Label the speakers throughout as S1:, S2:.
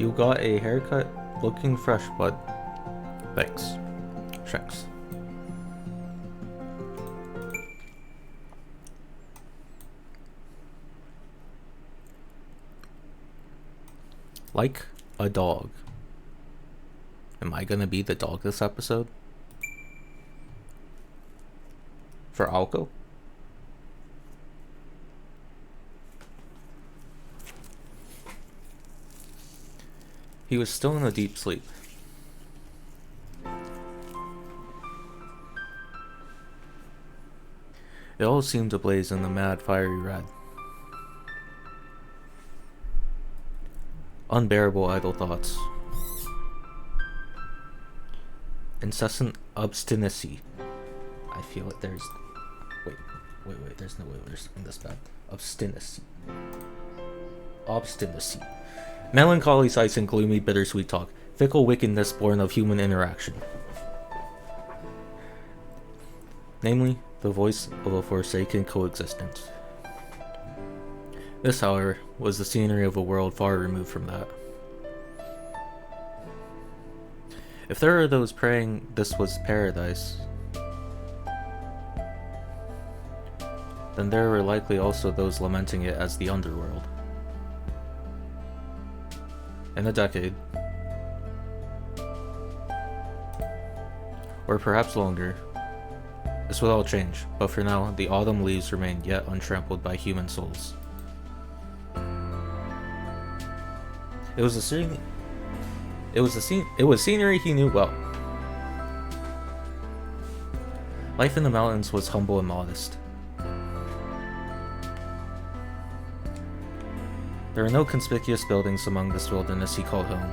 S1: You got a haircut? Looking fresh, bud. Thanks. Shanks. Like a dog. Am I gonna be the dog this episode? For Alco? He was still in a deep sleep. It all seemed ablaze in the mad, fiery red. Unbearable idle thoughts. Incessant obstinacy. I feel it. There's... Wait. There's no way there's something this bad. Obstinacy. Melancholy sights and gloomy, bittersweet talk. Fickle wickedness born of human interaction. Namely, the voice of a forsaken coexistence. This, however, was the scenery of a world far removed from that. If there are those praying this was paradise, then there were likely also those lamenting it as the underworld. In a decade, or perhaps longer, this would all change, but for now, the autumn leaves remain yet untrampled by human souls. It was scenery he knew well. Life in the mountains was humble and modest. There were no conspicuous buildings among this wilderness he called home.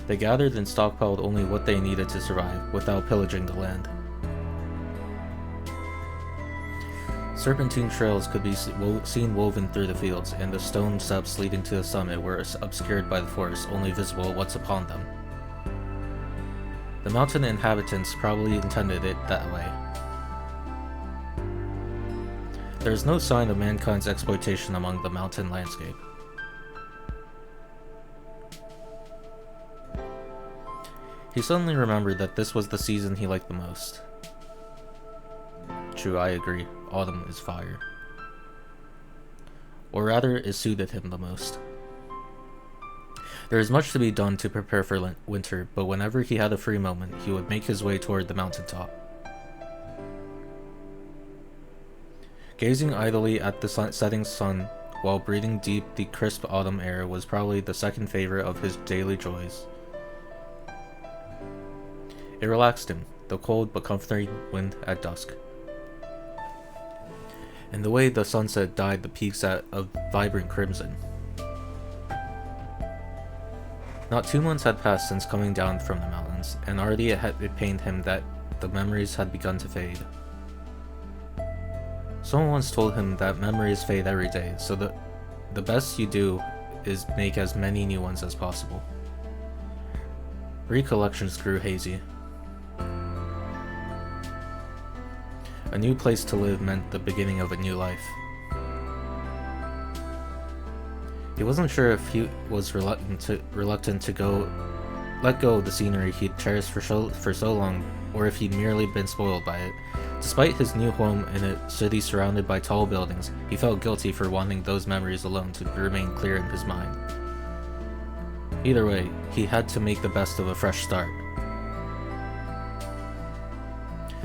S1: They gathered and stockpiled only what they needed to survive, without pillaging the land. Serpentine trails could be seen woven through the fields, and the stone steps leading to the summit were obscured by the forest, only visible once upon them. The mountain inhabitants probably intended it that way. There is no sign of mankind's exploitation among the mountain landscape. He suddenly remembered that this was the season he liked the most. True, I agree. Autumn is fire. Or rather, it suited him the most. There is much to be done to prepare for winter, but whenever he had a free moment, he would make his way toward the mountaintop. Gazing idly at the setting sun while breathing deep the crisp autumn air was probably the second favorite of his daily joys. It relaxed him, the cold but comforting wind at dusk. And the way the sunset dyed the peaks a vibrant crimson. Not 2 months had passed since coming down from the mountains, and already it pained him that the memories had begun to fade. Someone once told him that memories fade every day, so the best you do is make as many new ones as possible. Recollections grew hazy. A new place to live meant the beginning of a new life. He wasn't sure if he was reluctant to let go of the scenery he'd cherished for so long, or if he'd merely been spoiled by it. Despite his new home in a city surrounded by tall buildings, he felt guilty for wanting those memories alone to remain clear in his mind. Either way, he had to make the best of a fresh start.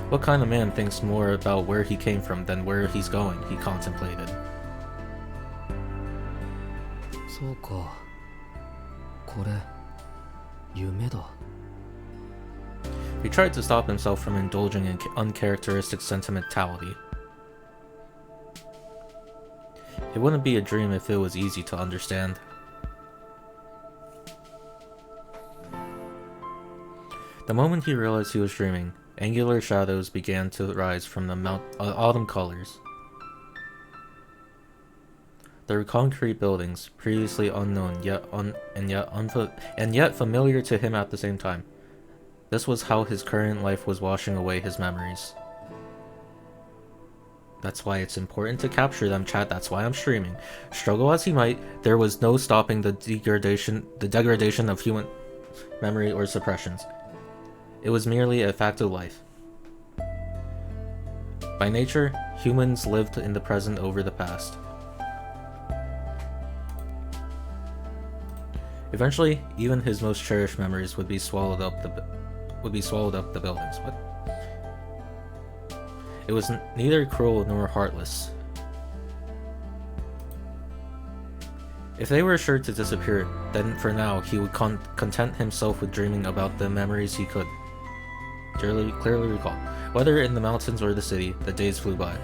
S1: What kind of man thinks more about where he came from than where he's going, he contemplated. He tried to stop himself from indulging in uncharacteristic sentimentality. It wouldn't be a dream if it was easy to understand. The moment he realized he was dreaming, angular shadows began to rise from the autumn colors. There were concrete buildings, previously unknown, yet familiar to him at the same time. This was how his current life was washing away his memories. That's why it's important to capture them, chat. That's why I'm streaming. Struggle as he might, there was no stopping the degradation of human memory or suppressions. It was merely a fact of life. By nature, humans lived in the present over the past. Eventually, even his most cherished memories would be swallowed up the buildings. What? It was neither cruel nor heartless. If they were sure to disappear, then for now he would content himself with dreaming about the memories he could clearly recall. Whether in the mountains or the city, the days flew by.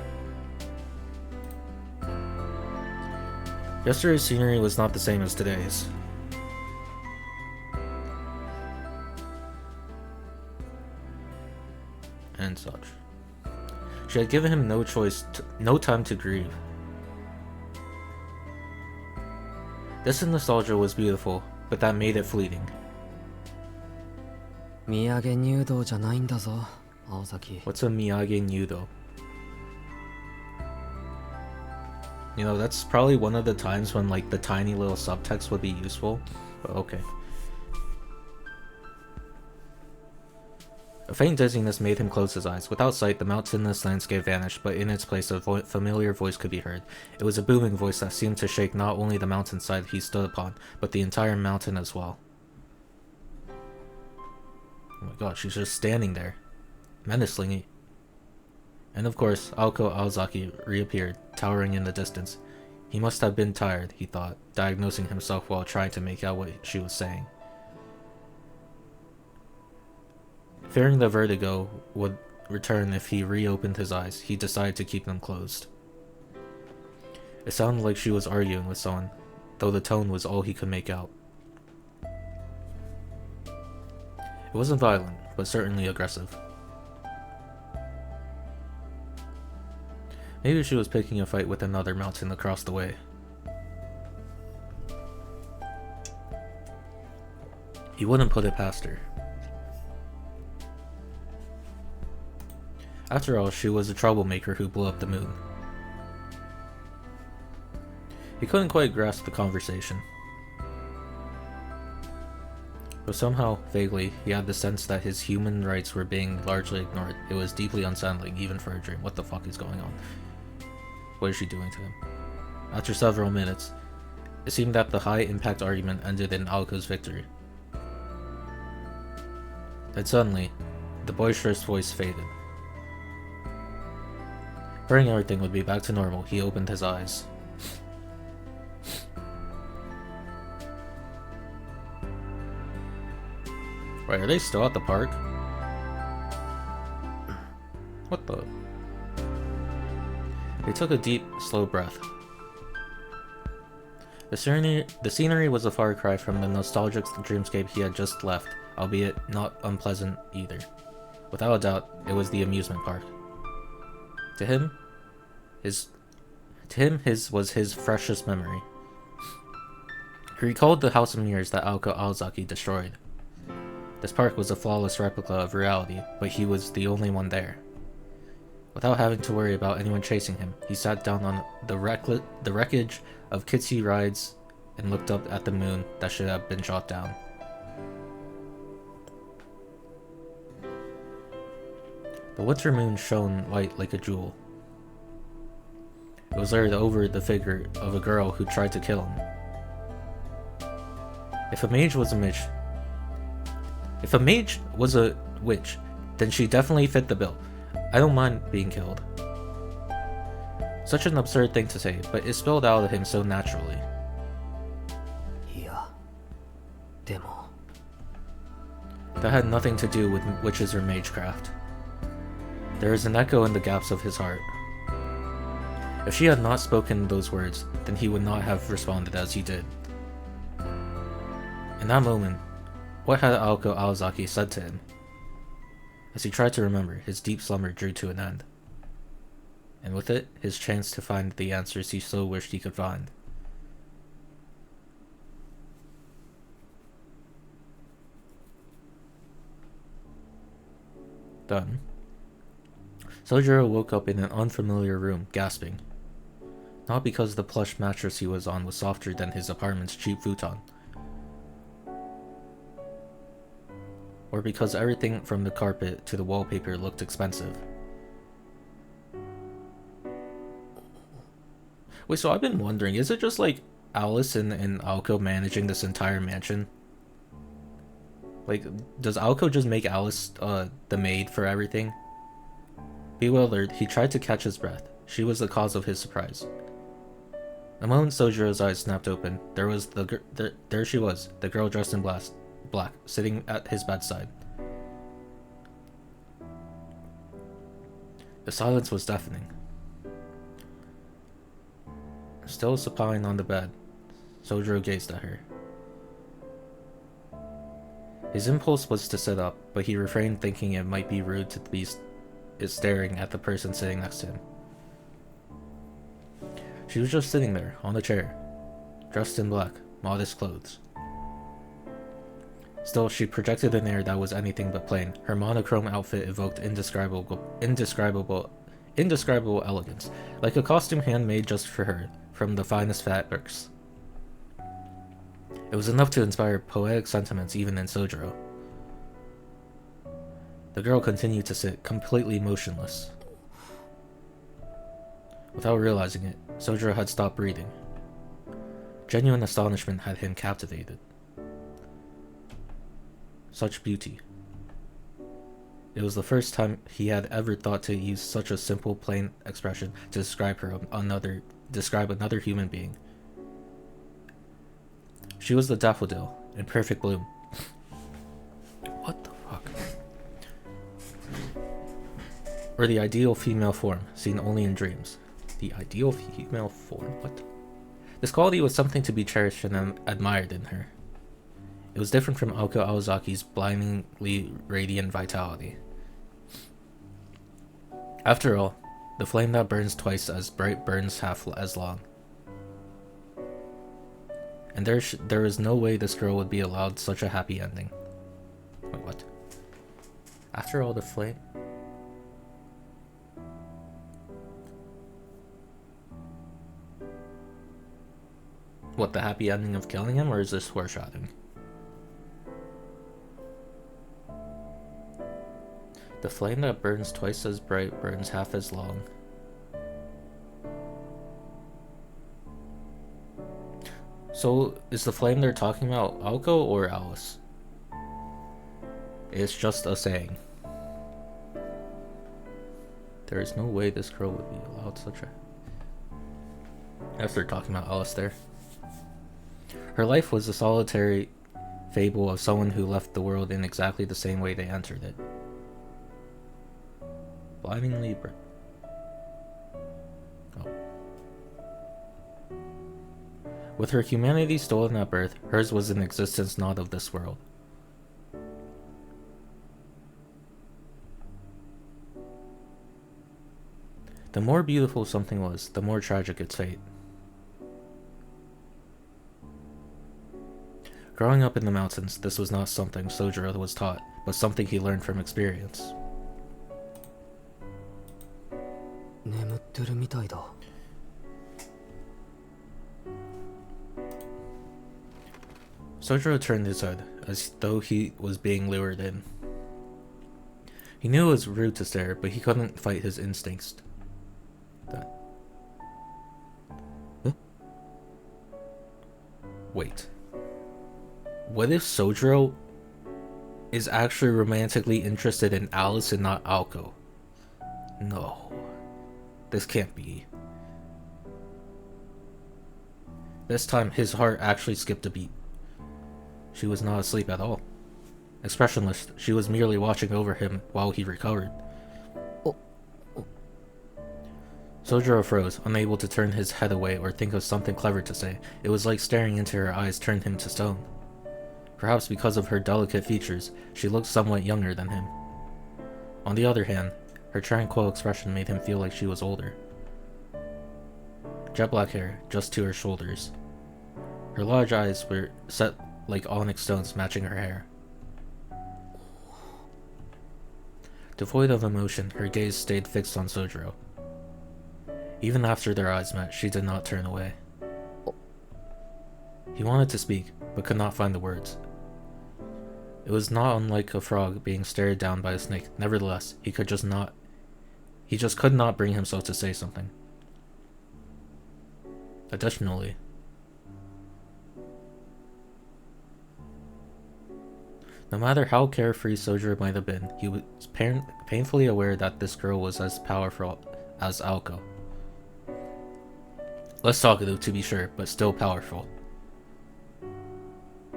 S1: Yesterday's scenery was not the same as today's. And such. She had given him no choice, no time to grieve. This nostalgia was beautiful, but that made it fleeting.
S2: 土産入道じゃないんだぞ、青崎。
S1: What's a miyage nyudo? You know, that's probably one of the times when like the tiny little subtext would be useful, but okay. A faint dizziness made him close his eyes. Without sight, the mountainous landscape vanished, but in its place a familiar voice could be heard. It was a booming voice that seemed to shake not only the mountainside he stood upon, but the entire mountain as well. Oh my god, she's just standing there. Menacingly. And of course, Aoko Aozaki reappeared, towering in the distance. He must have been tired, he thought, diagnosing himself while trying to make out what she was saying. Fearing the vertigo would return if he reopened his eyes, he decided to keep them closed. It sounded like she was arguing with someone, though the tone was all he could make out. It wasn't violent, but certainly aggressive. Maybe she was picking a fight with another mountain across the way. He wouldn't put it past her. After all, she was a troublemaker who blew up the moon. He couldn't quite grasp the conversation. But somehow, vaguely, he had the sense that his human rights were being largely ignored. It was deeply unsettling, even for a dream. What the fuck is going on? What is she doing to him? After several minutes, it seemed that the high-impact argument ended in Aoko's victory. Then suddenly, the boisterous voice faded. Praying everything would be back to normal, he opened his eyes. Wait, are they still at the park? What the? He took a deep, slow breath. The scenery was a far cry from the nostalgic dreamscape he had just left, albeit not unpleasant either. Without a doubt, it was the amusement park. To him, his was his freshest memory. He recalled the house of mirrors that Aoko Aozaki destroyed. This park was a flawless replica of reality, but he was the only one there. Without having to worry about anyone chasing him, he sat down on the wreckage of Kitsy rides and looked up at the moon that should have been shot down. The winter moon shone white like a jewel. It was layered over the figure of a girl who tried to kill him. If a mage was a witch, then she definitely fit the bill. I don't mind being killed. Such an absurd thing to say, but it spilled out of him so naturally.
S2: Yeah. Demo.
S1: That had nothing to do with witches or magecraft. There is an echo in the gaps of his heart. If she had not spoken those words, then he would not have responded as he did. In that moment, what had Aoko Aozaki said to him? As he tried to remember, his deep slumber drew to an end. And with it, his chance to find the answers he so wished he could find. Done. Sojiro woke up in an unfamiliar room, gasping. Not because the plush mattress he was on was softer than his apartment's cheap futon, or because everything from the carpet to the wallpaper looked expensive. Wait, so I've been wondering, is it just like Alice and Aoko managing this entire mansion? Like, does Aoko just make Alice the maid for everything? Bewildered, he tried to catch his breath. She was the cause of his surprise. The moment Sojiro's eyes snapped open, there she was, the girl dressed in black, sitting at his bedside. The silence was deafening. Still supine on the bed, Sojiro gazed at her. His impulse was to sit up, but he refrained, thinking it might be rude to be staring at the person sitting next to him. She was just sitting there, on the chair, dressed in black, modest clothes. Still, she projected an air that was anything but plain. Her monochrome outfit evoked indescribable elegance, like a costume handmade just for her, from the finest fabrics. It was enough to inspire poetic sentiments even in Sojiro. The girl continued to sit, completely motionless. Without realizing it, Sojiro had stopped breathing. Genuine astonishment had him captivated. Such beauty. It was the first time he had ever thought to use such a simple, plain expression to describe another human being. She was the daffodil, in perfect bloom. What the fuck? Or the ideal female form, seen only in dreams. The ideal female form? What? This quality was something to be cherished and admired in her. It was different from Aoko Aozaki's blindingly radiant vitality. After all, the flame that burns twice as bright burns half as long. And there is no way this girl would be allowed such a happy ending. Wait, what? After all, the flame... What, the happy ending of killing him, or is this foreshadowing? The flame that burns twice as bright burns half as long. So, is the flame they're talking about Aoko or Alice? It's just a saying. There is no way this girl would be allowed such a... If they're talking about Alice there. Her life was a solitary fable of someone who left the world in exactly the same way they entered it. Blindingly bright. Oh. With her humanity stolen at birth, hers was an existence not of this world. The more beautiful something was, the more tragic its fate. Growing up in the mountains, this was not something Sojiro was taught, but something he learned from experience.
S2: 眠ってるみたいだ。
S1: Sojiro turned his head, as though he was being lured in. He knew it was rude to stare, but he couldn't fight his instincts. Wait. What if Sojiro is actually romantically interested in Alice and not Aoko? No. This can't be. This time, his heart actually skipped a beat. She was not asleep at all. Expressionless, she was merely watching over him while he recovered. Sojiro froze, unable to turn his head away or think of something clever to say. It was like staring into her eyes turned him to stone. Perhaps because of her delicate features, she looked somewhat younger than him. On the other hand, her tranquil expression made him feel like she was older. Jet black hair, just to her shoulders. Her large eyes were set like onyx stones matching her hair. Devoid of emotion, her gaze stayed fixed on Sojiro. Even after their eyes met, she did not turn away. He wanted to speak, but could not find the words. It was not unlike a frog being stared down by a snake. Nevertheless, he just could not bring himself to say something. Additionally, no matter how carefree Sojiro might have been, he was painfully aware that this girl was as powerful as Aoko. Less talkative to be sure, but still powerful.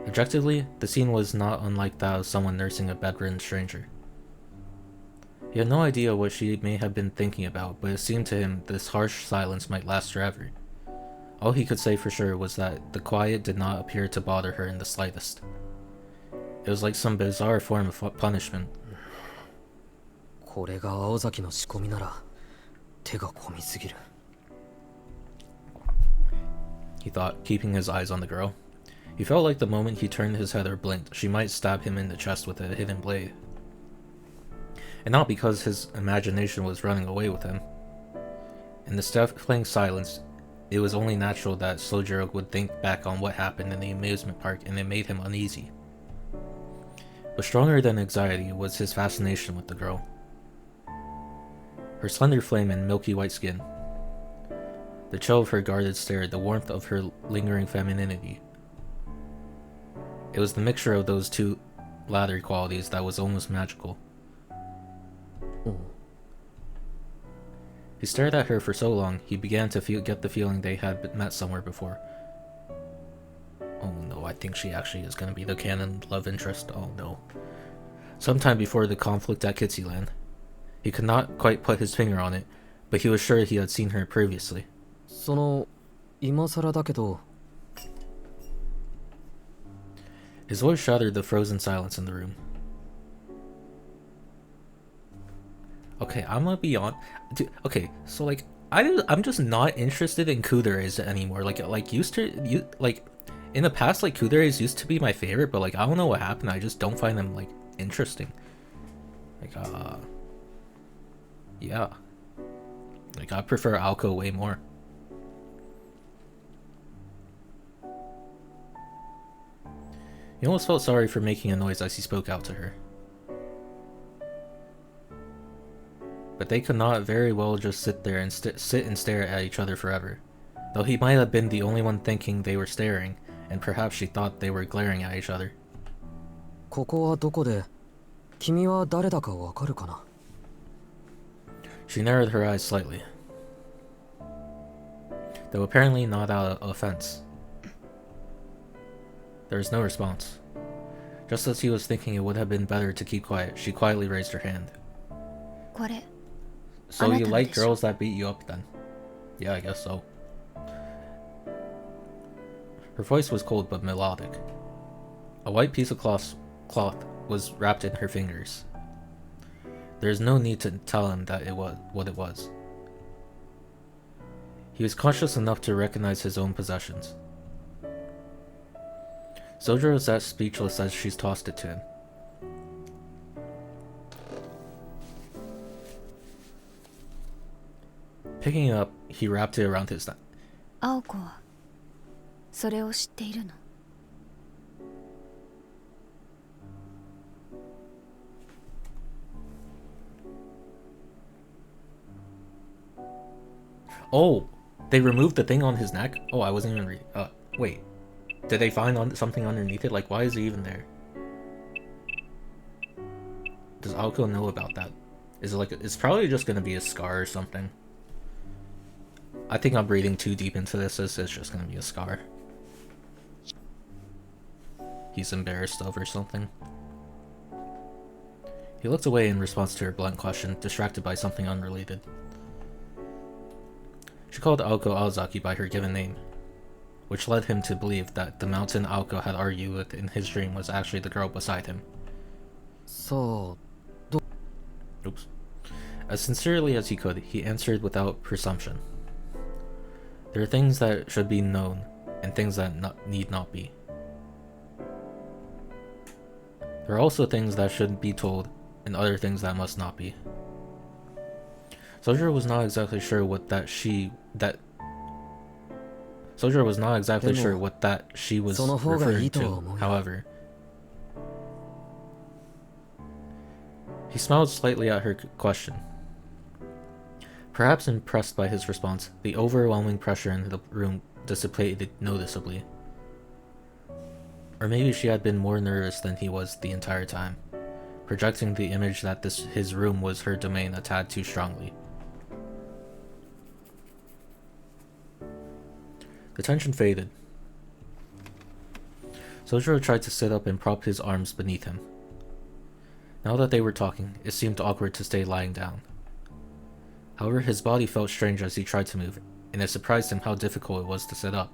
S1: Objectively, the scene was not unlike that of someone nursing a bedridden stranger. He had no idea what she may have been thinking about, but it seemed to him this harsh silence might last forever. All he could say for sure was that the quiet did not appear to bother her in the slightest. It was like some bizarre form of punishment.
S2: これが青崎の仕込みなら手が込みすぎる
S1: He thought, keeping his eyes on the girl. He felt like the moment he turned his head or blinked, she might stab him in the chest with a hidden blade. And not because his imagination was running away with him. In the stifling silence, it was only natural that Sojiro would think back on what happened in the amusement park, and it made him uneasy. But stronger than anxiety was his fascination with the girl. Her slender frame and milky white skin. The chill of her guarded stare, the warmth of her lingering femininity. It was the mixture of those two latter qualities that was almost magical. He stared at her for so long, he began to get the feeling they had met somewhere before. Oh no, I think she actually is going to be the canon love interest. Oh no. Sometime before the conflict at Kitsyland. He could not quite put his finger on it, but he was sure he had seen her previously.
S2: その今更だけど
S1: His voice shattered the frozen silence in the room. Okay, I'm gonna be on. Dude, okay, so like I'm just not interested in kuderes anymore. Like in the past, like kuderes used to be my favorite, but like I don't know what happened. I just don't find them like interesting. Like yeah. Like I prefer Aoko way more. He almost felt sorry for making a noise as he spoke out to her. But they could not very well just sit there and sit and stare at each other forever. Though he might have been the only one thinking they were staring, and perhaps she thought they were glaring at each other.
S2: ここはどこで君は誰だかわかるかな
S1: She narrowed her eyes slightly, though apparently not out of offense. There was no response. Just as he was thinking it would have been better to keep quiet, she quietly raised her hand.
S3: これ
S1: So you like girls that beat you up then? Yeah, I guess so. Her voice was cold but melodic. A white piece of cloth was wrapped in her fingers. There is no need to tell him that it was what it was. He was conscious enough to recognize his own possessions. Sojiro sat speechless as she tossed it to him. Picking it up, he wrapped it around his neck.
S3: 青子はそれを知っているの
S1: Oh, they removed the thing on his neck? Oh, I wasn't even reading. Wait. Did they find something underneath it? Like, why is it even there? Does Aoko know about that? Is it like, it's probably just gonna be a scar or something. I think I'm reading too deep into this. It's just gonna be a scar. He's embarrassed over something. He looked away in response to her blunt question, distracted by something unrelated. She called Aoko Aozaki by her given name, which led him to believe that the mountain Aoko had argued with in his dream was actually the girl beside him.
S2: So,
S1: Oops. As sincerely as he could, he answered without presumption. There are things that should be known, and things that need not be. There are also things that should be told, and other things that must not be. Sojiro was not exactly sure what she was referring to. However, he smiled slightly at her question. Perhaps impressed by his response, the overwhelming pressure in the room dissipated noticeably. Or maybe she had been more nervous than he was the entire time, projecting the image that his room was her domain a tad too strongly. The tension faded. Sojiro tried to sit up and prop his arms beneath him. Now that they were talking, it seemed awkward to stay lying down. However, his body felt strange as he tried to move, and it surprised him how difficult it was to sit up.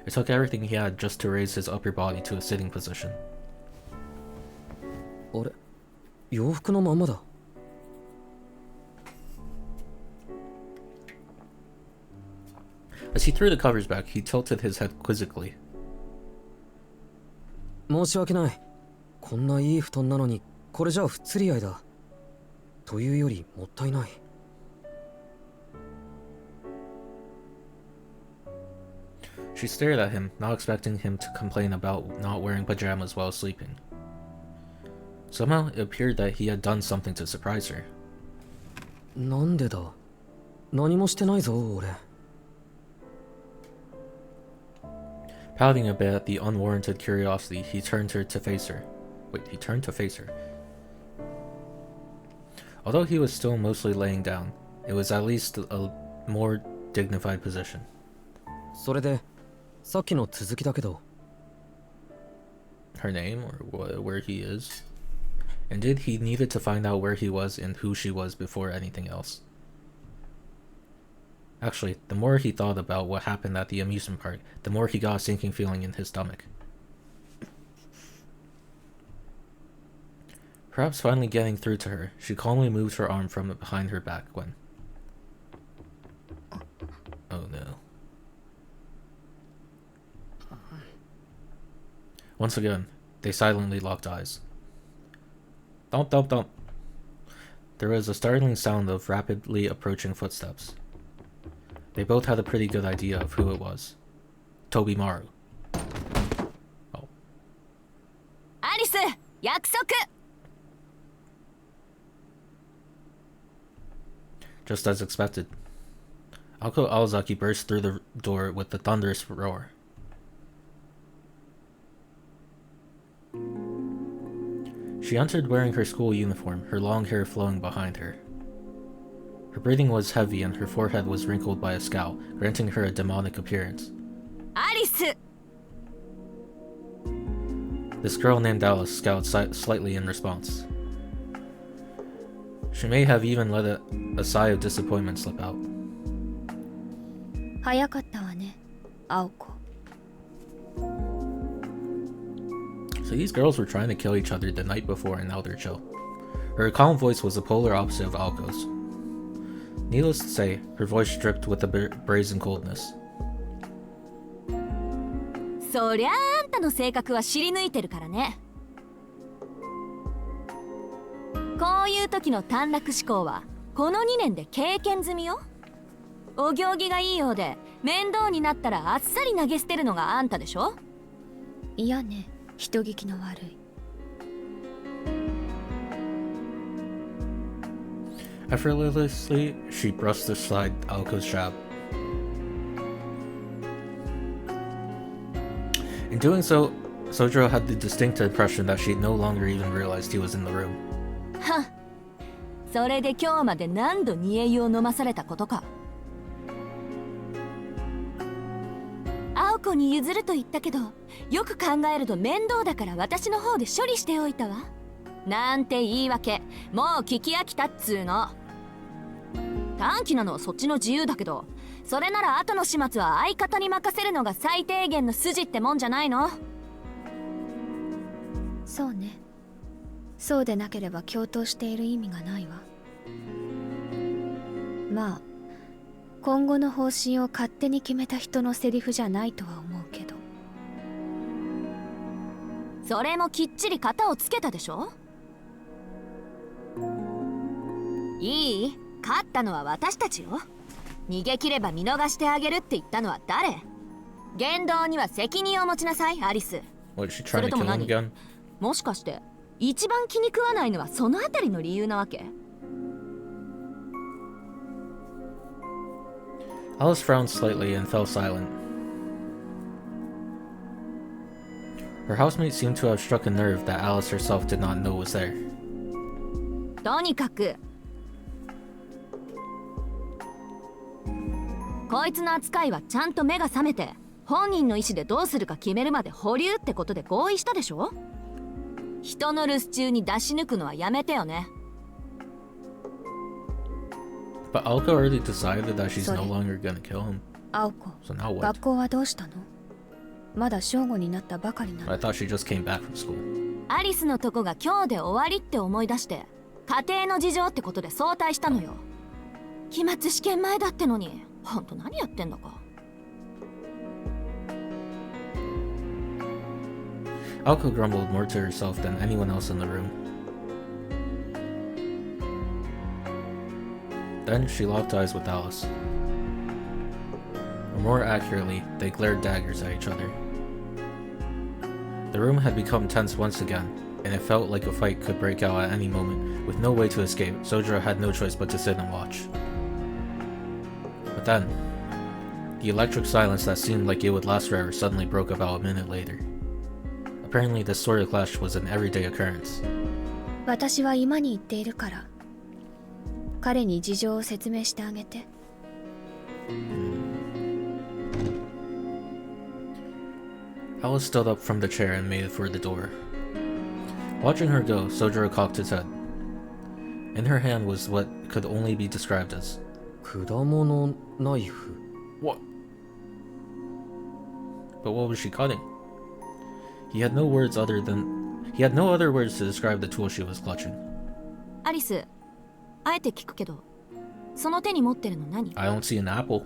S1: It took everything he had just to raise his upper body to a sitting position.
S2: あれ、洋服のままだ。
S1: As he threw the covers back, he tilted his head quizzically.
S2: 申し訳ない。こんないい布団なのに、これじゃ不釣り合いだ。というよりもったいない。
S1: She stared at him, not expecting him to complain about not wearing pajamas while sleeping. Somehow, it appeared that he had done something to surprise her.
S2: なんでだ。何もしてないぞ、俺。
S1: Pouting a bit at the unwarranted curiosity, he turned to face her. Although he was still mostly laying down, it was at least a more dignified position.
S2: それで、さっきの続きだけど。
S1: Her name, or where he is. Indeed, he needed to find out where he was and who she was before anything else. Actually, the more he thought about what happened at the amusement park, the more he got a sinking feeling in his stomach. Perhaps finally getting through to her, she calmly moved her arm from behind her back when... Oh no. Once again, they silently locked eyes. Thump, thump, thump. There was a startling sound of rapidly approaching footsteps. They both had a pretty good idea of who it was. Tobimaru. Oh.
S3: Alice, 約束!
S1: Just as expected, Alko Aozaki burst through the door with a thunderous roar. She entered wearing her school uniform, her long hair flowing behind her. Her breathing was heavy and her forehead was wrinkled by a scowl, granting her a demonic appearance.
S3: Alice!
S1: This girl named Alice scowled slightly in response. She may have even let a sigh of disappointment slip out.
S3: 早かったわね、青子。
S1: So these girls were trying to kill each other the night before and now they're chill. Her calm voice was the polar opposite of Alko's. Needless to say, her voice dripped with a brazen coldness.
S3: そりゃあんたの性格は知り抜いてるからね。こういう時の短絡思考はこの2年で経験済みよ。お行儀がいいようで面倒になったらあっさり投げ捨てるのがあんたでしょ。いやね、人聞きの悪い。
S1: Effortlessly, she brushed aside Alko's jab. In doing so, Sojiro had the distinct impression that she no longer even realized he was in the room.
S3: はっ、それで今日まで何度煮え湯を飲まされたことか。青子に譲ると言ったけど、よく考えると面倒だから私の方で処理しておいたわ。なんて言い訳、もう聞き飽きたっつーの。短気なのはそっちの自由だけど、それなら後の始末は相方に任せるのが最低限の筋ってもんじゃないの。そうね。そうでなければ共闘している意味がないわ。まあ今後の方針を勝手に決めた人のセリフじゃないとは思うけど。それもきっちり型をつけたでしょ。いい？勝ったのは私たちよ。逃げ切れば見逃してあげるって言ったのは誰？言動には責任を持ちなさい、アリス。
S1: What, is she
S3: そ
S1: trying
S3: れ
S1: to
S3: とも
S1: kill him
S3: 何？
S1: again?
S3: もしかして一番気に食わないのはそのあたりの理由なわけ？
S1: Alice frowned slightly and fell silent. Her housemate seemed to have struck a nerve that Alice herself did not know was there.
S3: とにかくこいつの扱いはちゃんと目が覚めて本人の意思でどうするか決めるまで保留ってことで合意したでしょ？人の留守中に出し抜くのはやめてよね。
S1: But Alko already decided that she's no longer gonna kill him.
S4: 青子、
S1: So now what?
S4: 学校はどうしたの？まだ正午になったばかりなの。
S1: I thought she just came back from school.
S3: アリスのとこが今日で終わりって思い出して家庭の事情ってことで早退したのよ。期末試験前だってのにほんと何やってんだか。
S1: Alko grumbled more to herself than anyone else in the room. Then she locked eyes with Alice. Or more accurately, they glared daggers at each other. The room had become tense once again, and it felt like a fight could break out at any moment. With no way to escape, Sojiro had no choice but to sit and watch. But then, the electric silence that seemed like it would last forever suddenly broke about a minute later. Apparently, this sort of clash was an everyday occurrence.
S4: 私は今に行っているから。彼に事情を説明してあげて。
S1: Alice stood up from the chair and made for the door. Watching her go, Sojiro cocked his head. In her hand was what could only be described as
S2: 果物ナイフ。
S1: what? But what was she cutting? He had no other words to describe the tool she was clutching.
S3: アリス、あえて聞くけど、その手に持ってるの何？
S1: I don't see an apple.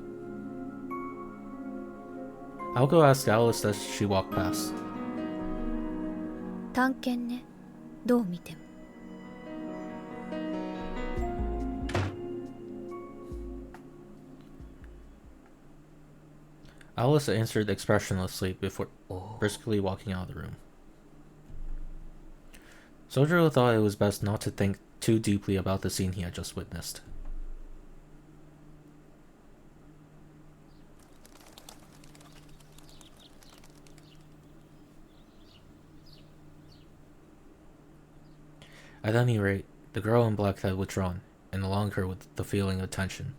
S1: Alko asked Alice as she walked past.
S4: 探検ね。どう見ても。
S1: Alice answered expressionlessly before briskly walking out of the room. Sojiro thought it was best not to think too deeply about the scene he had just witnessed. At any rate, the girl in black had withdrawn, and along her with the feeling of tension.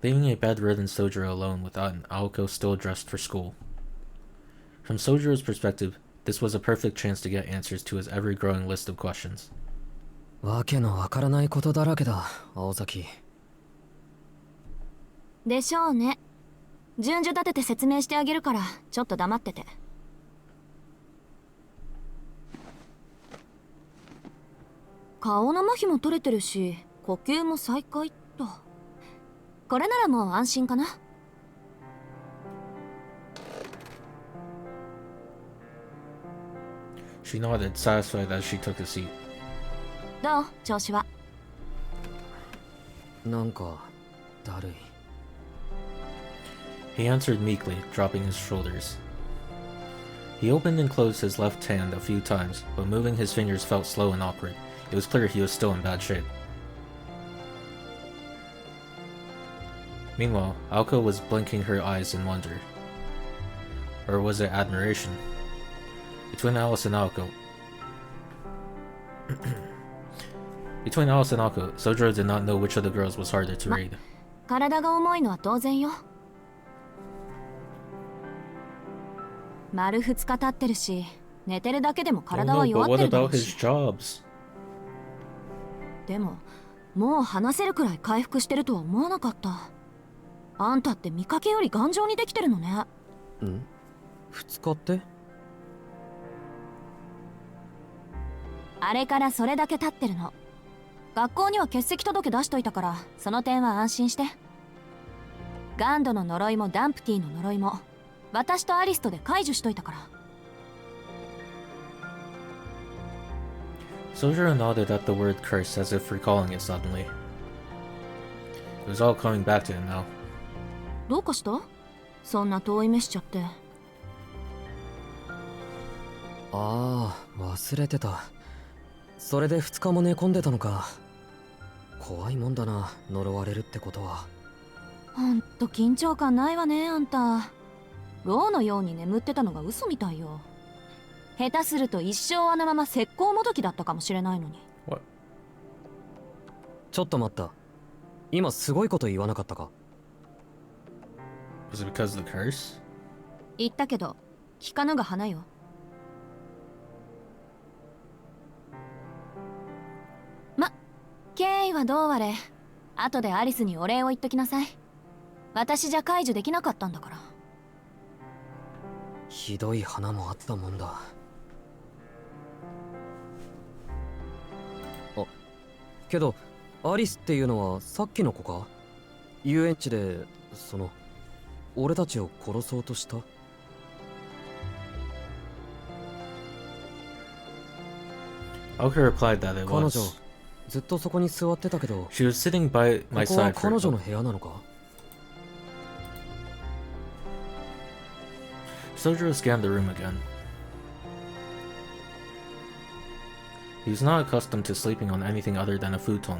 S1: Leaving a bedridden Sojiro alone with Aten, Aoko still dressed for school. From Sojiro's perspective, this was a perfect chance to get answers to his ever-growing list of questions.
S2: わけのわからないことだらけだ、青崎。
S3: でしょうね。順序立てて説明してあげるからちょっと黙ってて。顔の麻痺も取れてるし呼吸も再開っと。これならもう安心かな。
S1: She nodded, satisfied as she took a seat.
S3: どう？調子は。
S2: なんかだるい。
S1: He answered meekly, dropping his shoulders. He opened and closed his left hand a few times, but moving his fingers felt slow and awkward. It was clear he was still in bad shape. Meanwhile, Aoko was blinking her eyes in wonder. Or was it admiration? Between Alice and Aoko, Sojiro did not know which of the girls was harder to read.
S3: 体が重いのは当然よ。丸2日経ってるし、寝てるだけでも
S1: Oh
S3: 体
S1: no,
S3: は
S1: but
S3: 弱っ
S1: what
S3: てるだろ
S1: about
S3: う
S1: his
S3: し。
S1: jobs?
S3: でも、もう話せるくらい回復してるとは思わなかった。あんたって見かけより頑丈にできてるのね。
S2: ん？2日って？
S3: あれからそれだけ経ってるの。学校には欠席届出しといたから、その点は安心して。ガンドの呪いもダンプティの呪いも、私とアリスとで解除しといたから。
S1: Sojiro nodded at the word curse as if recalling it suddenly. It was all coming back to him now.
S3: どうかした？そんな遠い目しちゃって。
S2: ああ、忘れてた。それで2日も寝込んでたのか。怖いもんだな、呪われるってことは。
S3: ほんと緊張感ないわね、あんた。ローのように眠ってたのが嘘みたいよ。下手すると一生あのまま石膏もどきだったかもしれないのに。
S1: What?
S2: ちょっと待った。今すごいこと言わなかったか？
S1: Was it because of the curse?
S3: 言ったけど、聞かぬが花よ。経緯はどうあれ、後でアリスにお礼を言っときなさい。私じゃ解除できなかったんだから。
S2: ひどい花もあったもんだ。あ、けどアリスっていうのはさっきの子か？遊園地で俺たちを殺そうとした？Aoka
S1: replied that it
S2: 彼女
S1: was.
S2: ずっとそこに座ってたけど、
S1: She was sitting by
S2: こ
S1: my
S2: こは
S1: side
S2: 彼
S1: for.
S2: 女の部屋なのか？
S1: Sojiro scanned the room again. He was not accustomed to sleeping on anything other than a futon,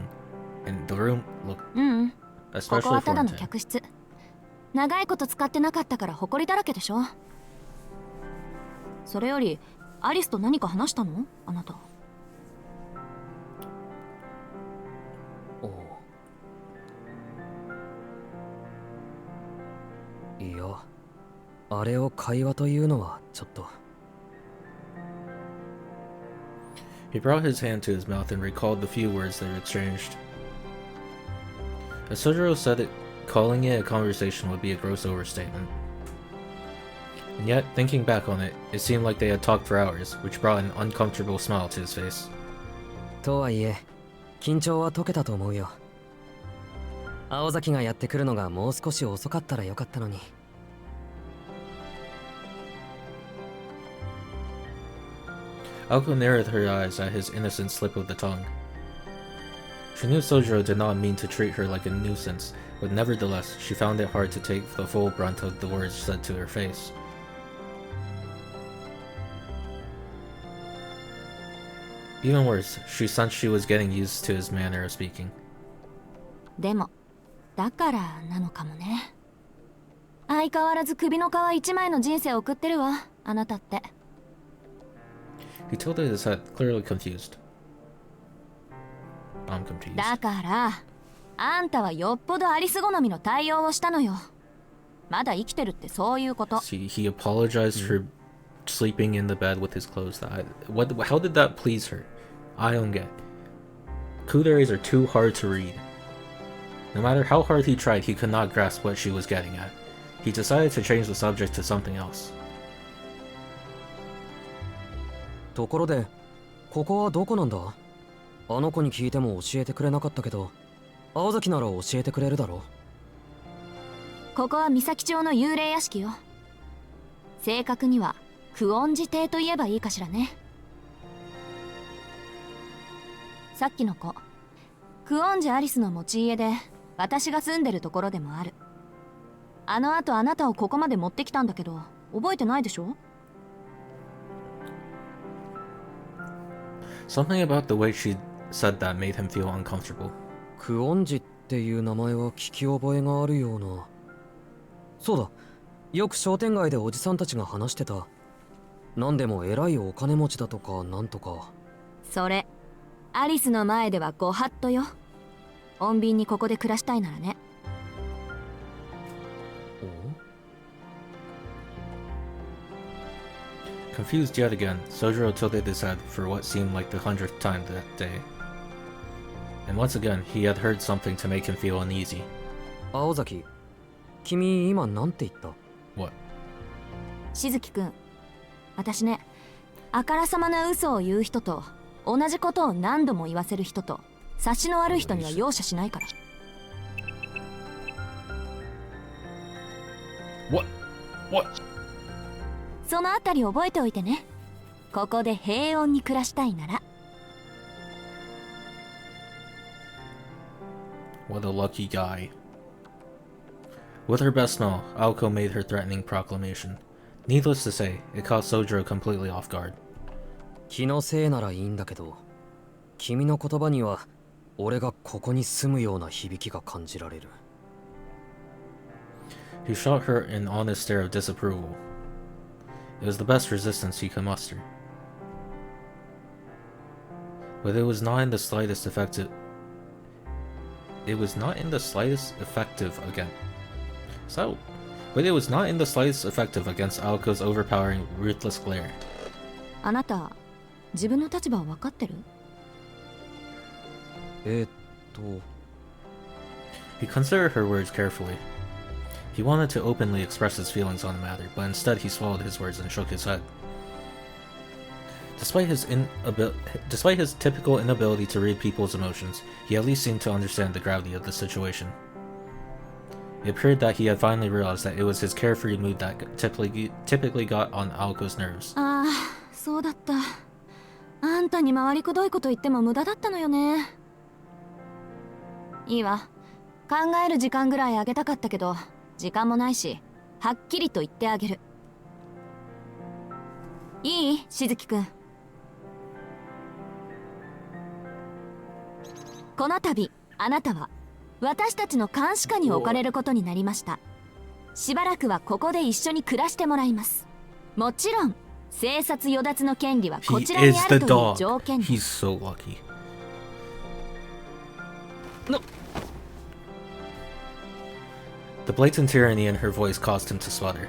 S1: and the room looked
S3: うん、ここ
S1: especially
S3: はただ
S1: foreign
S3: の
S1: to him.
S3: 客室。長いこと使ってなかったから埃だらけでしょ。それよりアリスと何か話したの？あなた。
S2: おう。いや、あれを会話というのはちょっと。
S1: He brought his hand to his mouth and recalled the few words they exchanged. As Sojiro said it, calling it a conversation would be a gross overstatement. And yet, thinking back on it, it seemed like they had talked for hours, which brought an uncomfortable smile to his face.
S2: とはいえ、緊張は解けたと思うよ。青崎がやってくるのがもう少し遅かったらよかったのに。
S1: Aoko narrowed her eyes at his innocent slip of the tongue. She knew Sojiro did not mean to treat her like a nuisance, but nevertheless, she found it hard to take the full brunt of the words said to her face. Even worse, she sensed she was getting used to his manner of speaking.
S3: でも、だからなのかもね。相変わらず首の皮一枚の人生を送ってるわ、あなたって。
S1: He tilted his head, clearly confused. I'm confused.
S3: だから、あんたはよっぽどアリス好みの対応をしたのよ。まだ生きてるってそういうこと。
S1: He apologized for sleeping in the bed with his clothes. How did that please her? I don't get. Kuderes are too hard to read. No matter how hard he tried, he could not grasp what she was getting at. He decided to change the subject to something else.
S2: ところで、ここはどこなんだ？あの子に聞いても教えてくれなかったけど、青崎なら教えてくれるだろ？
S3: ここは三崎町の幽霊屋敷よ。正確には久遠寺邸と言えばいいかしらね。さっきの子、久遠寺アリスの持ち家で私が住んでるところでもある。あの後あなたをここまで持ってきたんだけど覚えてないでしょ？
S1: Something about the way she said that made him feel uncomfortable.
S2: 久遠寺っていう名前は聞き覚えがあるような。そうだ、よく商店街でおじさんたちが話してた。なんでも偉いお金持ちだとかなんとか。
S3: それアリスの前ではご法度よ。穏便にここで暮らしたいならね。
S1: Confused yet again, Sojiro tilted his head for what seemed like the 100th time that day. And once again, he had heard something to make him feel uneasy.
S2: 青崎、君今なんて言った？
S1: What?
S3: しずきくん、私ね、あからさまな嘘を言う人と同じことを何度も言わせる人と察しの悪い人には容赦しないから。
S1: What?
S3: そのあたり覚えておいてね。ここで平穏に暮らしたいなら。
S1: What a lucky guy. With her best smile, Aoko made her threatening proclamation. Needless to say, it caught Sojiro completely off guard.
S2: 気のせいならいいんだけど、君の言葉には俺がここに住むような響きが感じられる。
S1: He shot her an honest stare of disapproval. It was the best resistance he could muster. But it was not in the slightest effective. It was not in the slightest effective against. But it was not in the slightest effective against Aoko's overpowering, ruthless glare.
S3: あなた、自分の立場は分かってる？
S1: He considered her words carefully. He wanted to openly express his feelings on the matter, but instead he swallowed his words and shook his head. Despite his typical inability to read people's emotions, he at least seemed to understand the gravity of the situation. It appeared that he had finally realized that it was his carefree mood that typically got on Aoko's nerves.
S3: ああ、そうだった。あんたに回りくどいこと言っても無駄だったのよね。いいわ。考える時間ぐらいあげたかったけど、時間もないし、はっきりと言ってあげる。いい？しずきくん。この度、あなたは私たちの監視下に置かれることになりました。しばらくはここで一緒に暮らしてもらいます。もちろん、生殺与奪の権利はこちらにあるという条件で。
S1: He's so lucky. The blatant tyranny in her voice caused him to sputter.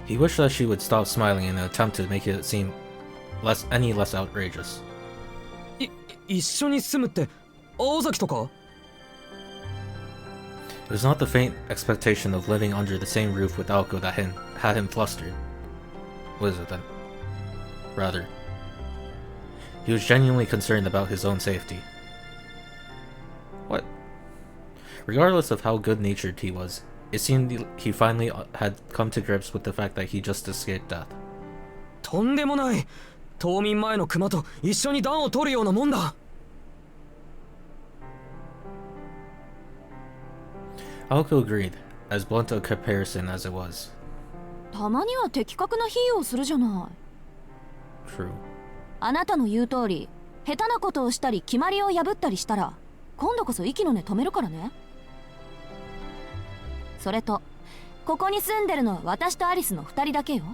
S1: He wished that she would stop smiling in an attempt to make it seem any less outrageous.
S2: 一緒に住むって青崎とか？
S1: It was not the faint expectation of living under the same roof with Aoko that had him flustered. What is it then? Rather, he was genuinely concerned about his own safety. What? Regardless of how good-natured he was, it seemed he finally had come to grips with the fact that he just escaped death.
S2: とんでもない。冬眠前の熊と一緒に暖を取るようなもんだ。
S1: Aoko agreed, as blunt a comparison as it was.
S3: たまには的確な比喩をするじゃない。
S1: True.
S3: あなたの言う通り、下手なことをしたり決まりを破ったりしたら、今度こそ息の根止めるからね。それと、ここに住んでるのは私とアリスの2人だけよ。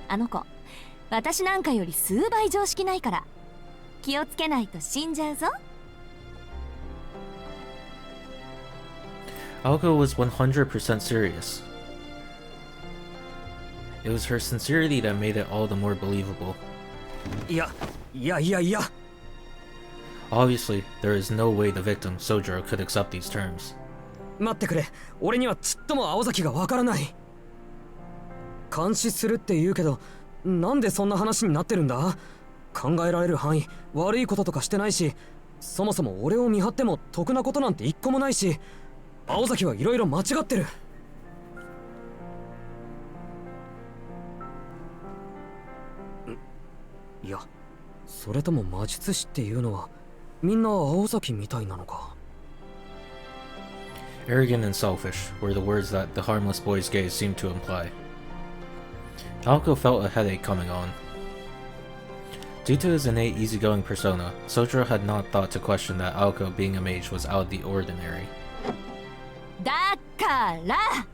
S3: あの子、私なんかより数倍常識ないから、気をつけないと死んじゃうぞ。
S1: Aoko was 100% serious. It was her sincerity that made it all the more believable.
S2: いや。
S1: Obviously, there is no way the victim, Sojiro, could accept these terms.
S2: 待ってくれ。俺にはちっとも青崎がわからない。監視するって言うけど、なんでそんな話になってるんだ？考えられる範囲、悪いこととかしてないし、そもそも俺を見張っても得なことなんて一個もないし、青崎はいろいろ間違ってる。いや、それとも魔術師っていうのはみんな青崎みたいなのか。
S1: Arrogant and selfish were the words that the harmless boy's gaze seemed to imply. Aoko felt a headache coming on. Due to his innate easygoing persona, Sojiro had not thought to question that Aoko being a mage was out of the ordinary.
S3: だから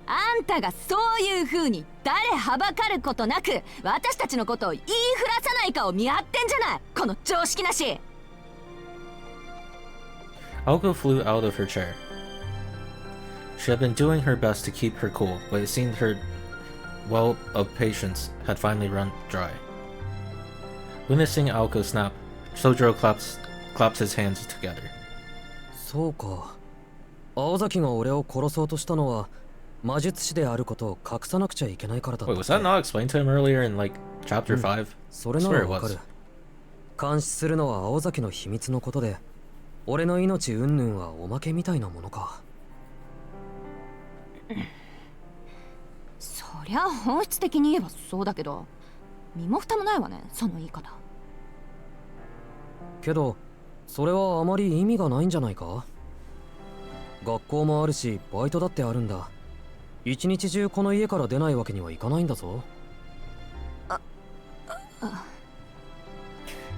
S3: あんたがそういう風に誰はばかることなく私たちのことを言いふらさないかを見張ってんじゃない、この常識なし。
S1: Aoko flew out of her chair. She had been doing her best to keep her cool, but it seemed her well of patience had finally run dry. Witnessing Aoko snap, Sojiro clapped his hands together.
S2: そうか。青崎が俺を殺そうとしたのは魔術師であることを隠さなくちゃいけないからだった。
S1: Wait, was that not explained to him earlier in like chapter 5?
S2: それならわかる。監視するのは青崎の秘密のことで、俺の命云々はおまけみたいなものか。
S3: そりゃ本質的に言えばそうだけど、身も蓋もないわね、その言い方。
S2: けどそれはあまり意味がないんじゃないか。学校もあるしバイトだってあるんだ。一日中この家から出ないわけにはいかないんだぞ。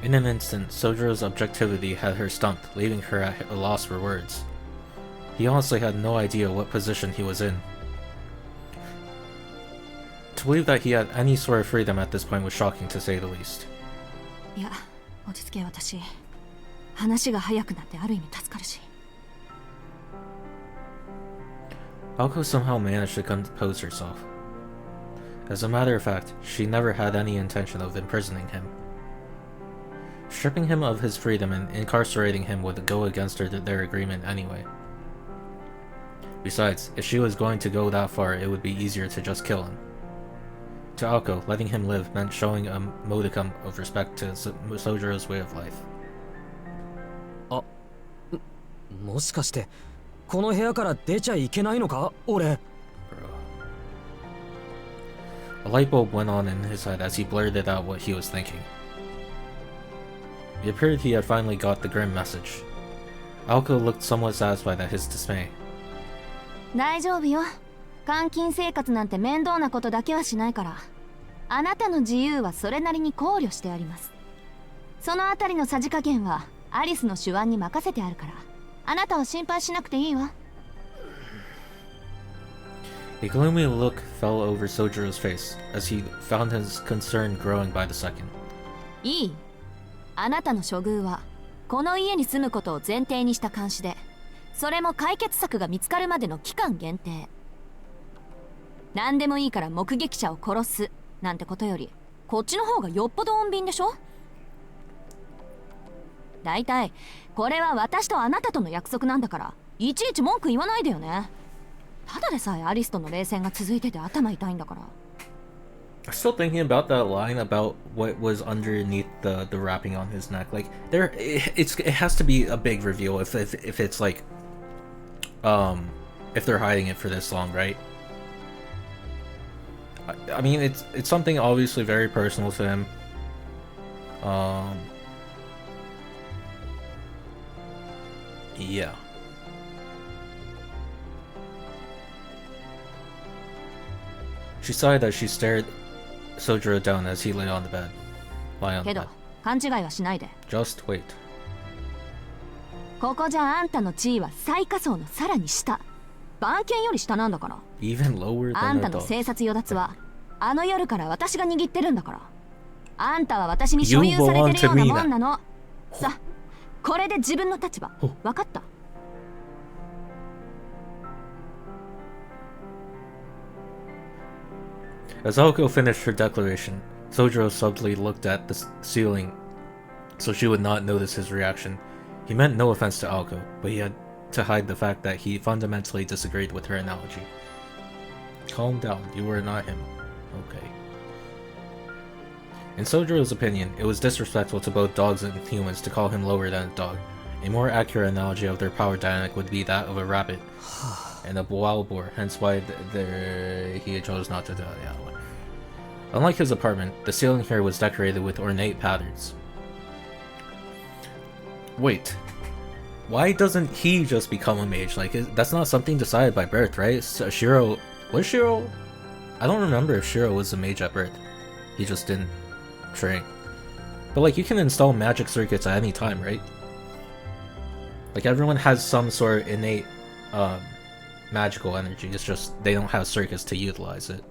S1: In an instant, Sojiro's objectivity had her stumped, leaving her at a loss for words. He honestly had no idea what position he was in. To believe that he had any sort of freedom at this point was shocking to say the least.
S3: いや、落ち着け私。話が早くなってある意味助かるし。
S1: Aoko somehow managed to compose herself. As a matter of fact, she never had any intention of imprisoning him. Stripping him of his freedom and incarcerating him would go against their agreement anyway. Besides, if she was going to go that far, it would be easier to just kill him. To Aoko, letting him live meant showing a modicum of respect to Sojiro's way of life.
S2: もしかしてこの部屋から出ちゃいけないのか俺。
S1: A light bulb went on in his head as he blurted out what he was thinking. It appeared he had finally got the grim message. Aoko looked somewhat satisfied at his dismay.
S3: 大丈夫よ。監禁生活なんて面倒なことだけはしないから。あなたの自由はそれなりに考慮してあります。そのあたりのさじ加減はアリスの手腕に任せてあるから。あなたは心配しなくていいわ。
S1: A gloomy look fell over Sojiro's face as he found his concern growing by the second.
S3: いい。あなたの処遇はこの家に住むことを前提にした監視で、それも解決策が見つかるまでの期間限定。何でもいいから目撃者を殺すなんてことより、こっちの方がよっぽど穏便でしょ。だいたいこれは私とあなたとの約束なんだから、いちいち文句言わないでよね。ただでさえアリスとの冷戦が続いてて頭痛いんだから。
S1: I'm still thinking about that line about what was underneath the wrapping on his neck. Like it has to be a big reveal if it's like if they're hiding it for this long, right? I mean it's something obviously very personal to him. Yeah. She sighed as she stared Sojiro down as he lay on the bed.
S3: けど勘違いはしないで。
S1: Just wait.
S3: ここじゃあんたの地位は最下層のさらに下。番犬より下なんだから。
S1: Even lower
S3: あ
S1: than
S3: ん
S1: a
S3: たの
S1: dog.
S3: 生殺与奪はあの夜から私が握ってるんだから。あんたは私に所有されてるようなもんなの。さあ、これで自分の立場分かった？
S1: As Aoko finished her declaration, Sojiro subtly looked at the ceiling so she would not notice his reaction. He meant no offense to Aoko, but he had to hide the fact that he fundamentally disagreed with her analogy. Calm down, you are not him. Okay. In Sojiro's opinion, it was disrespectful to both dogs and humans to call him lower than a dog. A more accurate analogy of their power dynamic would be that of a rabbit and a wild boar, hence why he chose not to do that. Yeah. Unlike his apartment, the ceiling here was decorated with ornate patterns. Wait, why doesn't he just become a mage? Like, that's not something decided by birth, right? So Shiro, was Shiro? I don't remember if Shiro was a mage at birth. He just didn't train. But like, you can install magic circuits at any time, right? Like, everyone has some sort of innate magical energy. It's just they don't have circuits to utilize it.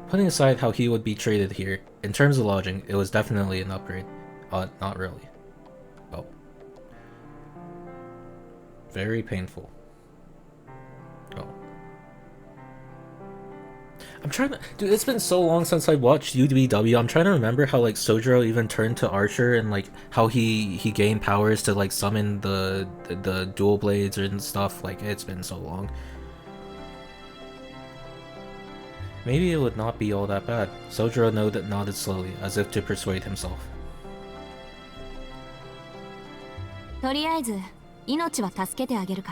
S1: Putting aside how he would be treated here, in terms of lodging, it was definitely an upgrade. Not really. Oh. Very painful. Oh. I'm trying to... Dude, it's been so long since I watched UBW. I'm trying to remember how, like, Sojiro even turned to Archer and, like, how he gained powers to, like, summon the dual blades and stuff. Like, it's been so long. Maybe it would not be all that bad. Sojiro nodded slowly, as if to persuade himself.
S3: とりあえず命は助けてあげるか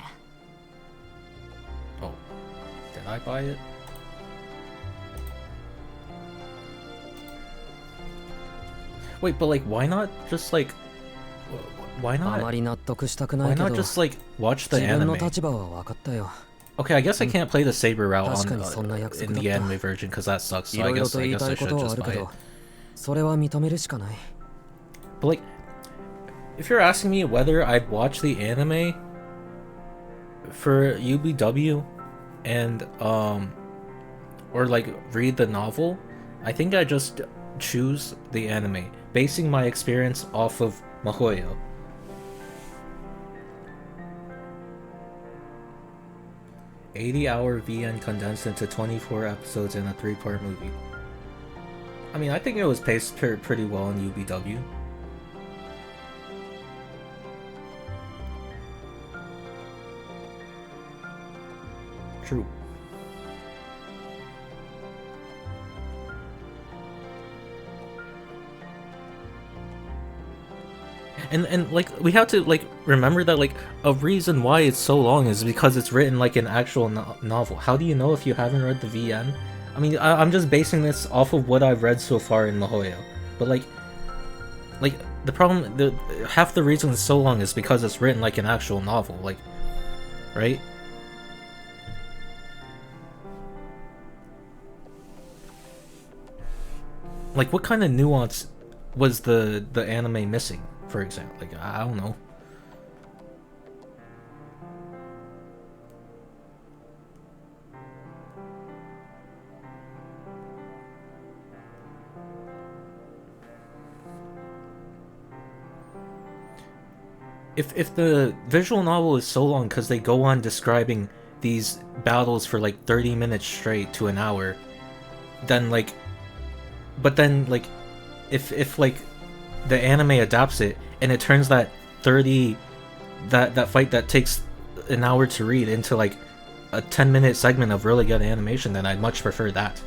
S3: ら。
S1: Oh. Did I buy it? Wait, but like, why not just like... why
S2: あ
S1: not?
S2: まり納得したくな
S1: Why
S2: いけ
S1: not
S2: ど
S1: just like watch the
S2: 自分の
S1: anime?
S2: 立場は分かったよ
S1: Okay, I guess I can't play the saber route on
S2: 確かにそんな約
S1: in
S2: 束だっ
S1: the
S2: た
S1: anime version because that sucks.
S2: い
S1: So I
S2: ろいろ
S1: guess
S2: と
S1: I
S2: 言い
S1: guess
S2: た
S1: I
S2: いこ
S1: should
S2: とはあ
S1: just
S2: るけ
S1: buy it.
S2: どそれは認めるしかない
S1: But like, if you're asking me whether I'd watch the anime for UBW and or like read the novel, I think I just choose the anime, basing my experience off of Mahoyo. $80-hour VN condensed into 24 episodes in a 3-part movie. I mean, I think it was paced pretty well in UBW. True. And like we have to like remember that like a reason why it's so long is because it's written like an actual novel. How do you know if you haven't read the VN? I mean, I'm just basing this off of what I've read so far in Mahoyo, but like the problem, half the reason it's so long is because it's written like an actual novel, like, right? Like, what kind of nuance was the anime missing, for example? Like, I don't know. If the visual novel is so long because they go on describing these battles for like 30 minutes straight to an hour, then like, but then like, if like the anime adapts it and it turns that that fight that takes an hour to read into like a 10-minute segment of really good animation, then I'd much prefer that.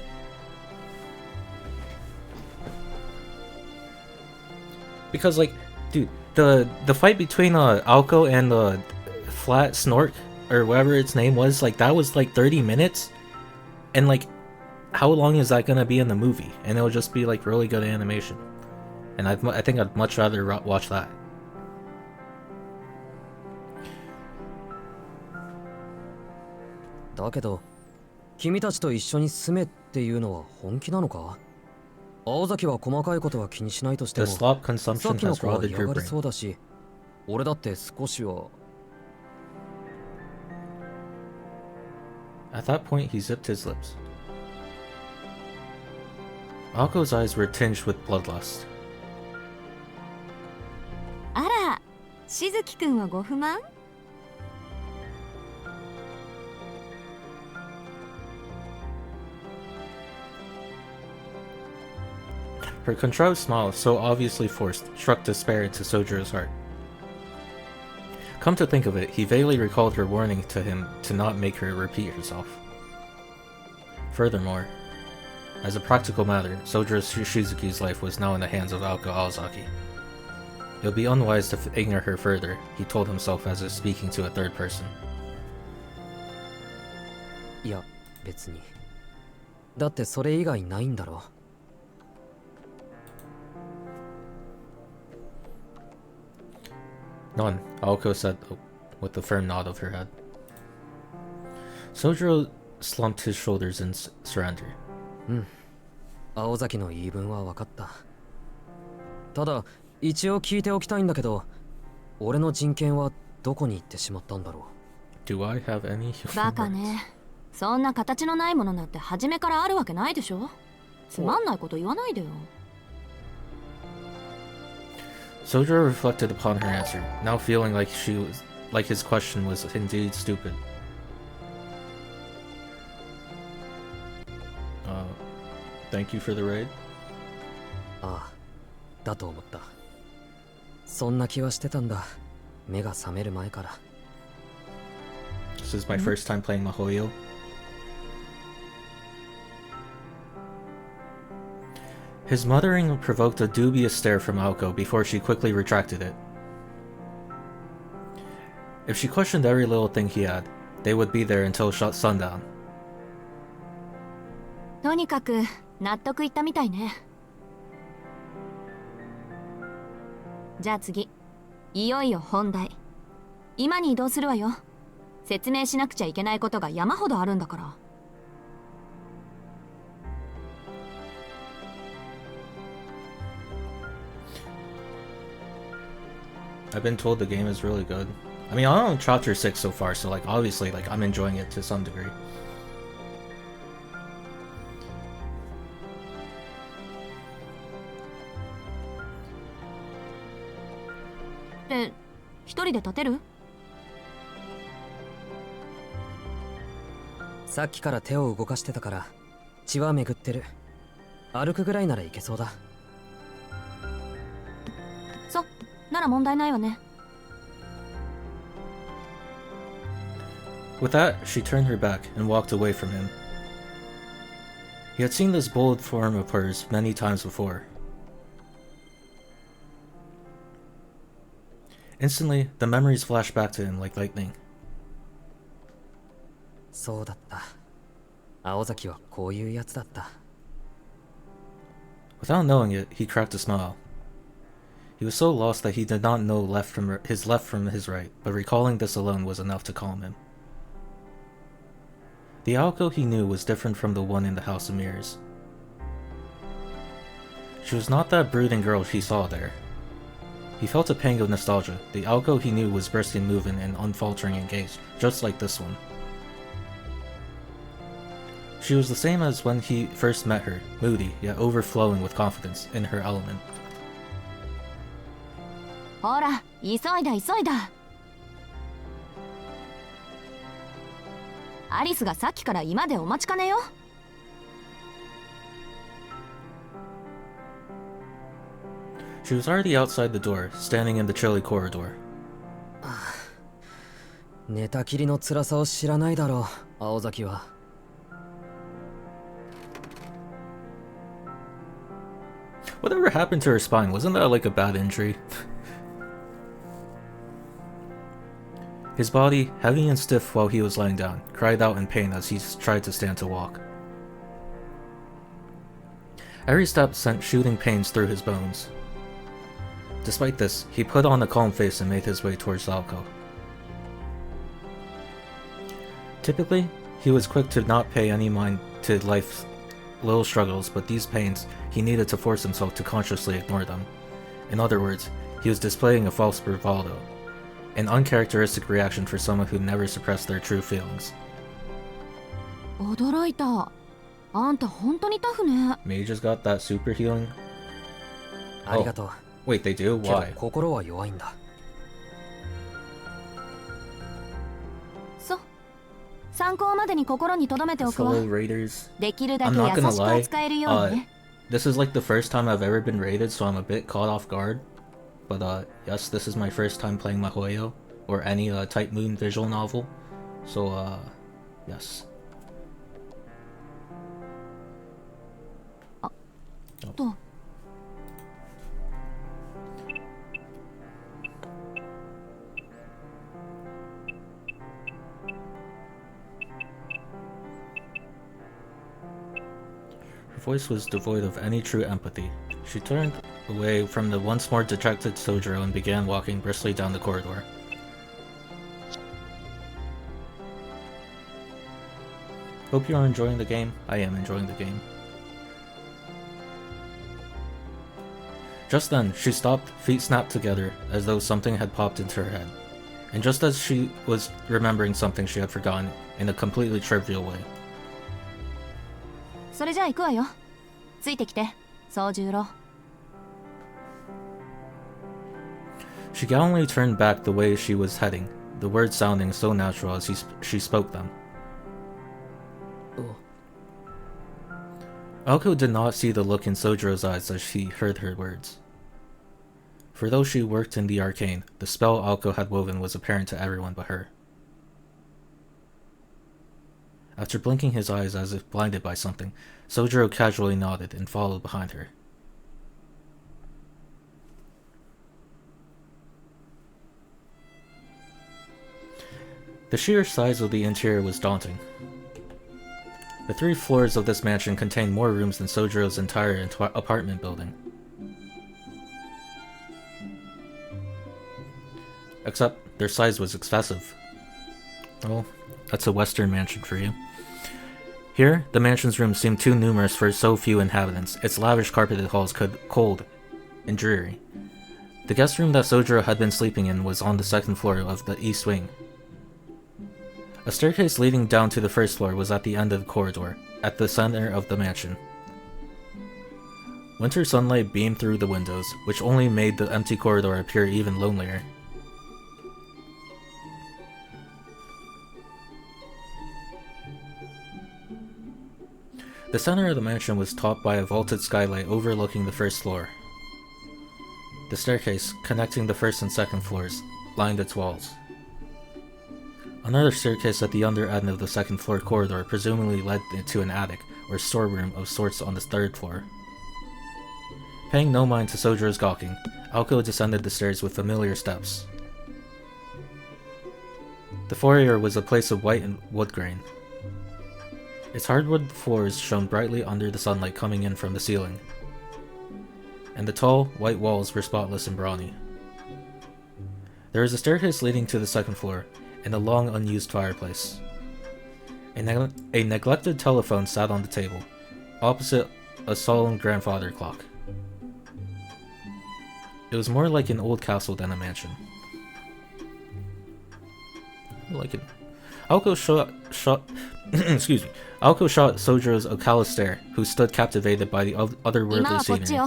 S1: Because like, dude, the fight between Alco and the Flat Snork or whatever its name was, like that was like 30 minutes, and like how long is that gonna be in the movie? And it'll just be like really good animation, and I think I'd much rather watch that.
S2: だけど君たちと一緒に住めっていうのは本気なのか青崎は細かいことは気にしないとしても
S1: The slop
S2: さ
S1: consumption
S2: っきの
S1: has
S2: 子は
S1: rotted
S2: 嫌
S1: your
S2: がり
S1: brain.
S2: そうだし俺だって少しは
S1: At that point, he zipped his lips. Alco's eyes were tinged with bloodlust.
S3: あら、しずきくんはご不満？
S1: Her contrived smile, so obviously forced, struck despair into Sojiro's heart. Come to think of it, he vaguely recalled her warning to him to not make her repeat herself. Furthermore, as a practical matter, Sojiro Shizuki's life was now in the hands of Aoko Aozaki. It would be unwise to ignore her further, he told himself as if speaking to a third person.
S2: いや別にだってそれ以外ないんだろ
S1: None, Aoko said with a firm nod of her head. Sojiro slumped his shoulders in surrender.
S2: 青崎の言い分は分かったただ一応聞いておきたいんだけど俺の人権はどこに行ってしまったんだろう
S1: Do I have any human
S3: バカ
S1: rights?
S3: ね。そんな形のないものなんて初めからあるわけないでしょ。つまんないこと言わないでよ。
S1: Sojiro reflected upon her answer, now feeling like his question was indeed stupid. Thank you for the raid.
S2: ああだと思ったそんな気はしてたんだ目が覚める前から
S1: This is my first time playing Mahoyo. His muttering provoked a dubious stare from Aoko before she quickly retracted it. If she questioned every little thing he had, they would be there until sundown.
S3: とにかく納得いったみたいね。じゃあ次。いよいよ本題。今に移動するわよ。説明しなくちゃいけないことが山ほどあるんだから。
S1: I've been told the game is really good. I mean, I'm on chapter 6 so far, so like obviously like I'm enjoying it to some degree.
S3: で、一人で立てる？
S2: さっきから手を動かしてたから血は巡ってる。歩くぐらいならいけそうだ。
S3: そ、なら問題ないわね。
S1: With that, she turned her back and walked away from him. He had seen this bold form of hers many times before. Instantly, the memories flashed back to him like lightning.
S2: そうだった。青崎はこういうやつだった。
S1: Without knowing it, he cracked a smile. He was so lost that he did not know his left from his right, but recalling this alone was enough to calm him. The Aoko he knew was different from the one in the House of Mirrors. She was not that brooding girl he saw there. He felt a pang of nostalgia. The Aoko he knew was brisk in movement and unfaltering in gaze, just like this one. She was the same as when he first met her, moody yet overflowing with confidence, in her element.
S3: ほら、急いだ急いだ。アリスがさっきから居間でお待ちかねよ。
S1: She was already outside the door, standing in the chilly corridor.
S2: 寝たきりの辛さを知らないだろう、青崎は。
S1: Whatever happened to her spine? Wasn't that like a bad injury? His body, heavy and stiff while he was lying down, cried out in pain as he tried to stand to walk. Every step sent shooting pains through his bones. Despite this, he put on a calm face and made his way towards Aoko. Typically, he was quick to not pay any mind to life's little struggles, but these pains, he needed to force himself to consciously ignore them. In other words, he was displaying a false bravado, an uncharacteristic reaction for someone who never suppressed their true feelings.
S3: 驚いた。あんた本当にタフね。
S1: Mages got that super healing?
S2: ありがとう。
S1: Wait, they do?
S2: けど
S1: Why?
S2: 心は弱いんだ。
S3: そう。参考までに心に留めておくわ。
S1: Hello, Raiders.
S3: できるだ
S1: I'm
S3: け
S1: not
S3: 優
S1: gonna
S3: しく
S1: lie.
S3: 扱えるようにね。
S1: This is like the first time I've ever been raided, so I'm a bit caught off guard. But yes, this is my first time playing Mahoyo, or any Type Moon visual novel. So yes.
S3: と。
S1: Her voice was devoid of any true empathy. She turned away from the once more dejected Sojiro and began walking briskly down the corridor. Hope you are enjoying the game. I am enjoying the game. Just then, she stopped, feet snapped together, as though something had popped into her head. And just as she was remembering something she had forgotten, in a completely trivial way.
S3: それじゃあ行くわよ。ついてきて、宗十郎。
S1: She gallantly turned back the way she was heading, the words sounding so natural as she spoke them. Aoko did not see the look in Sojiro's eyes as she heard her words. For though she worked in the arcane, the spell Aoko had woven was apparent to everyone but her. After blinking his eyes as if blinded by something, Sojiro casually nodded and followed behind her. The sheer size of the interior was daunting. The 3 floors of this mansion contained more rooms than Sojiro's entire apartment building. except their size was excessive. Well, that's a Western mansion for you. Here, the mansion's rooms seemed too numerous for so few inhabitants. Its lavish carpeted halls cold and dreary. The guest room that Sojiro had been sleeping in was on the second floor of the east wing. A staircase leading down to the first floor was at the end of the corridor, at the center of the mansion. Winter sunlight beamed through the windows, which only made the empty corridor appear even lonelier. The center of the mansion was topped by a vaulted skylight overlooking the first floor. The staircase, connecting the first and second floors, lined its walls. Another staircase at the under end of the second floor corridor presumably led to an attic, or storeroom of sorts on the third floor. Paying no mind to Sojiro's gawking, Aoko descended the stairs with familiar steps. The foyer was a place of white and wood grain. Its hardwood floors shone brightly under the sunlight coming in from the ceiling, and the tall, white walls were spotless and brawny. There was a staircase leading to the second floor, and a long unused fireplace. A neglected telephone sat on the table, opposite a solemn grandfather clock. It was more like an old castle than a mansion. I like it. Aoko excuse me. Aoko shot Sojiro's Okala stare, who stood captivated by the otherworldly scenery.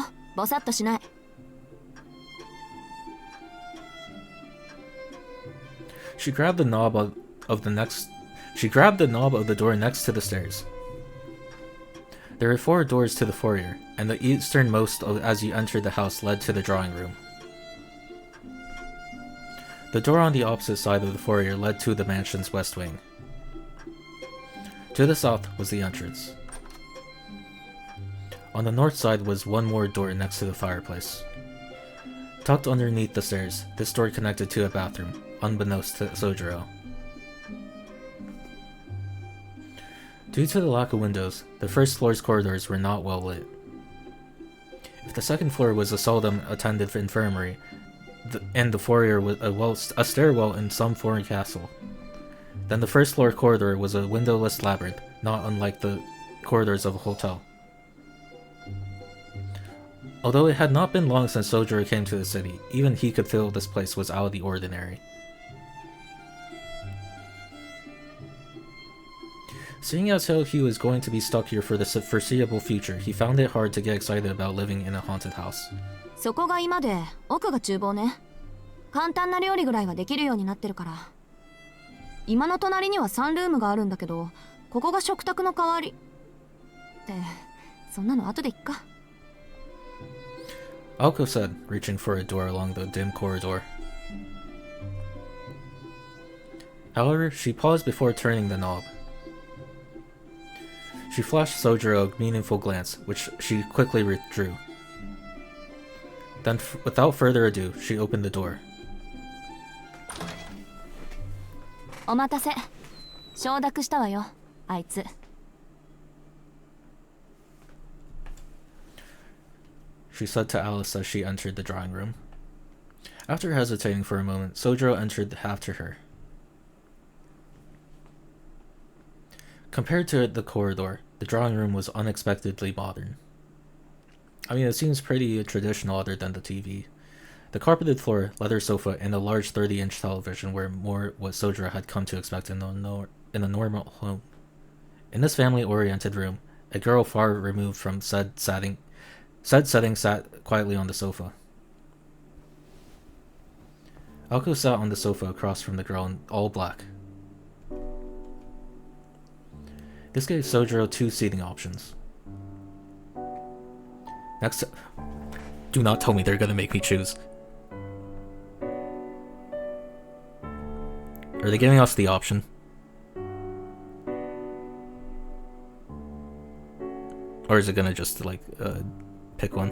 S1: She grabbed the knob of the door next to the stairs. There were 4 doors to the foyer, and the easternmost as you entered the house led to the drawing room. The door on the opposite side of the foyer led to the mansion's west wing. To the south was the entrance. On the north side was one more door next to the fireplace. Tucked underneath the stairs, this door connected to a bathroom, unbeknownst to Sojiro. Due to the lack of windows, the first floor's corridors were not well lit. If the second floor was a seldom attended infirmary, and the foyer was a stairwell in some foreign castle, then the first floor corridor was a windowless labyrinth, not unlike the corridors of a hotel. Although it had not been long since Sojiro came to the city, even he could feel this place was out of the ordinary. Seeing as how he was going to be stuck here for the foreseeable future, he found it hard to get excited about living in a haunted house.
S3: そこが今で奥が厨房ね。簡単な料理ぐらいはできるようになってるから。今の隣にはサンルームがあるんだけど、ここが食卓の代わり。ってそんなの後でいっか。
S1: Aoko said, reaching for a door along the dim corridor. However, she paused before turning the knob. She flashed Sojiro a meaningful glance, which she quickly withdrew. Then, without further ado, she opened the door.
S3: お待たせ。承諾したわよ、あいつ。
S1: She said to Alice as she entered the drawing room. After hesitating for a moment, Sojiro entered after her. Compared to the corridor, the drawing room was unexpectedly modern. I mean, it seems pretty traditional other than the TV. The carpeted floor, leather sofa, and a large 30-inch television were more what Sojiro had come to expect in a normal home. In this family-oriented room, a girl far removed from said setting sat quietly on the sofa. Aoko sat on the sofa across from the girl in all black. This gave Sojiro 2 seating options. Next to... Do not tell me they're gonna make me choose. Are they giving us the option? Or is it gonna just, like, pick one?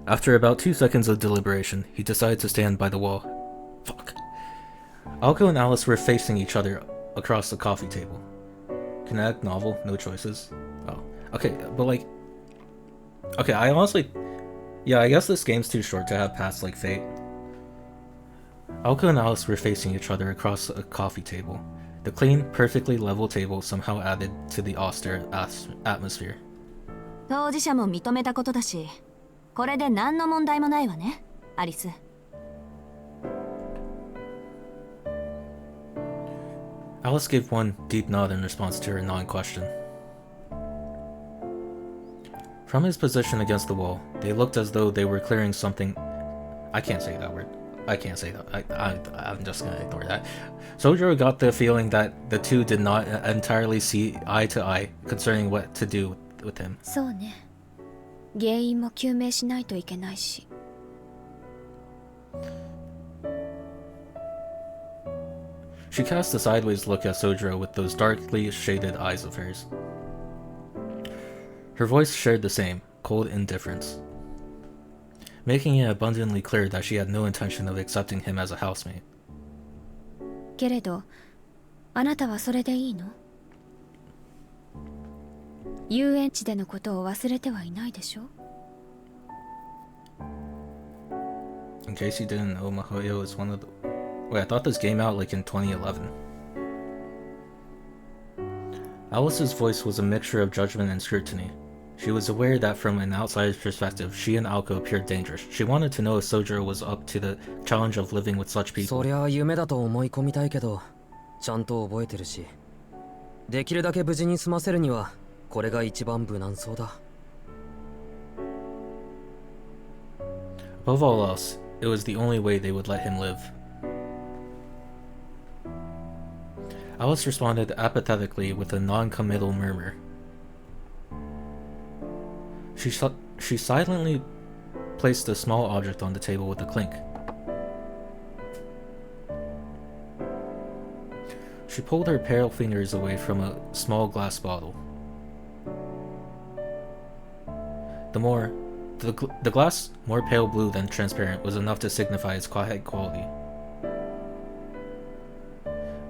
S1: After about 2 seconds of deliberation, he decided to stand by the wall. Fuck. Aoko and Alice were facing each other across the coffee table. Kinetic novel, no choices. Oh, okay, but like... Okay, I honestly... Yeah, I guess this game's too short to have past, like, Fate. Aoko and Alice were facing each other across a coffee table. The clean, perfectly level table somehow added to the austere atmosphere.
S3: 当事者も認めたことだし、これで何の問題もないわね、アリス。
S1: Alice gave one deep nod in response to her non-question. From his position against the wall, they looked as though they were clearing something. I can't say that word. I can't say that. I'm just gonna ignore that. Sojiro got the feeling that the two did not entirely see eye to eye concerning what to do with him.
S4: そうね。原因も究明しないといけないし。
S1: She cast a sideways look at Sojiro with those darkly shaded eyes of hers. Her voice shared the same, cold indifference, making it abundantly clear that she had no intention of accepting him as a housemate.
S4: けれど、あなたはそれでいいの？遊園地でのことを忘れてはいないでしょ？
S1: In case you didn't know, Mahoyo is one of the... Wait, I thought this came out like in 2011. Alice's voice was a mixture of judgment and scrutiny. She was aware that from an outsider's perspective, she and Aoko appeared dangerous. She wanted to know if Sojiro was up to the challenge of living with such people.
S2: そりゃ夢だと思い込みたいけど、ちゃんと覚えてるし、できるだけ無事に済ませるにはこれが一番無難そうだ。
S1: Above all else, it was the only way they would let him live. Alice responded apathetically with a non-committal murmur. She silently placed a small object on the table with a clink. She pulled her pale fingers away from a small glass bottle. The glass, more pale blue than transparent, was enough to signify its high quality.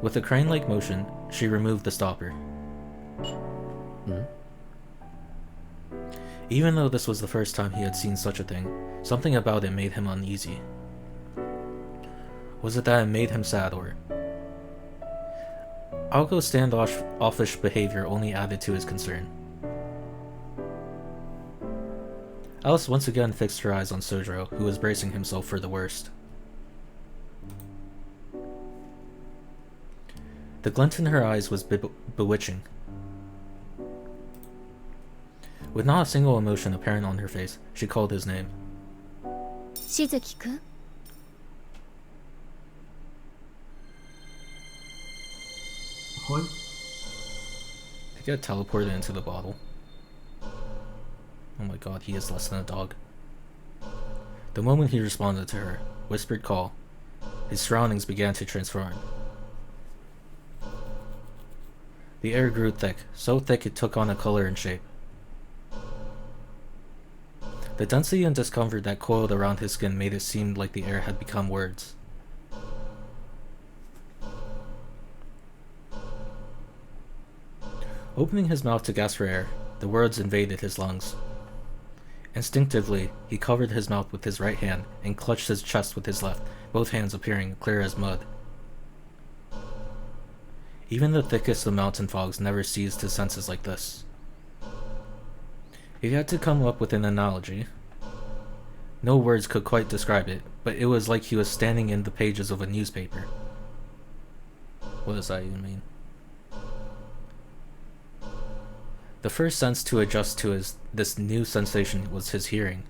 S1: With a crane-like motion, she removed the stopper. Even though this was the first time he had seen such a thing, something about it made him uneasy. Was it that it made him sad, or... Aoko's standoffish behavior only added to his concern. Alice once again fixed her eyes on Sojiro, who was bracing himself for the worst. The glint in her eyes was bewitching. With not a single emotion apparent on her face, she called his name.
S4: しずきくん。
S2: はい。
S1: He got teleported into the bottle. Oh my god, he is less than a dog. The moment he responded to her whispered call, his surroundings began to transform. The air grew thick, so thick it took on a color and shape. The density and discomfort that coiled around his skin made it seem like the air had become words. Opening his mouth to gasp for air, the words invaded his lungs. Instinctively, he covered his mouth with his right hand and clutched his chest with his left, both hands appearing clear as mud. Even the thickest of mountain fogs never seized his senses like this. He had to come up with an analogy. No words could quite describe it, but it was like he was standing in the pages of a newspaper. What does that even mean? The first sense to adjust to this new sensation was his hearing.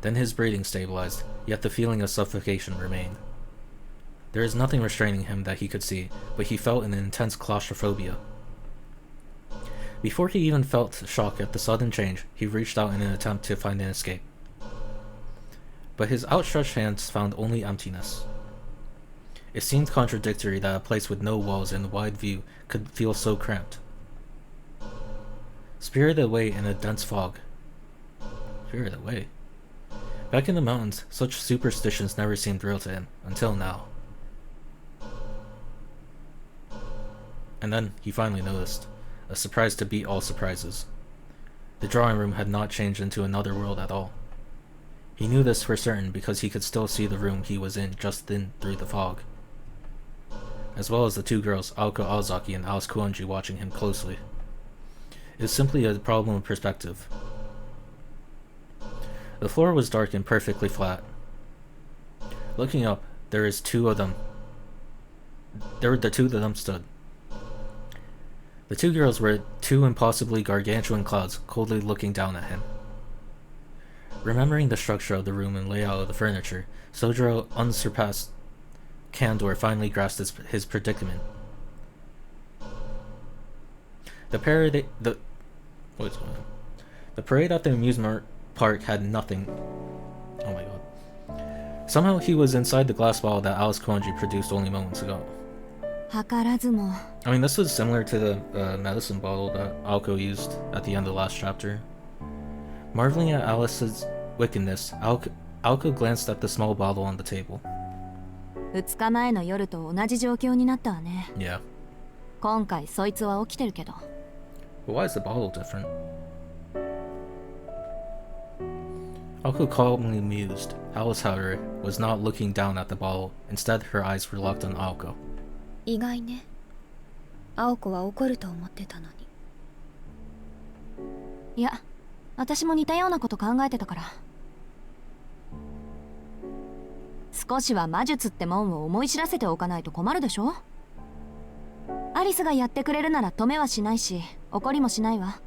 S1: Then his breathing stabilized, yet the feeling of suffocation remained. There is nothing restraining him that he could see, but he felt an intense claustrophobia. Before he even felt shock at the sudden change, he reached out in an attempt to find an escape. But his outstretched hands found only emptiness. It seemed contradictory that a place with no walls and wide view could feel so cramped. Spirited away in a dense fog. Spirited away? Back in the mountains, such superstitions never seemed real to him, until now. And then he finally noticed, a surprise to beat all surprises. The drawing room had not changed into another world at all. He knew this for certain because he could still see the room he was in just then through the fog, as well as the two girls, Aoko Aozaki and Alice Kuonji, watching him closely. It was simply a problem of perspective. The floor was dark and perfectly flat. Looking up, the two of them stood. The two girls were two impossibly gargantuan clouds, coldly looking down at him. Remembering the structure of the room and layout of the furniture, Sojiro, unsurpassed candor, finally grasped his predicament. The parade at the amusement park had nothing. Oh my god. Somehow he was inside the glass bottle that Alice Kuonji produced only moments ago.
S3: 図らずも
S1: I mean, this was similar to the medicine bottle that Aoko used at the end of the last chapter. Marveling at Alice's wickedness, Aoko glanced at the small bottle on the table.
S3: 2日前の夜と同じ状況になったわね。
S1: Yeah.
S3: 今回そいつは起きてるけど。
S1: But why is the bottle different? Aoko calmly mused. Alice, however, was not looking down at the bottle. Instead, her eyes were locked on Aoko.
S4: 意外ね。青子は怒ると思ってたのに。
S3: いや、私も似たようなこと考えてたから。少しは魔術ってもんを思い知らせておかないと困るでしょ。アリスがやってくれるなら止めはしないし、怒りもしないわ。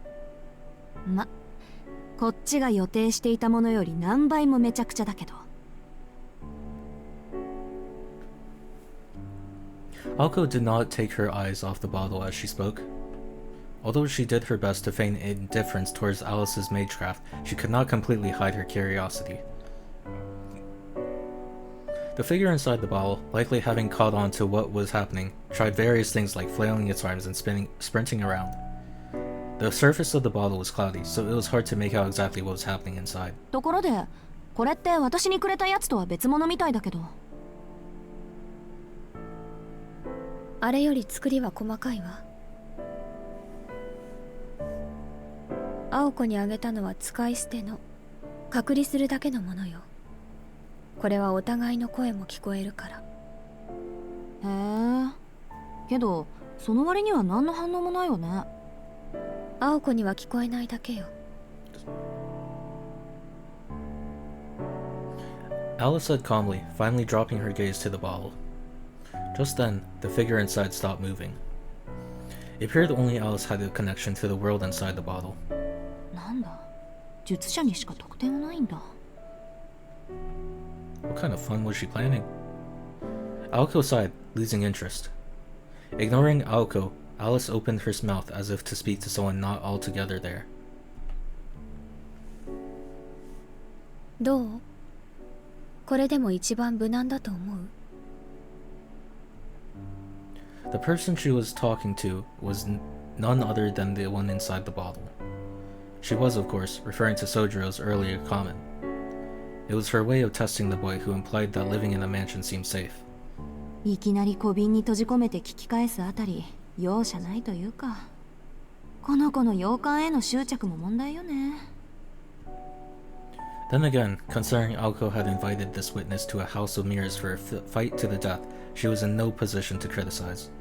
S3: ま、こっちが予定していたものより何倍もめちゃくちゃだけど。
S1: Aoko did not take her eyes off the bottle as she spoke. Although she did her best to feign indifference towards Alice's magecraft, she could not completely hide her curiosity. The figure inside the bottle, likely having caught on to what was happening, tried various things like flailing its arms and sprinting around. The surface of the bottle was cloudy, so it was hard to make out exactly what was happening inside.
S3: ところで、これって私にくれたやつとは別物みたいだけど。
S4: あれより作りは細かいわ。青子にあげたのは使い捨ての隔離するだけのものよ。これはお互いの声も聞こえるから。
S3: へえ。けどその割には何の反応もないわね。
S4: 青子には聞こえないだけよ。
S1: Alice said calmly, finally dropping her gaze to the bottle. Just then, the figure inside stopped moving. It appeared only Alice had a connection to the world inside the bottle.
S3: なんだ、術者にしか特典はないんだ。
S1: What kind of fun was she planning? Aoko sighed, losing interest. Ignoring Aoko, Alice opened her mouth as if to speak to someone not altogether there.
S4: どう？これでも一番無難だと思う？
S1: The person she was talking to was none other than the one inside the bottle. She was, of course, referring to Sojiro's earlier comment. It was her way of testing the boy who implied that living in the mansion seemed safe.
S3: いきなり小瓶に閉じ込めて聞き返すあたり容赦ないというか、この子の洋館への執着も問題よね。
S1: Then again, considering Aoko had invited this witness to a house of mirrors for a fight to the death, she was in no position to criticize.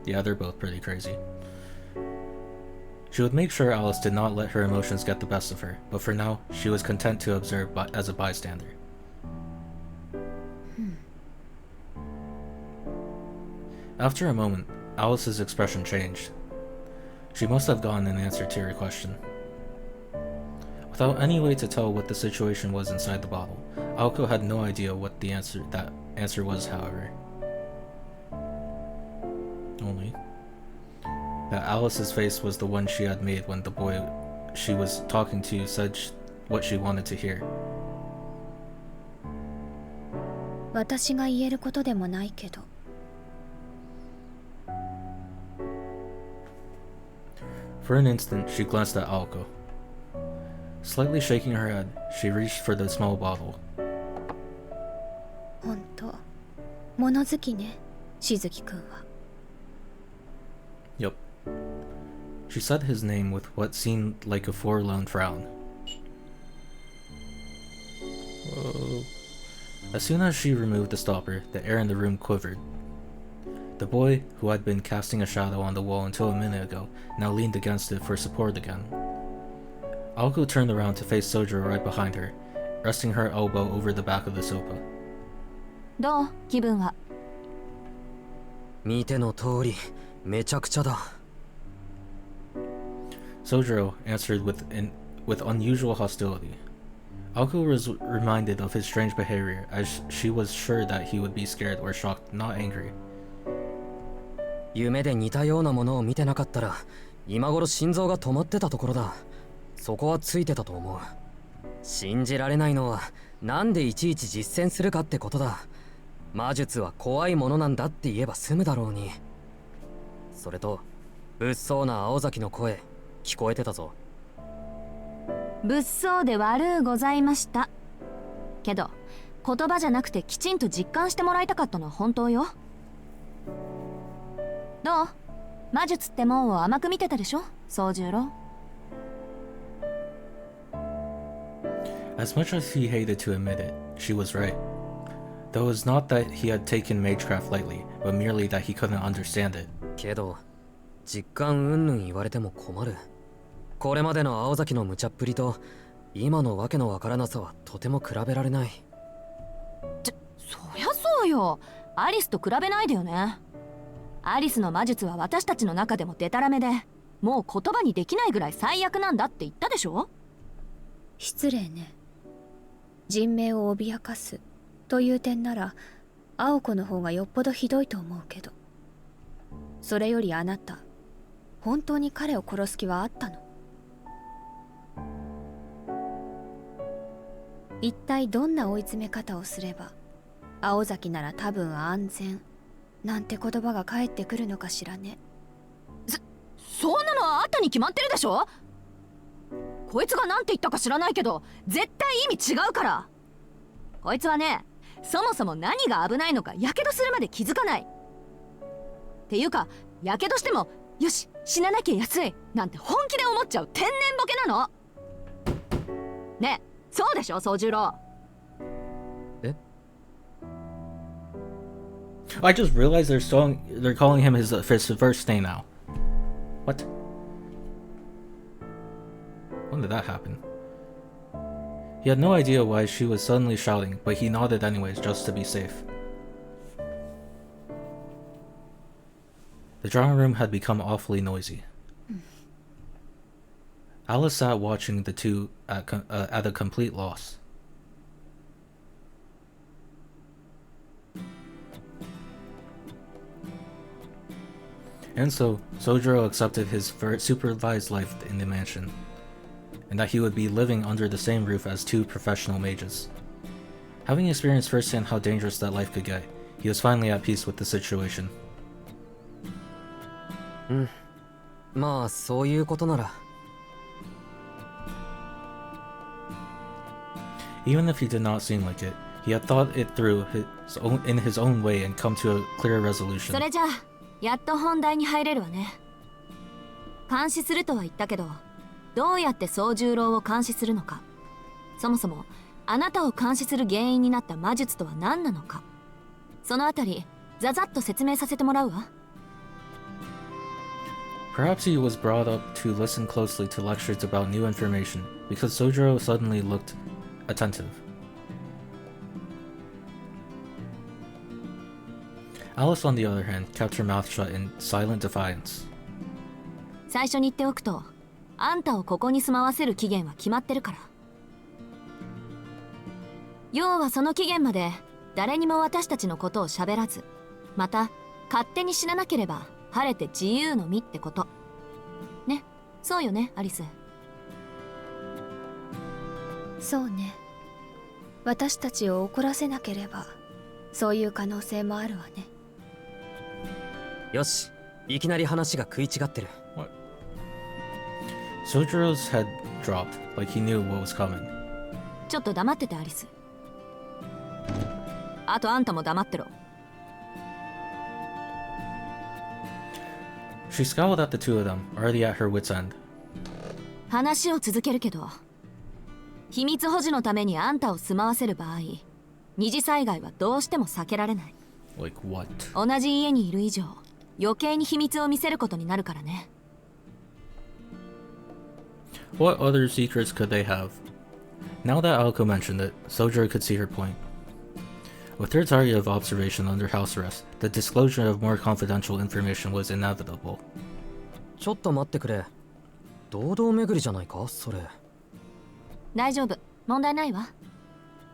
S1: Yeah, they're both pretty crazy. She would make sure Alice did not let her emotions get the best of her, but for now, she was content to observe as a bystander. After a moment, Alice's expression changed. She must have gotten an answer to her question. Without any way to tell what the situation was inside the bottle, Aoko had no idea what that answer was, however. Only that Alice's face was the one she had made when the boy she was talking to said what she wanted to hear.
S4: 私が言えることでもないけど。
S1: For an instant, she glanced at Aoko. Slightly shaking her head, she reached for the small bottle.
S4: ほんと、物好きね、しずきくんは。
S1: Yup. She said his name with what seemed like a forlorn frown. Whoa. As soon as she removed the stopper, the air in the room quivered. The boy, who had been casting a shadow on the wall until a minute ago, now leaned against it for support again. Aoko turned around to face Sojiro right behind her, resting her elbow over the back of the sofa.
S3: どう気分は。
S2: 見ての通りめちゃくちゃだ。
S1: Sojiro answered with unusual hostility. Aoko was reminded of his strange behavior, as she was sure that he would be scared or shocked, not angry.
S2: 夢で似たようなものを見てなかったら今頃心臓が止まってたところだ。そこはついてたと思う。信じられないのはなんでいちいち実践するかってことだ。魔術は怖いものなんだって言えば済むだろうに。それと物騒な青崎の声聞こえてたぞ。
S3: 物騒で悪うございました。けど言葉じゃなくてきちんと実感してもらいたかったのは本当よ。どう？魔術ってもんを甘く見てたでしょ、宗十郎。
S1: As much as he hated to admit it, she was right. Though it was not that he had taken magecraft lightly, but merely that he couldn't understand it.
S2: けど実感うんぬん言われても困る。これまでの青崎の無茶っぷりと今のわけのわからなさはとても比べられない。
S3: そりゃそうよ。アリスと比べないでよね。アリスの魔術は私たちの中でもデタラメで、もう言葉にできないぐらい最悪なんだって言ったでしょ。
S4: 失礼ね。人命を脅かすという点なら青子の方がよっぽどひどいと思うけど、それよりあなた本当に彼を殺す気はあったの？一体どんな追い詰め方をすれば青崎なら多分安全なんて言葉が返ってくるのかしらね。
S3: そんなのはあったに決まってるでしょ。こいつが何て言ったか知らないけど絶対意味違うから。こいつはね、そもそも何が危ないのかやけどするまで気づかないっていうか、やけどしてもよし死ななきゃ安いなんて本気で思っちゃう天然ボケなのね。そうでしょ、宗十郎。
S2: え？
S1: I just realized they're calling him his first name now. What? When did that happen? He had no idea why she was suddenly shouting, but he nodded anyways just to be safe. The drawing room had become awfully noisy. Alice sat watching the two at a complete loss. And so, Sojiro accepted his supervised life in the mansion, and that he would be living under the same roof as two professional mages. Having experienced firsthand how dangerous that life could get, he was finally at peace with the situation.
S2: まあそういうことなら。
S1: Even if he did not seem like it, he had thought it through in his own way and come to a clear resolution.
S3: それじゃあやっと本題に入れるわね。監視するとは言ったけど、どうやって宗十郎を監視するのか、そもそもあなたを監視する原因になった魔術とは何なのか、そのあたりざざっと説明させてもらうわ。
S1: Perhaps he was brought up to listen closely to lectures about new information, because Sojiro suddenly looked attentive. Alice, on the other hand, kept her mouth shut in silent defiance.
S3: 最初に言っておくと、あんたをここに住まわせる期限は決まってるから。要はその期限まで誰にも私たちのことを喋らず、また勝手に死ななければ晴れて自由の身ってことね。そうよね、アリス。
S4: そうね。私たちを怒らせなければそういう可能性もあるわね。
S2: よし、いきなり話が食い違ってる。
S1: What? Sojiro's head dropped, like he knew what was coming.
S3: ちょっと黙ってて、アリス。あとあんたも黙ってろ。
S1: She scowled at the two of them, already at her wits' end.
S3: 話を続けるけど、秘密保持のためにあんたを住まわせる場合、二次災害はどうしても避けられない。
S1: Like what?
S3: 同じ家にいる以上、余計に秘密を見せることになるからね。
S1: What other secrets could they have? Now that Aoko mentioned it, Sojiro could see her point. With her target of observation under house arrest, the disclosure of more confidential information was inevitable.
S2: ちょっと待ってくれ。堂々巡りじゃないかそれ。
S3: 大丈夫、問題ないわ。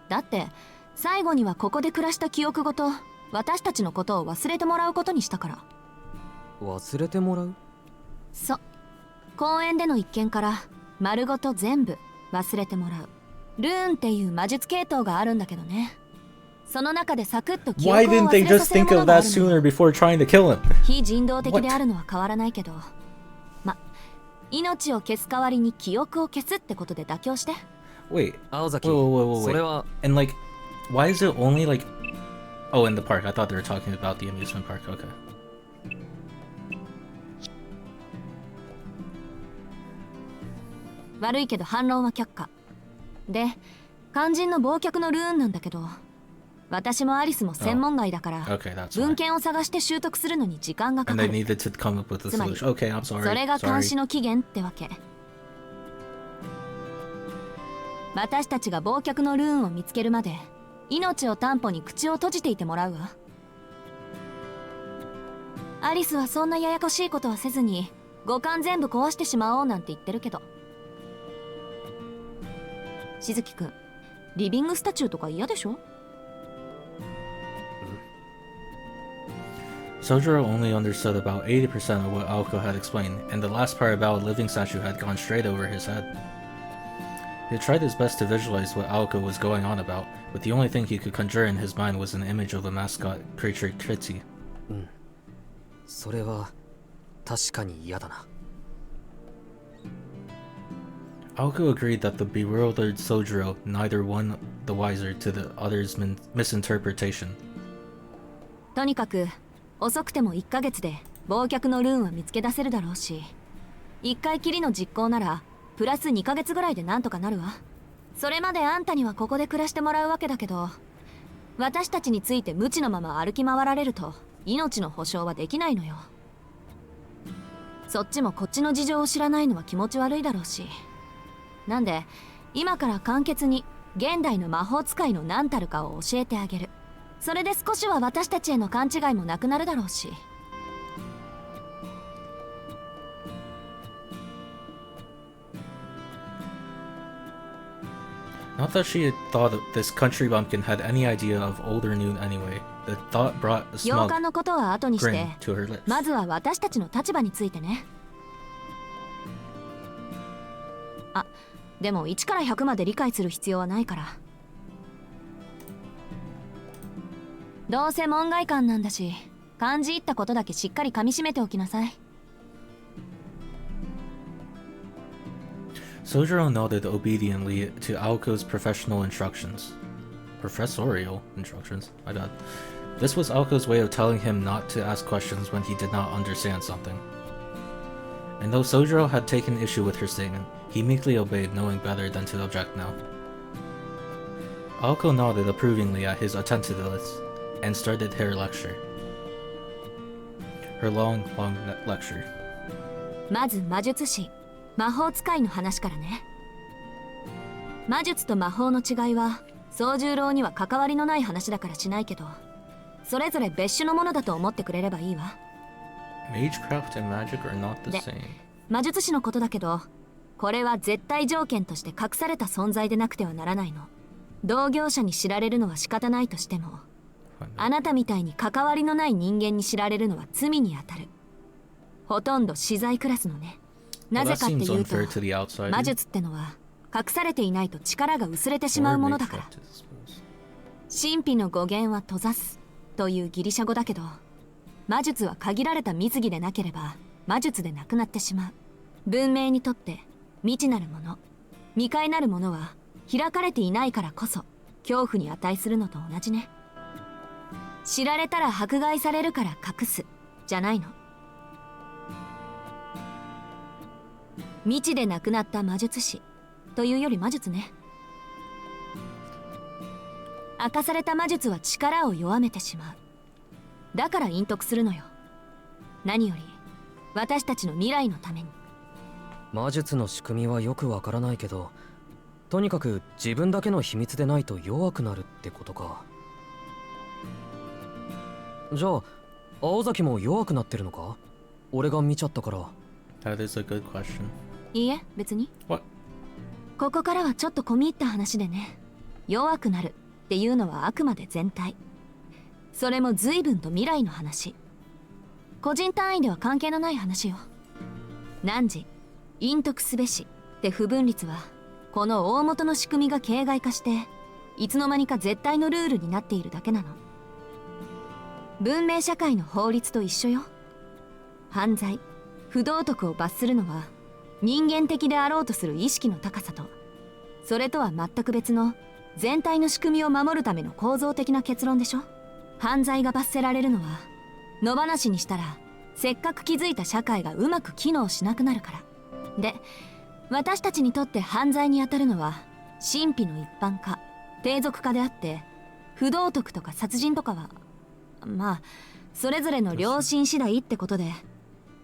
S3: だって最後にはここで暮らした記憶ごと私たちのことを忘れてもらうことにしたから。
S2: 忘れてもらう？
S3: そう、公園での一件から丸ごと全部忘れてもらうルーンっていう魔術系統があるんだけどね。その中でサクッと記憶を
S1: Why
S3: 忘
S1: didn't they
S3: れさ
S1: just
S3: せる
S1: think
S3: もの
S1: of
S3: があ
S1: that
S3: るのよ。
S1: sooner before trying to kill him?
S3: 非人道的であるのは変わらないけど、命を消す代わりに記憶を消すってことで妥協して。
S1: Wait,
S2: 青崎、
S1: wait.
S2: それは
S1: And like, why is it only like... Oh, in the park. I thought they were talking about the amusement park. Okay.
S3: 悪いけど反論は却下で、肝心の忘却のルーンなんだけど、私もアリスも専門外だから、
S1: Okay, that's
S3: 文
S1: fine.
S3: 献を探して習得するのに時間がか
S1: And
S3: か
S1: they
S3: る。
S1: needed to come up with a
S3: つまり
S1: solution. Okay, I'm sorry.
S3: それが監視
S1: Sorry.
S3: の期限ってわけ。私たちが忘却のルーンを見つけるまで命を担保に口を閉じていてもらうわ。アリスはそんなややこしいことはせずに五感全部壊してしまおうなんて言ってるけど、しずきくん、リビングスタチューとか嫌でしょ？
S1: Sojiro only understood about 80% of what Aoko had explained, and the last part about a living statue had gone straight over his head. He had tried his best to visualize what Aoko was going on about, but the only thing he could conjure in his mind was an image of a mascot creature Kritzy.
S2: それは確かに嫌だな。
S1: Aoko agreed that the bewildered Sojiro neither won the wiser to the other's misinterpretation.
S3: とにかく遅くても1ヶ月で忘却のルーンは見つけ出せるだろうし、1回きりの実行ならプラス2ヶ月ぐらいでなんとかなるわ。それまであんたにはここで暮らしてもらうわけだけど、私たちについて無知のまま歩き回られると命の保証はできないのよ。そっちもこっちの事情を知らないのは気持ち悪いだろうし。なんで今から簡潔に現代の魔法使いの何たるかを教えてあげる。それで少しは私たちへの勘違いもなくなるだろうし。
S1: Not that she had thought that this country bumpkin had any idea of old or new anyway. The thought brought a
S3: 洋
S1: smug
S3: 館のことは後にして
S1: grin to her lips.
S3: まずは私たちの立場についてね。あ、でも1から100まで理解する必要はないから。どうせ門外漢なんだし、漢字言ったことだけしっかり噛み締めておきなさい。
S1: Sojiro nodded obediently to Aoko's professional instructions. Professorial instructions? My bad. This was Aoko's way of telling him not to ask questions when he did not understand something. And though Sojiro had taken issue with her statement, he meekly obeyed, knowing better than to object now. Aoko nodded approvingly at his attentiveness and started her lecture. Her long lecture.
S3: まず魔術師、魔法使いの話からね。魔術と魔法の違いは宗十郎には関わりのない話だからしないけど、それぞれ別種のものだと思ってくれればいいわ。
S1: Magecraft and magic are not the same.
S3: 魔術師のことだけど、これは絶対条件として隠された存在でなくてはならないの。同業者に知られるのは仕方ないとしても、あなたみたいに関わりのない人間に知られるのは罪に当たる。ほとんど死罪クラスのね。なぜかっていうと、魔術ってのは隠されていないと力が薄れてしまうものだから。神秘の語源は閉ざすというギリシャ語だけど、魔術は限られた密議でなければ魔術でなくなってしまう。文明にとって未知なるもの、未開なるものは開かれていないからこそ恐怖に値するのと同じね。知られたら迫害されるから隠すじゃないの。未知で亡くなった魔術師というより魔術ね。明かされた魔術は力を弱めてしまう。だから隠匿するのよ。何より私たちの未来のために。
S2: 魔術の仕組みはよくわからないけど、とにかく自分だけの秘密でないと弱くなるってことか。じゃあ青崎も弱くなってるのか？俺が見ちゃったから。
S1: That is a good question.
S3: いいえ、別に。
S1: What?
S3: ここからはちょっと込み入った話でね。弱くなるっていうのはあくまで全体。それも随分と未来の話。個人単位では関係のない話よ。汝隠匿すべしって不分律はこの大元の仕組みが形骸化していつの間にか絶対のルールになっているだけなの。文明社会の法律と一緒よ。犯罪不道徳を罰するのは人間的であろうとする意識の高さと、それとは全く別の全体の仕組みを守るための構造的な結論でしょ。犯罪が罰せられるのは野放しにしたらせっかく築いた社会がうまく機能しなくなるから。で、私たちにとって犯罪にあたるのは神秘の一般化低俗化であって、不道徳とか殺人とかはまあそれぞれの良心次第ってことで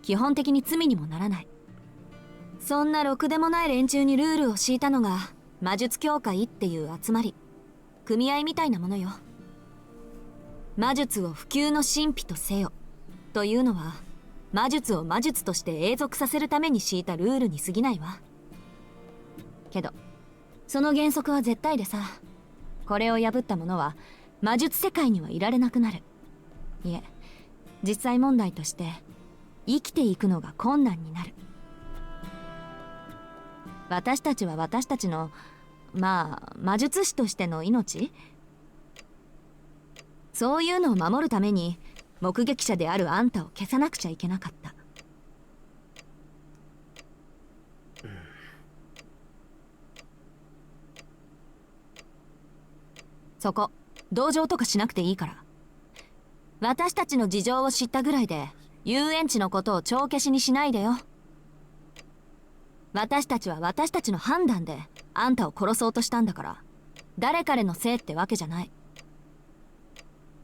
S3: 基本的に罪にもならない。そんなろくでもない連中にルールを敷いたのが魔術協会っていう集まり、組合みたいなものよ。魔術を普及の神秘とせよというのは魔術を魔術として永続させるために敷いたルールに過ぎないわ。けどその原則は絶対でさ、これを破った者は魔術世界にはいられなくなる。いえ、実際問題として生きていくのが困難になる。私たちは私たちの魔術師としての命、そういうのを守るために目撃者であるあんたを消さなくちゃいけなかった。そこ同情とかしなくていいから。私たちの事情を知ったぐらいで遊園地のことを帳消しにしないでよ。私たちは私たちの判断であんたを殺そうとしたんだから、誰彼のせいってわけじゃない。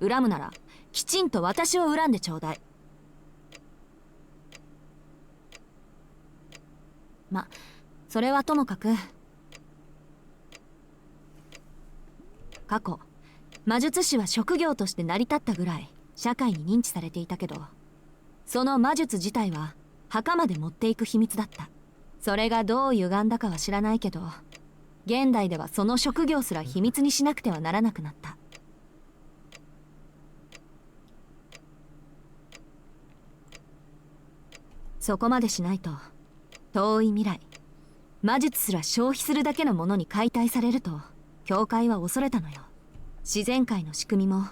S3: 恨むならきちんと私を恨んでちょうだい。それはともかく、過去魔術師は職業として成り立ったぐらい社会に認知されていたけど、その魔術自体は墓まで持っていく秘密だった。それがどう歪んだかは知らないけど、現代ではその職業すら秘密にしなくてはならなくなった。そこまでしないと遠い未来魔術すら消費するだけのものに解体されると教会は恐れたのよ。自然界の仕組みも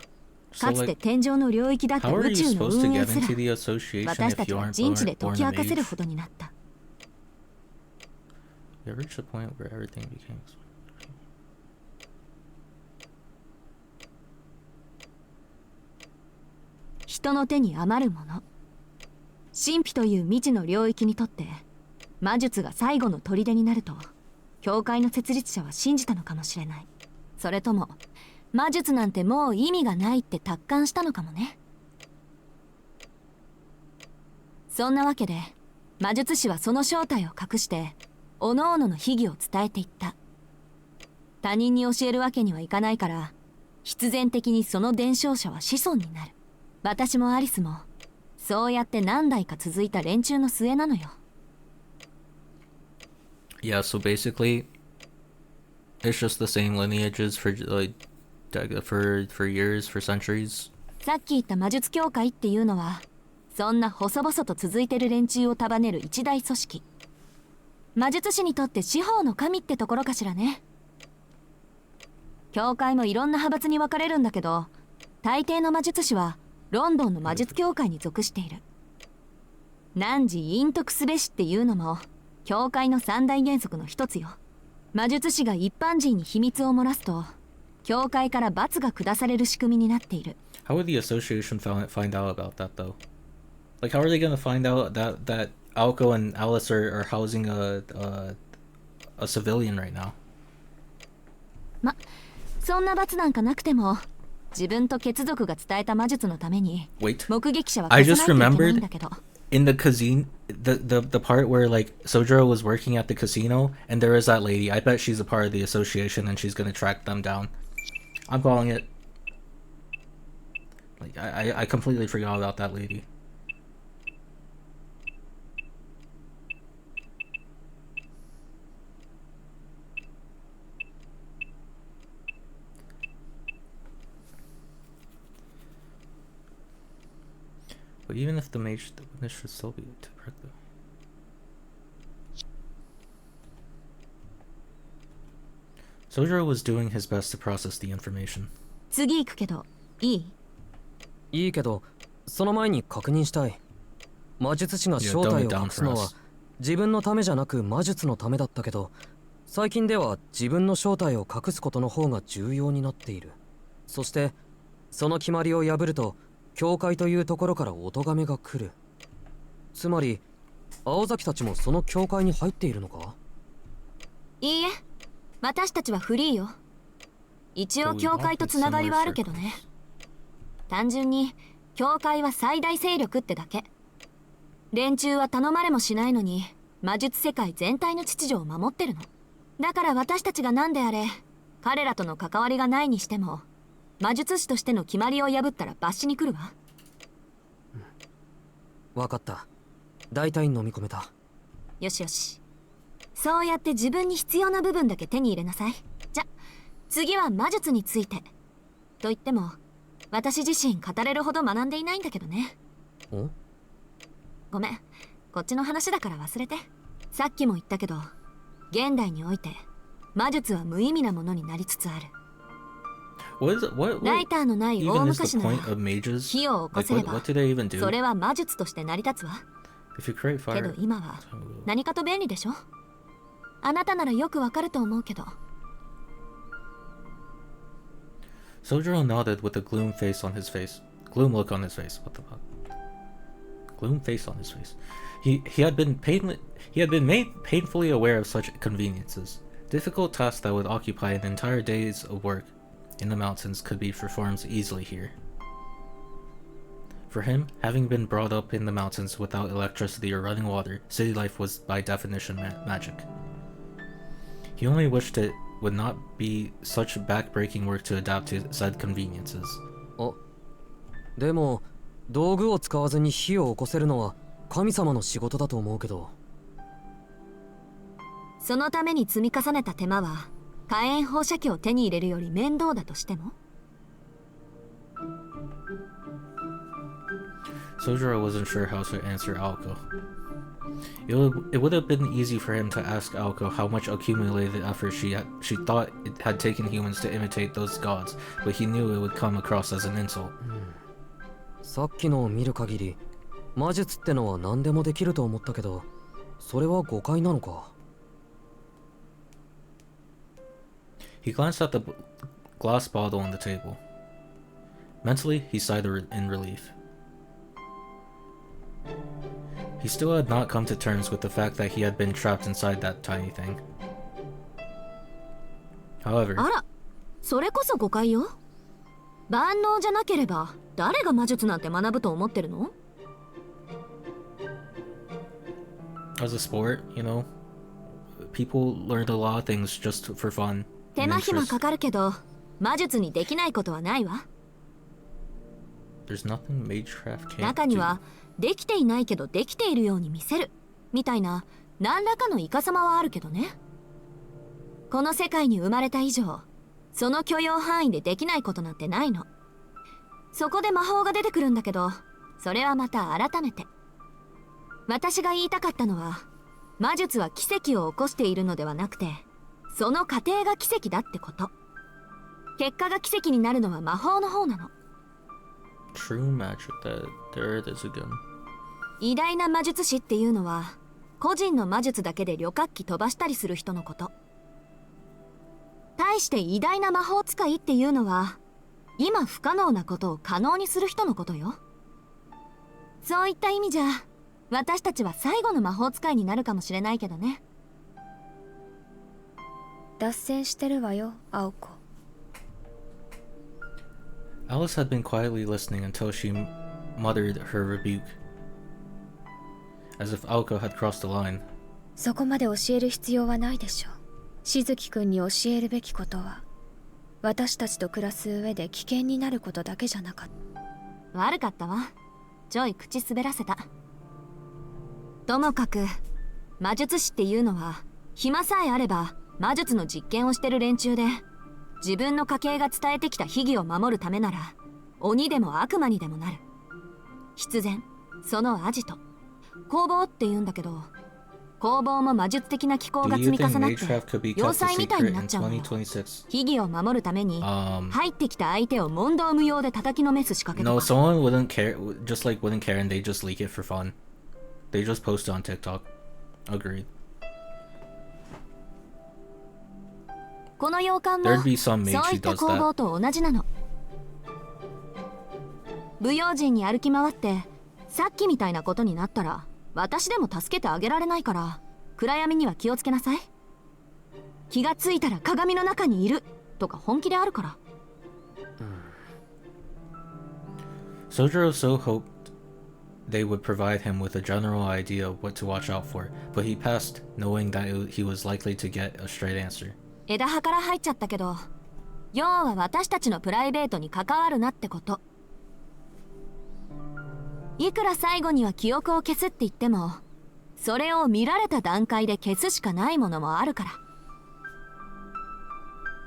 S3: かつて天上の領域だった宇宙の運営すら私たちは人知で解き明かせるほどになった。人の手に余るもの、神秘という未知の領域にとって魔術が最後の砦になると教会の設立者は信じたのかもしれない。それとも魔術なんてもう意味がないって達観したのかもね。そんなわけで魔術師はその正体を隠して各々の秘技を伝えていった。他人に教えるわけにはいかないから必然的にその伝承者は子孫になる。私もアリスもそうやって何代か続いた連中の末なのよ。
S1: Yeah, so basically, it's just the same lineages for years, for centuries.
S3: さっき言った魔術協会っていうのは、そんな細々と続いてる連中を束ねる一大組織。魔術師にとって司法の神ってところかしらね。協会もいろんな派閥に分かれるんだけど、大抵の魔術師はロンドンの魔術協会に属している。汝隠匿すべしっていうのも教会の三大原則の一つよ。魔術師が一般人に秘密を漏らすと教会から罰が下される仕組みになっている。
S1: How would the association find out about that though? Like, how are they gonna find out that Aoko and Alice are housing a civilian right now?
S3: そんな罰なんかなくても自分と血族が伝えた魔術のために
S1: Wait.
S3: 目撃者は
S1: I
S3: 消さ
S1: just
S3: ないといけないん
S1: remembered
S3: だけど。
S1: in the casino, the part where like Sojiro was working at the casino, and there is that lady. I bet she's a part of the association, and she's gonna track them down. I'm calling it. Like I completely forgot about that lady. But even if the mage, this should still be correct though. Sojiro was doing his best to process the information.
S3: 次行くけどいい？
S2: いいけど、その前に確認したい。魔術師が正体を隠すのは自分のためじゃなく魔術のためだったけど、最近では自分の正体を隠すことの方が重要になっている。そしてその決まりを破ると教会というところからお咎めが来る。つまり青崎たちもその教会に入っているのか？
S3: いいえ、私たちはフリーよ。一応教会とつながりはあるけどね。単純に教会は最大勢力ってだけ。連中は頼まれもしないのに魔術世界全体の秩序を守ってるの。だから私たちが何であれ彼らとの関わりがないにしても魔術師としての決まりを破ったら罰しに来るわ。
S2: わかった。大体飲み込めた。
S3: よしよし。そうやって自分に必要な部分だけ手に入れなさい。じゃ、次は魔術について。と言っても私自身語れるほど学んでいないんだけどね。
S2: ん？
S3: ごめん、こっちの話だから忘れて。さっきも言ったけど現代において魔術は無意味なものになりつつある。ライターのない大昔なら火を起こせればそれは魔術として成り立つわ。けど今は何かと便利でしょ。あなたならよくわかると思うけど。
S1: Sojiro nodded with a gloom face on his face. Gloom look on his face. What the fuck? Gloom face on his face. He had been made painfully aware of such conveniences. Difficult tasks that would occupy an entire day's of work in the mountains could be performed easily here. For him, having been brought up in the mountains without electricity or running water, city life was by definition magic. He only wished it would not be such back-breaking work to adapt to said conveniences.
S2: あ、でも道具を使わずに火を起こせるのは神様の仕事だと思うけど。
S3: そのために積み重ねた手間は火炎放射器を手に入れるより面倒だとしても。
S1: Sojiro wasn't sure how to answer Aoko. It would have been easy for him to ask Aoko how much accumulated effort she thought it had taken humans to imitate those gods, but he knew it would come across as an insult.
S2: さっきのを見る限り、魔術ってのは何でもできると思ったけど、それは誤解なのか。
S1: He glanced at the glass bottle on the table. Mentally, he sighed in relief. He still had not come to terms with the fact that he had been trapped inside that tiny thing. However,
S3: あら、それこそ誤解よ。万能じゃなければ誰が魔術なんて学ぶと思ってるの？
S1: as a sport, you know, people learned a lot of things just for fun.
S3: 手間暇かかるけど魔術にできないことはないわ。
S1: There's nothing magecraft can't
S3: 中にはできていないけどできているように見せるみたいな何らかのイカサマはあるけどね。この世界に生まれた以上その許容範囲でできないことなんてないの。そこで魔法が出てくるんだけどそれはまた改めて私が言いたかったのは魔術は奇跡を起こしているのではなくてその過程が奇跡だってこと。結果が奇跡になるのは魔法の方なの。
S1: True magic, there it is again.
S3: 偉大な魔術師っていうのは個人の魔術だけで旅客機飛ばしたりする人のこと。対して偉大な魔法使いっていうのは今不可能なことを可能にする人のことよ。そういった意味じゃ私たちは最後の魔法使いになるかもしれないけどね。
S4: 脱線してるわよ、青子。
S1: Alice had been quietly listening until she muttered her rebuke, as if Aoko had crossed the line.
S4: そこまで教える必要はないでしょう。しずきくんに教えるべきことは、私たちと暮らす上で危険になることだけじゃなかった。
S3: 悪かったわ。ちょい口滑らせた。ともかく魔術師っていうのは暇さえあれば魔術の実験をしてる連中で、自分の家系が伝えてきた秘技を守るためなら鬼でも悪魔にでもなる。必然そのアジト工房って言うんだけど、工房も魔術的な機構が積み重なって要塞みたいになっちゃうのよ。秘技を守るために入ってきた相手を問答無用で叩きのめす仕掛けとか。
S1: No, someone wouldn't care, just like wouldn't care, and they just leak it for fun. They just post it on TikTok. Agreed.
S3: この洋館も
S1: There'd be some
S3: そう
S1: mage
S3: い
S1: who
S3: った
S1: does
S3: 工房
S1: that.
S3: と同じなの。不用心に歩き回ってさっきみたいなことになったら私でも助けてあげられないから、暗闇には気をつけなさい。気がついたら鏡の中にいるとか本気であるから。
S1: Sojiro so hoped they would provide him with a general idea of what to watch out for, but he passed, knowing that he was likely to get a straight answer.
S3: 枝葉から入っちゃったけど、要は私たちのプライベートに関わるなってこと。いくら最後には記憶を消すって言っても、それを見られた段階で消すしかないものもあるか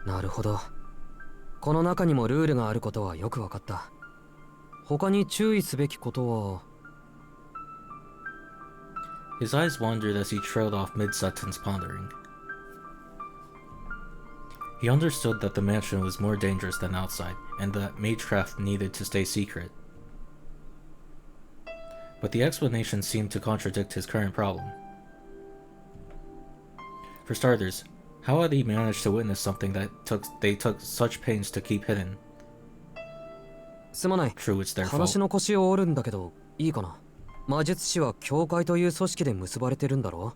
S3: ら。
S2: なるほど。この中にもルールがあることはよくわかった。他に注意すべきことは。
S1: His eyes wandered as he trailed off mid-sentence, pondering. He understood that the mansion was more dangerous than outside, and that magecraft needed to stay secret. But the explanation seemed to contradict his current problem. For starters, how had he managed to witness something that they took such pains to keep hidden?
S2: すまない。
S1: True, it's their
S2: 話
S1: fault.
S2: の腰を折るんだけど、いいかな。魔術師は教会という組織で結ばれてるんだろ。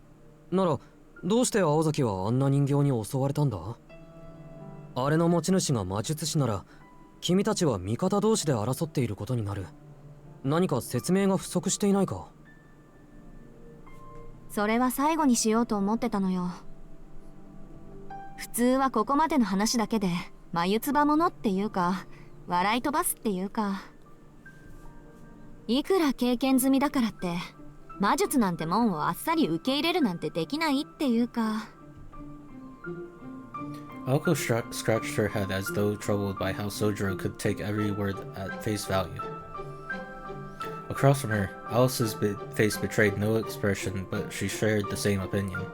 S2: なら、どうして青崎はあんな人形に襲われたんだ？あれの持ち主が魔術師なら、君たちは味方同士で争っていることになる。何か説明が不足していないか？
S3: それは最後にしようと思ってたのよ。普通はここまでの話だけで眉唾者っていうか笑い飛ばすっていうか、いくら経験済みだからって魔術なんてもんをあっさり受け入れるなんてできないっていうか。
S1: Aoko scratched her head as though troubled by how Sojiro could take every word at face value. Across from her, Alice's face betrayed no expression, but she shared the same opinion.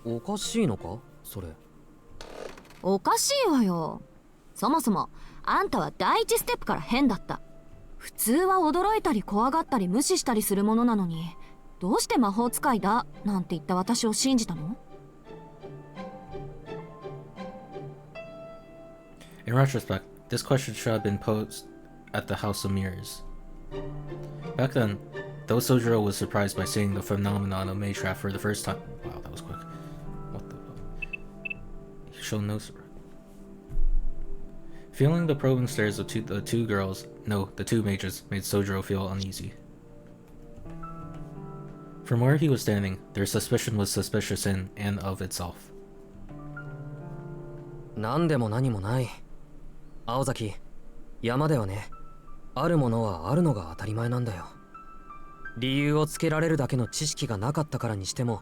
S2: おかしいのかそれ？
S3: おかしいわよ。そもそもあんたは第一ステップから変だった。普通は驚いたり怖がったり無視したりするものなのに、どうして魔法使いだなんて言った私を信じたの？
S1: In retrospect, this question should have been posed at the House of Mirrors. Back then, though Sojiro was surprised by seeing the phenomenon of magecraft for the first time. Wow, that was quick. What the fuck? He showed no surprise. Feeling the probing stares of the two girls, no, the two mages, made Sojiro feel uneasy. From where he was standing, their suspicion was suspicious in and of itself.
S2: なんでも何もない。青崎、山だよね。あるものはあるのが当たり前なんだよ。理由をつけられるだけの知識がなかったからにしても、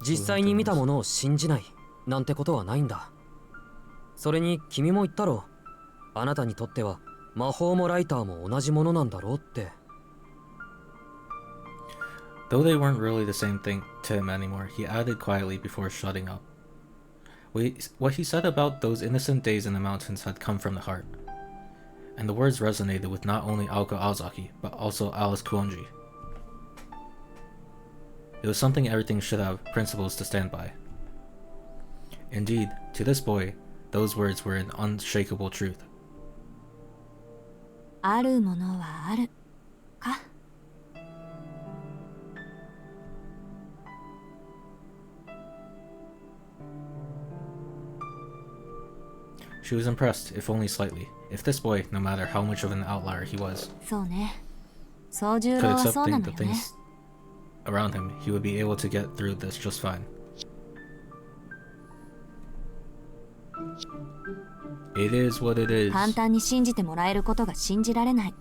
S2: 実際に見たものを信じないなんてことはないんだ。それに君も言ったろ。あなたにとっては魔法もライターも同じものなんだろうって。
S1: Though they weren't really the same thing to him anymore, he added quietly before shutting up. What he said about those innocent days in the mountains had come from the heart, and the words resonated with not only Aoko Aozaki, but also Alice Kuonji. It was something everything should have principles to stand by. Indeed, to this boy, those words were an unshakable truth.
S3: あるものはあるか。
S1: She was impressed, if only slightly. If this boy, no matter how much of an outlier he was,
S3: そうね。宗十
S1: could
S3: 郎はそう
S1: accept
S3: な
S1: the
S3: のよね。
S1: things around him, he would be able to get through this just fine. It is what it is.
S3: 簡単に信じてもらえることが信じられない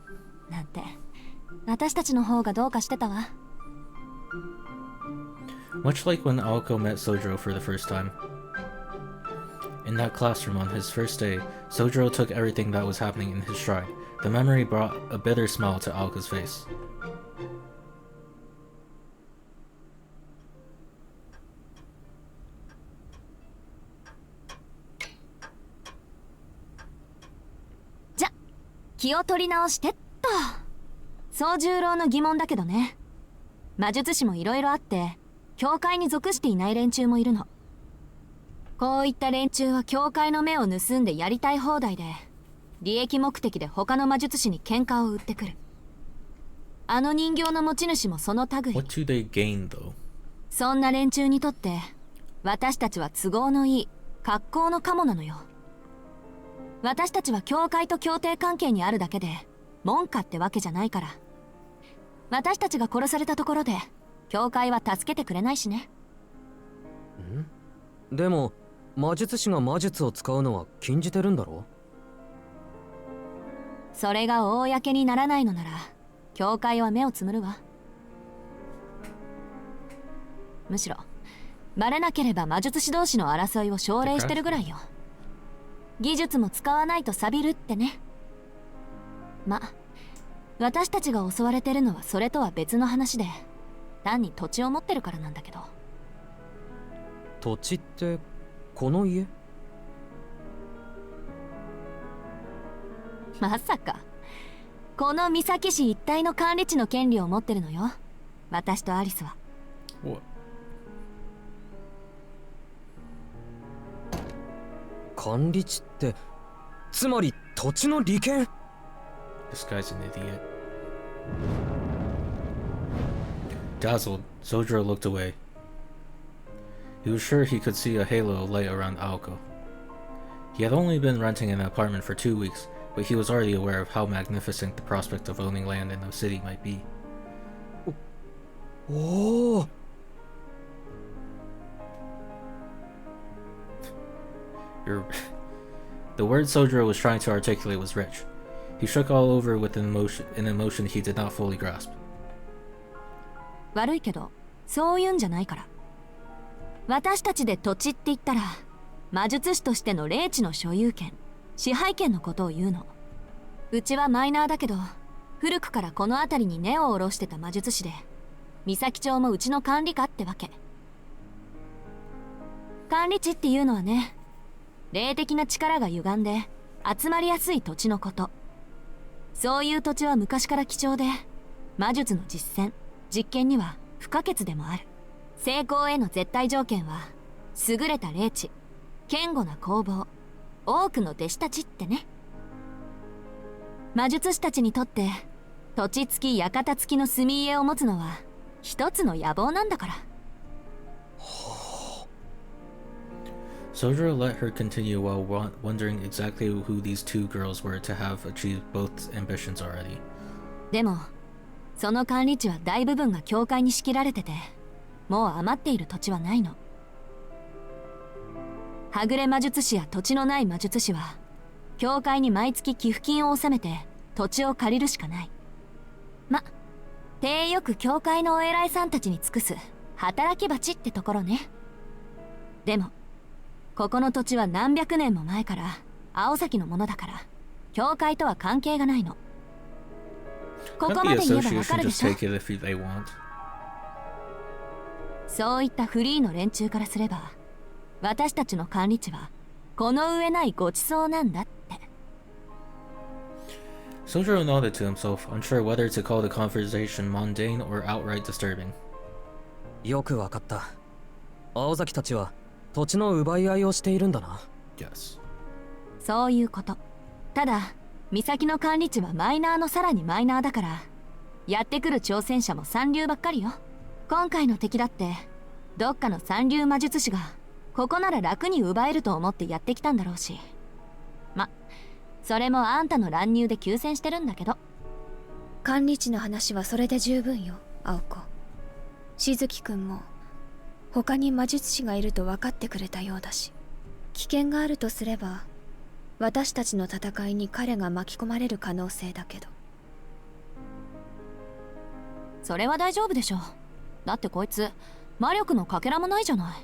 S3: なんて私たちの方がどうかしてたわ。
S1: Much like when Aoko met Sojiro for the first time. In that classroom on his first day, Sojiro took everything that was happening in his stride. The memory brought a bitter smile to Aoko's face. じゃ、気を取り直してっと。宗十郎の疑問だけどね。魔術師もいろいろあって、教会に属していない連中もいるの。こういった連中は教会の目を盗んでやりたい放題で、利益目的で他の魔術師に喧嘩を売ってくる。あの人形の持ち主もその類。 What do they gain, though?
S3: そんな連中にとって、私たちは都合のいい格好のカモなのよ。私たちは教会と協定関係にあるだけで、門下ってわけじゃないから。私たちが殺されたところで、教会は助けてくれないしね。
S2: でも魔術師が魔術を使うのは禁じてるんだろ。
S3: それが公にならないのなら教会は目をつむるわ。むしろバレなければ魔術師同士の争いを奨励してるぐらいよ。技術も使わないと錆びるってね。私たちが襲われてるのはそれとは別の話で、単に土地を持ってるからなんだけど。
S2: 土地ってこの家？
S3: まさかこの三崎市一帯の管理地の権利を持ってるのよ、私とアリスは。
S1: What?
S2: 管理地ってつまり土地の利権？
S1: This guy's an idiot. Dazzled, Sojiro looked away. He was sure he could see a halo of light around Aoko. He had only been renting an apartment for 2 weeks, but he was already aware of how magnificent the prospect of owning land in a city might be.
S2: おお。
S1: The word Sojiro was trying to articulate was rich. He shook all over with an emotion he did not fully grasp.
S3: 悪いけどそういうんじゃないから。私たちで土地って言ったら魔術師としての霊地の所有権、支配権のことを言うの。うちはマイナーだけど古くからこの辺りに根を下ろしてた魔術師で、三崎町もうちの管理下ってわけ。管理地っていうのはね、霊的な力が歪んで集まりやすい土地のこと。そういう土地は昔から貴重で、魔術の実践、実験には不可欠でもある。成功への絶対条件は優れた霊地、堅固な工房、多くの弟子たちってね。魔術師たちにとって土地付き館付きの住み家を持つのは一つの野望なんだから。
S1: Sojiro let her continue while wondering exactly who these two girls were to have achieved both ambitions already.
S3: でもその管理地は大部分が教会に仕切られてて、もう余っている土地はないの。はぐれ魔術師や土地のない魔術師は教会に毎月寄付金を納めて土地を借りるしかない。手よく教会のお偉いさんたちに尽くす働き蜂ってところね。でもここの土地は何百年も前から青崎のものだから、教会とは関係がないの。ここまで言えばわかるでしょ。そういったフリーの連中からすれば、私たちの管理地はこの上ないごちそうなんだって。
S1: Sojiro nodded to himself, unsure whether to call the conversation mundane or outright disturbing.
S2: よくわかった。青崎たちは土地の奪い合いをしているんだな。
S1: Yes.
S3: そういうこと。ただ岬の管理地はマイナーのさらにマイナーだから、やってくる挑戦者も三流ばっかりよ。今回の敵だってどっかの三流魔術師がここなら楽に奪えると思ってやってきたんだろうし。それもあんたの乱入で休戦してるんだけど。
S4: 管理地の話はそれで十分よ、青子。しずきくんも他に魔術師がいると分かってくれたようだし、危険があるとすれば私たちの戦いに彼が巻き込まれる可能性だけど。
S3: それは大丈夫でしょ。だってこいつ魔力のかけらもないじゃない。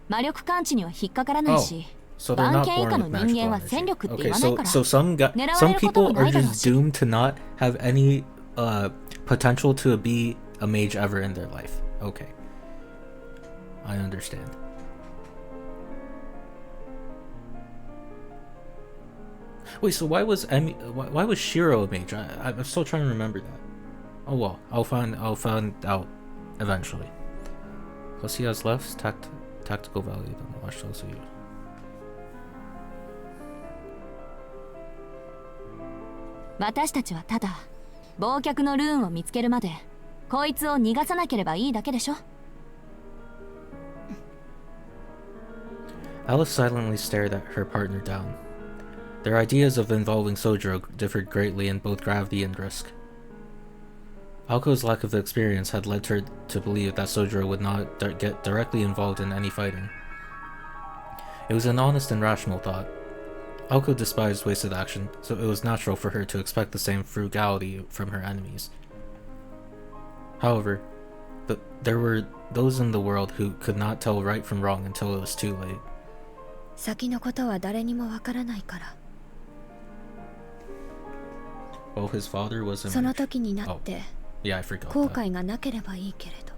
S3: 魔力感知には引っかからないし、
S1: So they're
S3: 番
S1: not
S3: 犬以下
S1: born
S3: の
S1: with
S3: 人間
S1: magical
S3: は
S1: energy.
S3: 戦力って言
S1: Okay,
S3: わないから。
S1: so some people are just doomed to not have any potential to be a mage ever in their life. Okay, I understand. Wait, so why was why was Shiro a mage? I'm still trying to remember that. Oh well, I'll find out eventually. Plus he has less tactical value than the watch tells you.
S3: 私たちはただ忘却のルーンを見つけるまでこいつを逃がさなければいいだけでしょ。
S1: Alice silently stared at her partner down. Their ideas of involving Sojiro differed greatly in both gravity and risk. Alko's lack of experience had led her to believe that Sojiro would not get directly involved in any fighting. It was an honest and rational thought. Alko despised wasted action, so it was natural for her to expect the same frugality from her enemies. However, there were those in the world who could not tell right from wrong until it was too late.
S4: 先のことは誰にもわからないから。
S1: Well, his father was a
S4: その
S1: mage.
S4: 時になって
S1: Yeah, I forgot
S4: 後
S1: that.
S4: 悔がなければいいけれど。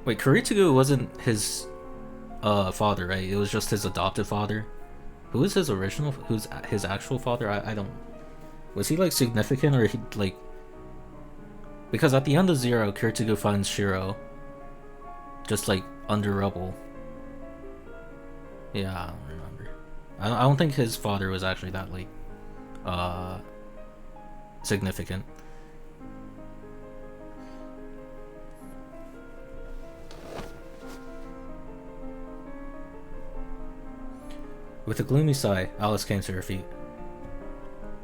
S1: Wait, Kuritugu wasn't his father, right? It was just his adopted father. Who is his original? Who's his actual father? I don't. Was he like significant or he like? Because at the end of Zero, Kuritugu finds Shiro just like under rubble. Yeah, I don't remember. I don't think his father was actually that like significant. With a gloomy sigh, Alice came to her feet.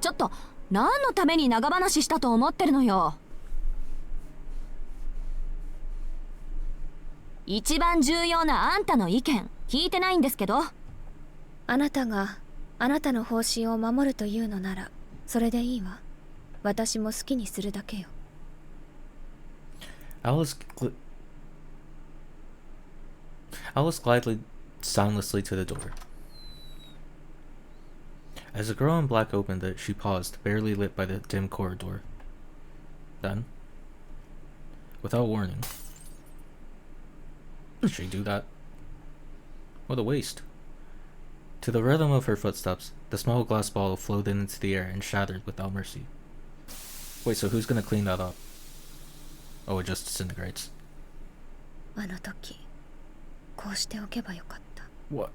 S3: ちょっと何のために長話したと思ってるのよ。一番重要なあんたの意見聞いてないんですけど。
S4: あなたがあなたの方針を守るというのならそれでいいわ。私も好きにするだけよ。
S1: Alice glided soundlessly to the door. As the girl in black opened it, she paused, barely lit by the dim corridor. Then, without warning, did she do that? What a waste. To the rhythm of her footsteps, the small glass bottle floated into the air and shattered without mercy. Wait, so who's gonna clean that up? Oh, it just disintegrates.
S4: あの時こうしておけばよかった。
S1: What?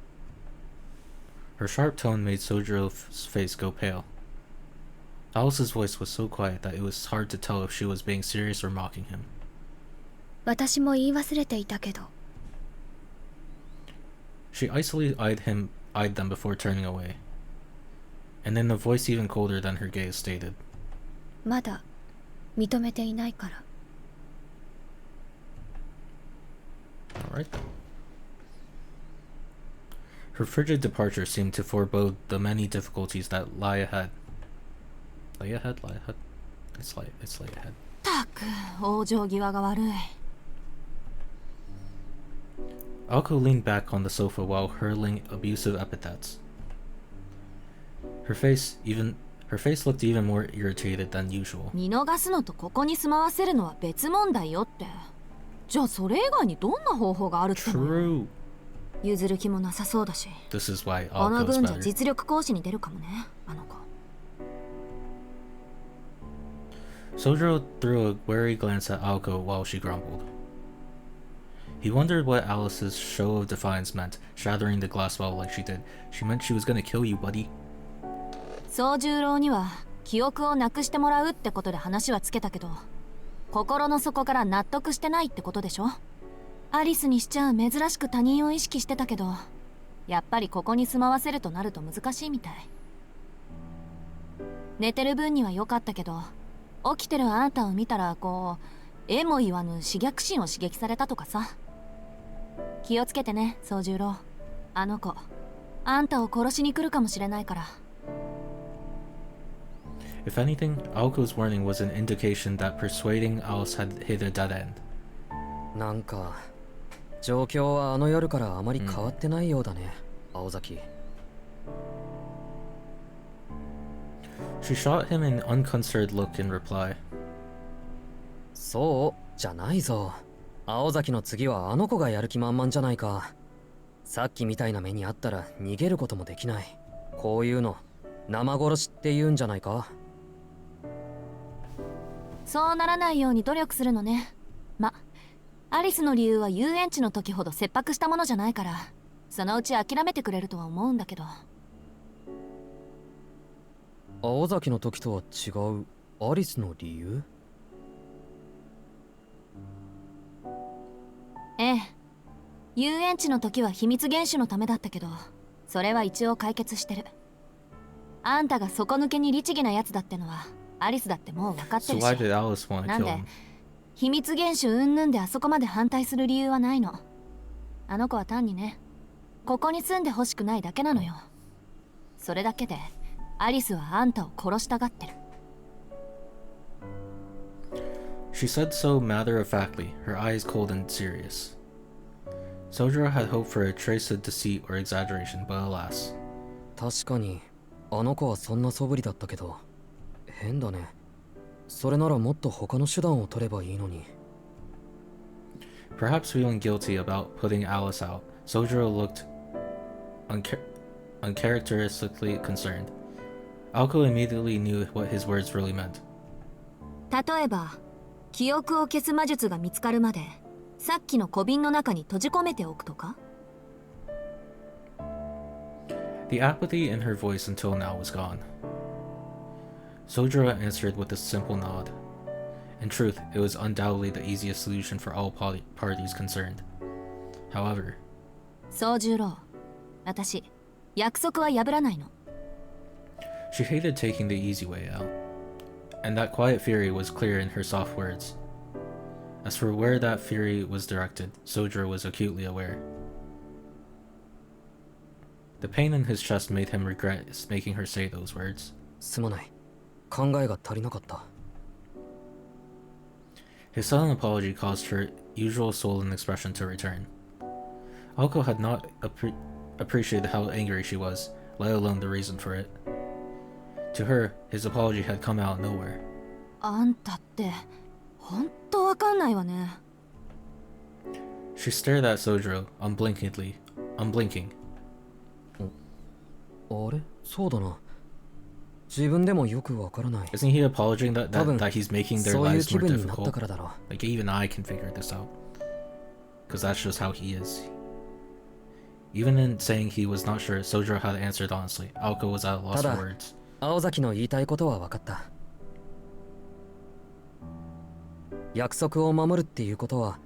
S1: Her sharp tone made Sojiro's face go pale. Alice's voice was so quiet that it was hard to tell if she was being serious or mocking him.
S4: 私も言い忘れていたけど。
S1: She icily eyed them before turning away. And in a voice even colder than her gaze stated,
S4: まだ認めていないから。
S1: Alright then. Her frigid departure seemed to forebode the many difficulties that lie ahead. Lie ahead? It's lay ahead.
S3: たく往生際が悪い。
S1: Alko leaned back on the sofa while hurling abusive epithets. Her face looked even more irritated than usual.
S3: 見逃すのとここに住まわせるのは別問題よって。じゃあそれ以外にどんな方法があるってのよ。
S1: True.
S3: 譲る気もなさそうだし。
S1: This is why
S3: この
S1: Alko's
S3: 分じゃ
S1: better.
S3: 実力行使に出るかもね、あの子。
S1: Sojiro threw a wary glance at Alko while she grumbled. He wondered what Alice's show of defiance meant, shattering the glass bottle like she did. She meant she was gonna kill you, buddy.
S3: 宗十郎には記憶をなくしてもらうってことで話はつけたけど、心の底から納得してないってことでしょ。アリスにしちゃ珍しく他人を意識してたけど、やっぱりここに住まわせるとなると難しいみたい。寝てる分には良かったけど、起きてるあんたを見たらこうえも言わぬ自虐心を刺激されたとかさ。気をつけてね、宗十郎。あの子あんたを殺しに来るかもしれないから。
S1: If anything, Aoko's warning was an indication that persuading Alice had hit a dead end.
S2: なんか状況はあの夜からあまり変わってないようだね、青崎。
S1: She shot him an unconcerned look in reply.
S2: そうじゃないぞ。青崎の次はあの子がやる気満々じゃないか。さっきみたいな目にあったら逃げることもできない。こういうの生殺しって言うんじゃないか。
S3: そうならないように努力するのね。アリスの理由は遊園地の時ほど切迫したものじゃないから、そのうち諦めてくれるとは思うんだけど。
S2: 青崎の時とは違うアリスの理由？
S3: ええ、遊園地の時は秘密厳守のためだったけど、それは一応解決してる。あんたが底抜けに律儀なやつだってのはアリスだってもう分かって
S1: So
S3: るし。
S1: why did Alice want to
S3: なん
S1: kill
S3: で
S1: him?
S3: 秘密厳守云々であそこまで反対する理由はないの。あの子は単にね、ここに住んでほしくないだけなのよ。それだけでアリスはあんたを殺したがってる。
S1: She said so matter-of-factly, her eyes cold and serious. Sojiro had hoped for a trace of deceit or exaggeration, but alas.
S2: 確かにあの子はそんな素振りだったけど、変だね。それならもっと他の手段を取ればいいのに。
S1: Perhaps feeling guilty about putting Alice out, Sojiro looked uncharacteristically concerned. Aoko immediately knew what his words really meant.
S3: 例えば記憶を消す魔術が見つかるまでさっきの小瓶の中に閉じ込めておくとか。
S1: The apathy in her voice until now was gone. Sojiro answered with a simple nod. In truth, it was undoubtedly the easiest solution for all parties concerned. However,
S3: 宗十郎、私約束は破らないの。
S1: she hated taking the easy way out, and that quiet fury was clear in her soft words. As for where that fury was directed, Sojiro was acutely aware. The pain in his chest made him regret making her say those words.
S2: すまない。考えが足りなかった。
S1: His sudden apology caused her usual sullen expression to return. Aoko had not appreciated how angry she was, let alone the reason for it. To her, his apology had come out of nowhere.
S3: あんたって本当わかんないわね。
S1: She stared at Sojiro, unblinking.
S2: あれ？そうだな。自分でもよくわからない。
S1: Isn't he apologizing that
S2: 多分
S1: he's making their
S2: そういう
S1: lives
S2: 気
S1: more
S2: 分になった
S1: difficult?
S2: からだろ。
S1: Like, even I can figure this out. Because that's just how he is. Even in saying he was not sure, Sojiro had answered honestly. Aoko was at a loss for words.
S2: 青崎の言いたいことは分かった。約束を守るっていうことは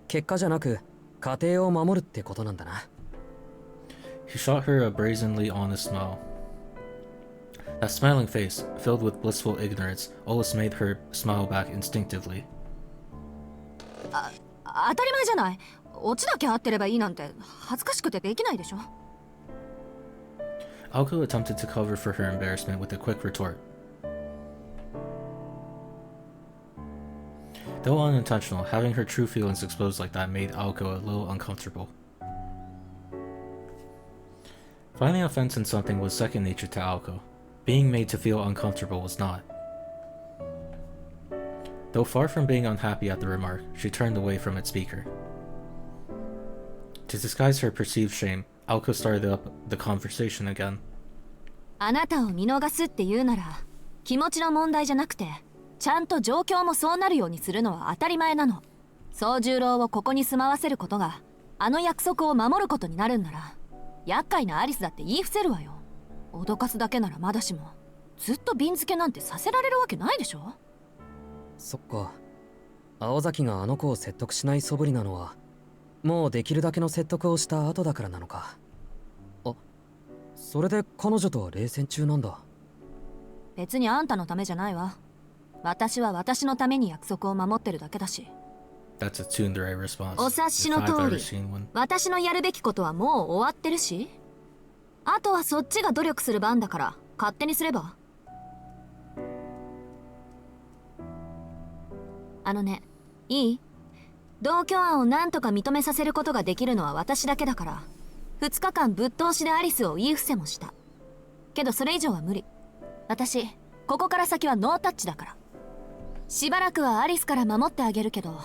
S2: 結果じゃなく家庭を守るってことなんだな。
S1: He shot her a brazenly honest smile. That smiling face, filled with blissful ignorance, always made her smile back instinctively.
S3: 当たり前じゃない。オチだけ合ってればいいなんて恥ずかしくてできないでしょ。
S1: Aoko attempted to cover for her embarrassment with a quick retort. Though unintentional, having her true feelings exposed like that made Aoko a little uncomfortable. Finding offense in something was second nature to Aoko. Being made to feel uncomfortable was not. Though far from being unhappy at the remark, she turned away from its speaker. To disguise her perceived shame, Aoko started up the conversation again.
S3: あなたを見逃すって言うなら気持ちの問題じゃなくて、ちゃんと状況もそうなるようにするのは当たり前なの。宗十郎をここに住まわせることがあの約束を守ることになるんなら、厄介なアリスだって言い伏せるわよ。脅かすだけならまだしも、ずっと瓶付けなんてさせられるわけないでしょ。
S2: そっか。青崎があの子を説得しない素振りなのはもうできるだけの説得をした後だからなのか。あ、それで彼女とは冷戦中なんだ。
S3: 別にあんたのためじゃないわ。私は私のために約束を守ってるだけだし。
S1: That's a tsundere response.
S3: お察しの
S1: if
S3: 通
S1: I've
S3: り
S1: ever seen one.
S3: 私のやるべきことはもう終わってるし、あとはそっちが努力する番だから勝手にすれば。いい？同居案を何とか認めさせることができるのは私だけだから、2日間ぶっ通しでアリスを言い伏せもした。けどそれ以上は無理。私ここから先はノータッチだから。しばらくはアリスから守ってあげるけど、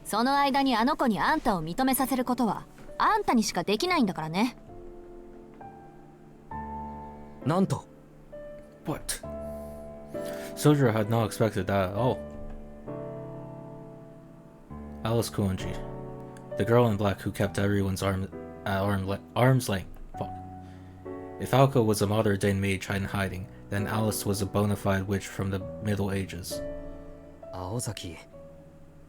S3: その間にあの子にあんたを認めさせることはあんたにしかできないんだからね。
S2: なんと。
S1: What? Sojiro had not expected that at all. Alice Kuonji, the girl in black who kept everyone's arm's length. Fuck. If Aoko was a modern-day mage in hiding, then Alice was a bona fide witch from the Middle Ages.
S2: 青崎、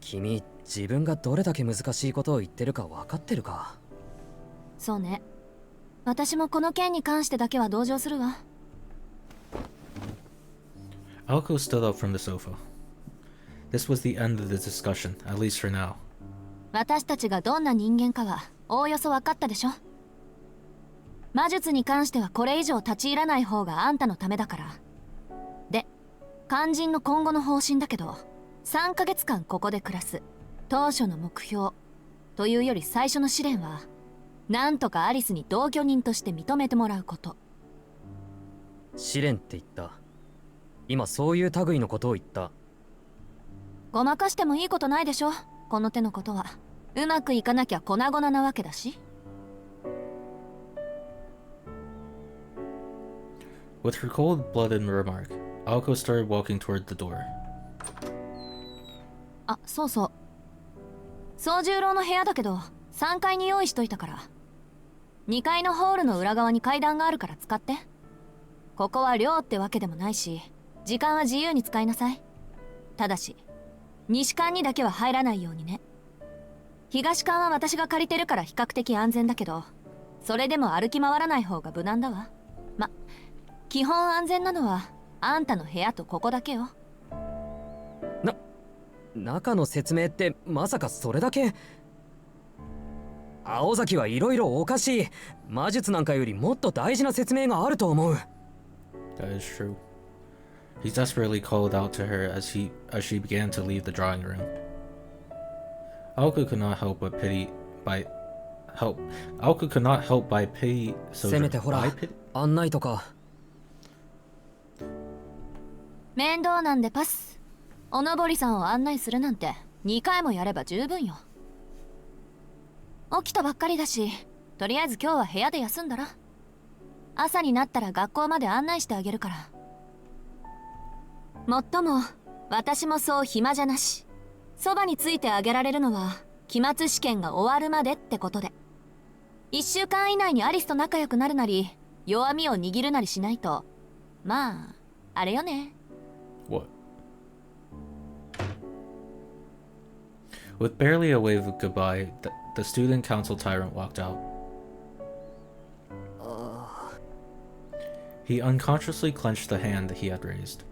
S2: 君自分がどれだけ難しいことを言ってるか分かってるか？
S3: そうね。私もこの件に関してだけは同情するわ。
S1: Aoko stood up from the sofa. This was the end of the discussion, at least for now.
S3: 私たちがどんな人間かはおおよそ分かったでしょ。魔術に関してはこれ以上立ち入らない方があんたのためだから。で、肝心の今後の方針だけど、3ヶ月間ここで暮らす当初の目標というより最初の試練は、なんとかアリスに同居人として認めてもらうこと。
S2: 試練って言った。今そういう類のことを言った。
S3: ごまかしてもいいことないでしょ。この手のことはうまくいかなきゃ粉々なわけだし。
S1: With her cold-blooded remark, Aoko started walking toward the door.
S3: あ、そうそう。宗十郎の部屋だけど3階に用意しといたから。2階のホールの裏側に階段があるから使って。ここは寮ってわけでもないし、時間は自由に使いなさい。ただし西館にだけは入らないようにね。東館は私が借りてるから比較的安全だけど、それでも歩き回らない方が無難だわ。基本安全なのはあんたの部屋とここだけよ。
S2: 中の説明ってまさかそれだけ？青崎はいろいろおかしい。魔術なんかよりもっと大事な説明があると思う。
S1: That is true. He desperately called out to her as she began to leave the drawing room. Aoko could not help by pity
S2: せめてほら、案内とか。
S3: 面倒なんでパス。おのぼりさんを案内するなんて2回もやれば十分よ。起きたばっかりだし、とりあえず今日は部屋で休んだら。朝になったら学校まで案内してあげるから。もっとも私もそう暇じゃなし。そばについてあげられるのは期末試験が終わるまでってことで。1週間以内にアリスと仲良くなるなり、弱みを握るなりしないと、まああれよね。
S1: What? With barely a wave of goodbye, the student council tyrant walked out. He unconsciously clenched the hand he had raised.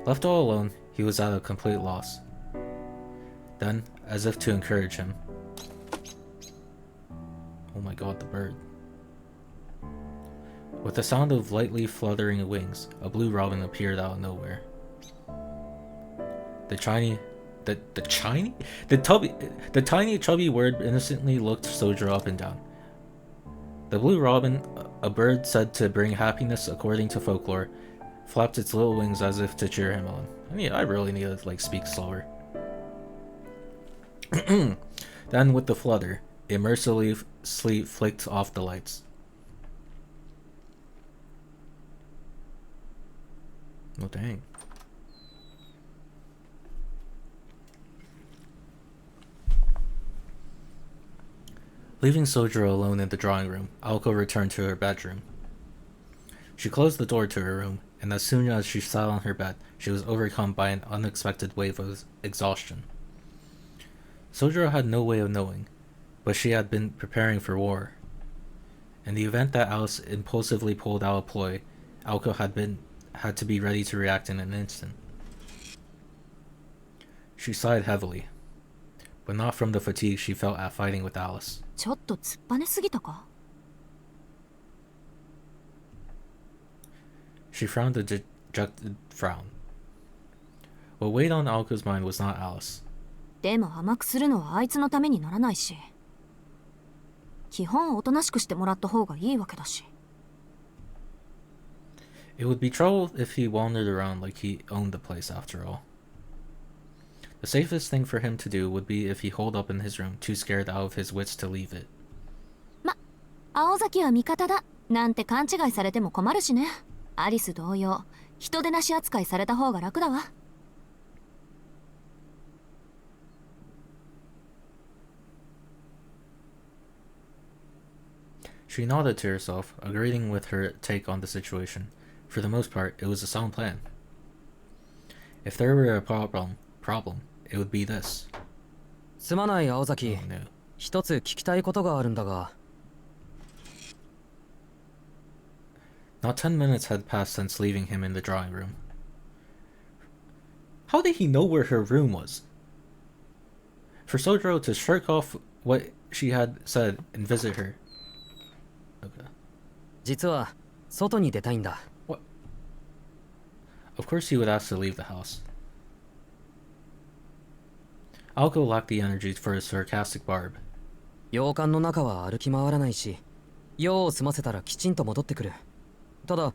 S1: Left all alone, he was at a complete loss. Then, as if to encourage him... Oh my god, the bird. With the sound of lightly fluttering wings, a blue robin appeared out of nowhere. The tiny chubby bird innocently looked Sojiro up and down. The blue robin, a bird said to bring happiness according to folklore, flapped its little wings as if to cheer him on. I really need to speak slower. Then with the flutter, it mercilessly flicked off the lights. Oh dang. Leaving Sojiro alone in the drawing room, Aoko returned to her bedroom. She closed the door to her room, and as soon as she sat on her bed, she was overcome by an unexpected wave of exhaustion. Sojiro had no way of knowing, but she had been preparing for war. In the event that Alice impulsively pulled out a ploy, Aoko had to be ready to react in an instant. She sighed heavily, but not from the fatigue she felt at fighting with Alice.
S3: ちょっと突っぱねすぎたか？
S1: She frowned a dejected frown. What weighed on Aoko's mind was not Alice.
S3: でも甘くするのはあいつのためにならないし、基本おとなしくしてもらった方がいいわけだし。
S1: It would be trouble if he wandered around like he owned the place after all. The safest thing for him to do would be if he holed up in his room, too scared out of his wits to leave it.
S3: ま、青崎は味方だなんて勘違いされても困るしね。アリス同様、人手なし扱いされた方が楽だわ。
S1: She nodded to herself, agreeing with her take on the situation. For the most part, it was a sound plan. If there were a problem, it would be this.
S2: すまない青崎、
S1: Oh, no.
S2: 一つ聞きたいことがあるんだが。
S1: Not 10 minutes had passed since leaving him in the drawing room. How did he know where her room was? For Sojiro to shirk off what she had said and visit her. Okay.
S2: 実は外に出たいんだ。
S1: Of course he would ask to leave the house. Aoko lacked the energy for a sarcastic barb.
S2: 洋館の中は歩き回らないし、用を済ませたらきちんと戻ってくる。ただ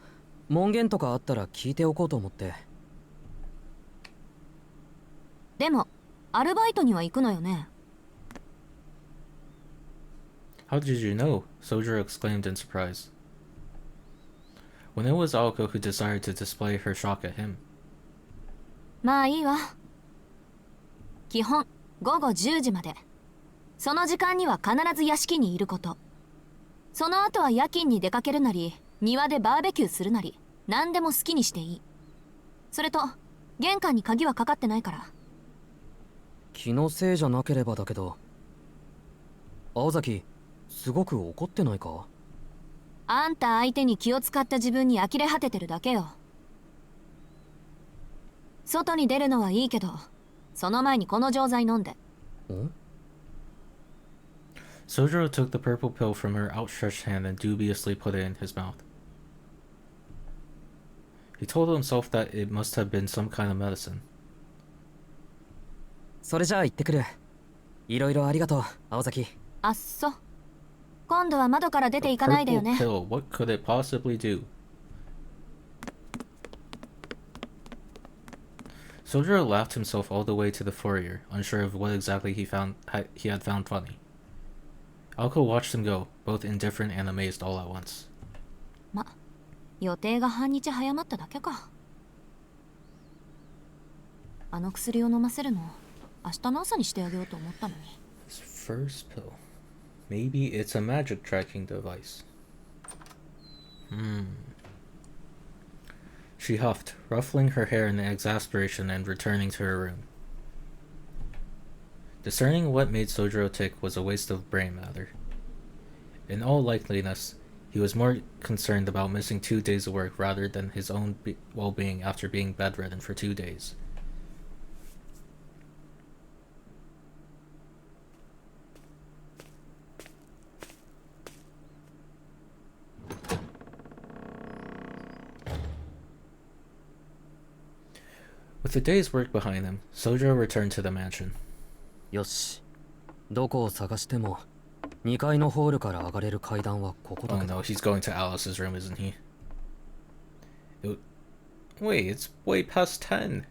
S2: 門限とかあったら聞いておこうと思って。
S3: でもアルバイトには行くのよね。
S1: How did you know? Sojiro exclaimed in surprise. When it was Aoko who desired to display her shock at him.
S3: まあいいわ。基本午後10時まで。その時間には必ず屋敷にいること。その後は夜勤に出かけるなり、庭でバーベキューするなり、何でも好きにしていい。それと玄関に鍵はかかってないから。
S2: 気のせいじゃなければだけど。青崎、すごく怒ってないか？
S3: あんた相手に気を使った自分に呆れ果ててるだけよ。外に出るのはいいけど、その前にこの錠剤飲んで。
S2: ん？
S1: Sojiro took the purple pill from her outstretched hand and dubiously put it in his mouth. He told himself that it must have been some kind of medicine.
S2: それじゃあ行ってくる。いろいろありがとう、青崎。
S3: あっそ。今度は窓から出て
S1: A
S3: いかないでよ
S1: purple
S3: ね。
S1: pill, what could it possibly do? Sojiro laughed himself all the way to the foyer, unsure of what exactly he had found funny. Aoko watched him go, both indifferent and amazed all at once.
S3: ま、予定が半日早まっただけか。あの薬を飲ませるの、明日の朝にしてあげようと思ったのに。
S1: His first pill. Maybe it's a magic tracking device. She huffed, ruffling her hair in exasperation and returning to her room. Discerning what made Sojiro tick was a waste of brain matter. In all likeliness, he was more concerned about missing 2 days of work rather than his own well-being after being bedridden for 2 days. With the day's work behind him, Sojiro returned to the mansion.
S2: よし。どこを探しても2階のホールから上がれる階段はここだ
S1: Oh
S2: けど。
S1: no, he's going to Alice's room, isn't he? Wait, it's way past 10.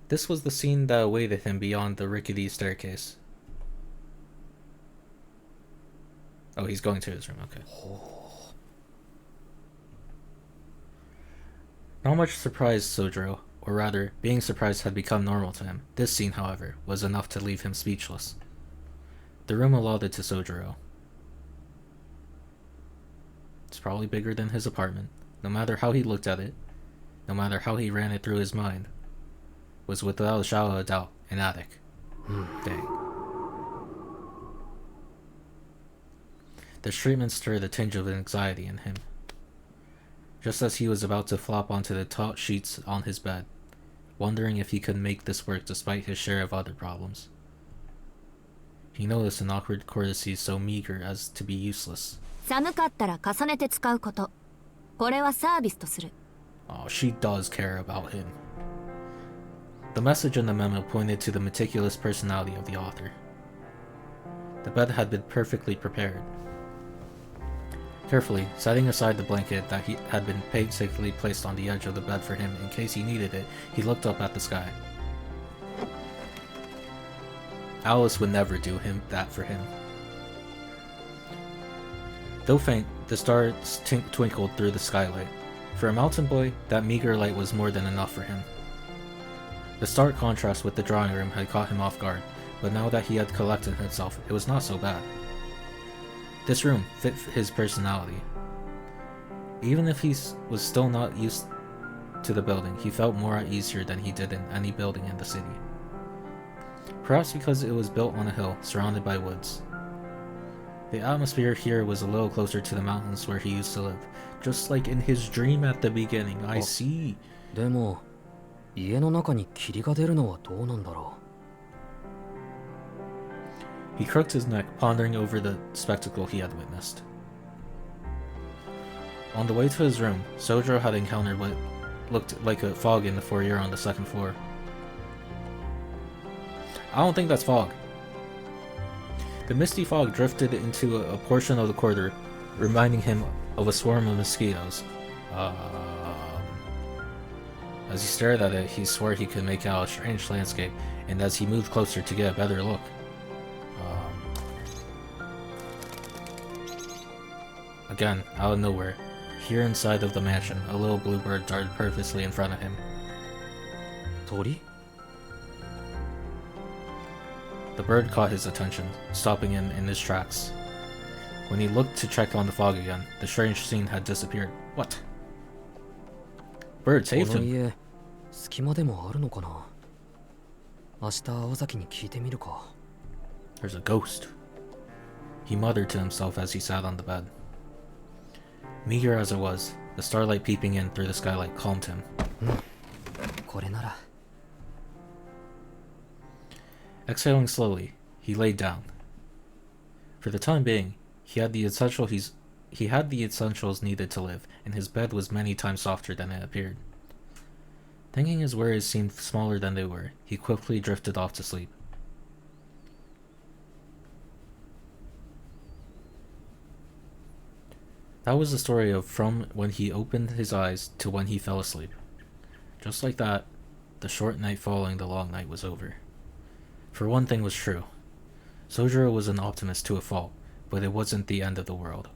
S1: This was the scene that awaited him beyond the rickety staircase. Oh, he's going to his room, okay. Not much surprised Sojiro, or rather, being surprised had become normal to him. This scene, however, was enough to leave him speechless. The room allotted to Sojiro. It's probably bigger than his apartment, no matter how he looked at it, no matter how he ran it through his mind, was without a shadow of doubt An attic. Dang. The treatment stirred a tinge of anxiety in him. Just as he was about to flop onto the taut sheets on his bed, wondering if he could make this work despite his share of other problems, he noticed an awkward courtesy so meager as to be useless.
S3: 寒かったら重ねて使うこと。これはサービスとする。
S1: Oh, she does care about him. The message in the memo pointed to the meticulous personality of the author. The bed had been perfectly prepared. Carefully, setting aside the blanket that had been painstakingly placed on the edge of the bed for him in case he needed it, he looked up at the sky. Alice would never do that for him. Though faint, the stars twinkled through the skylight. For a mountain boy, that meager light was more than enough for him. The stark contrast with the drawing room had caught him off guard, but now that he had collected himself, it was not so bad. This room fit his personality. Even if he was still not used to the building, he felt more at ease here than he did in any building in the city. Perhaps because it was built on a hill, surrounded by woods. The atmosphere here was a little closer to the mountains where he used to live, just like in his dream at the beginning. I see.
S2: でも家の中に霧が出るのはどうなんだろ
S1: He crooked his neck, pondering over the spectacle he had witnessed. On the way to his room, Sojiro had encountered what looked like a fog in the foyer on the second floor. I don't think that's fog. The misty fog drifted into a portion of the corridor, reminding him of a swarm of mosquitoes. As he stared at it, he swore he could make out a strange landscape, and as he moved closer to get a better look. Again, out of nowhere, here inside of the mansion, a little bluebird darted purposely in front of him.
S2: 鳥
S1: The bird caught his attention, stopping him in his tracks. When he looked to check on the fog again, the strange scene had disappeared. What? Bird
S2: こ
S1: saved
S2: の
S1: him.
S2: 家隙間でもあるのかな明日青崎に聞いてみるか
S1: There's a ghost. He muttered to himself as he sat on the bed. Meager as it was, the starlight peeping in through the skylight calmed him.
S2: これなら
S1: Exhaling slowly, he laid down. For the time being, he had the essentials needed to live, and his bed was many times softer than it appeared. Thinking his worries seemed smaller than they were, he quickly drifted off to sleep. That was the story of from when he opened his eyes to when he fell asleep. Just like that, the short night following the long night was over. For one thing was true. Sojiro was an optimist to a fault, but it wasn't the end of the world.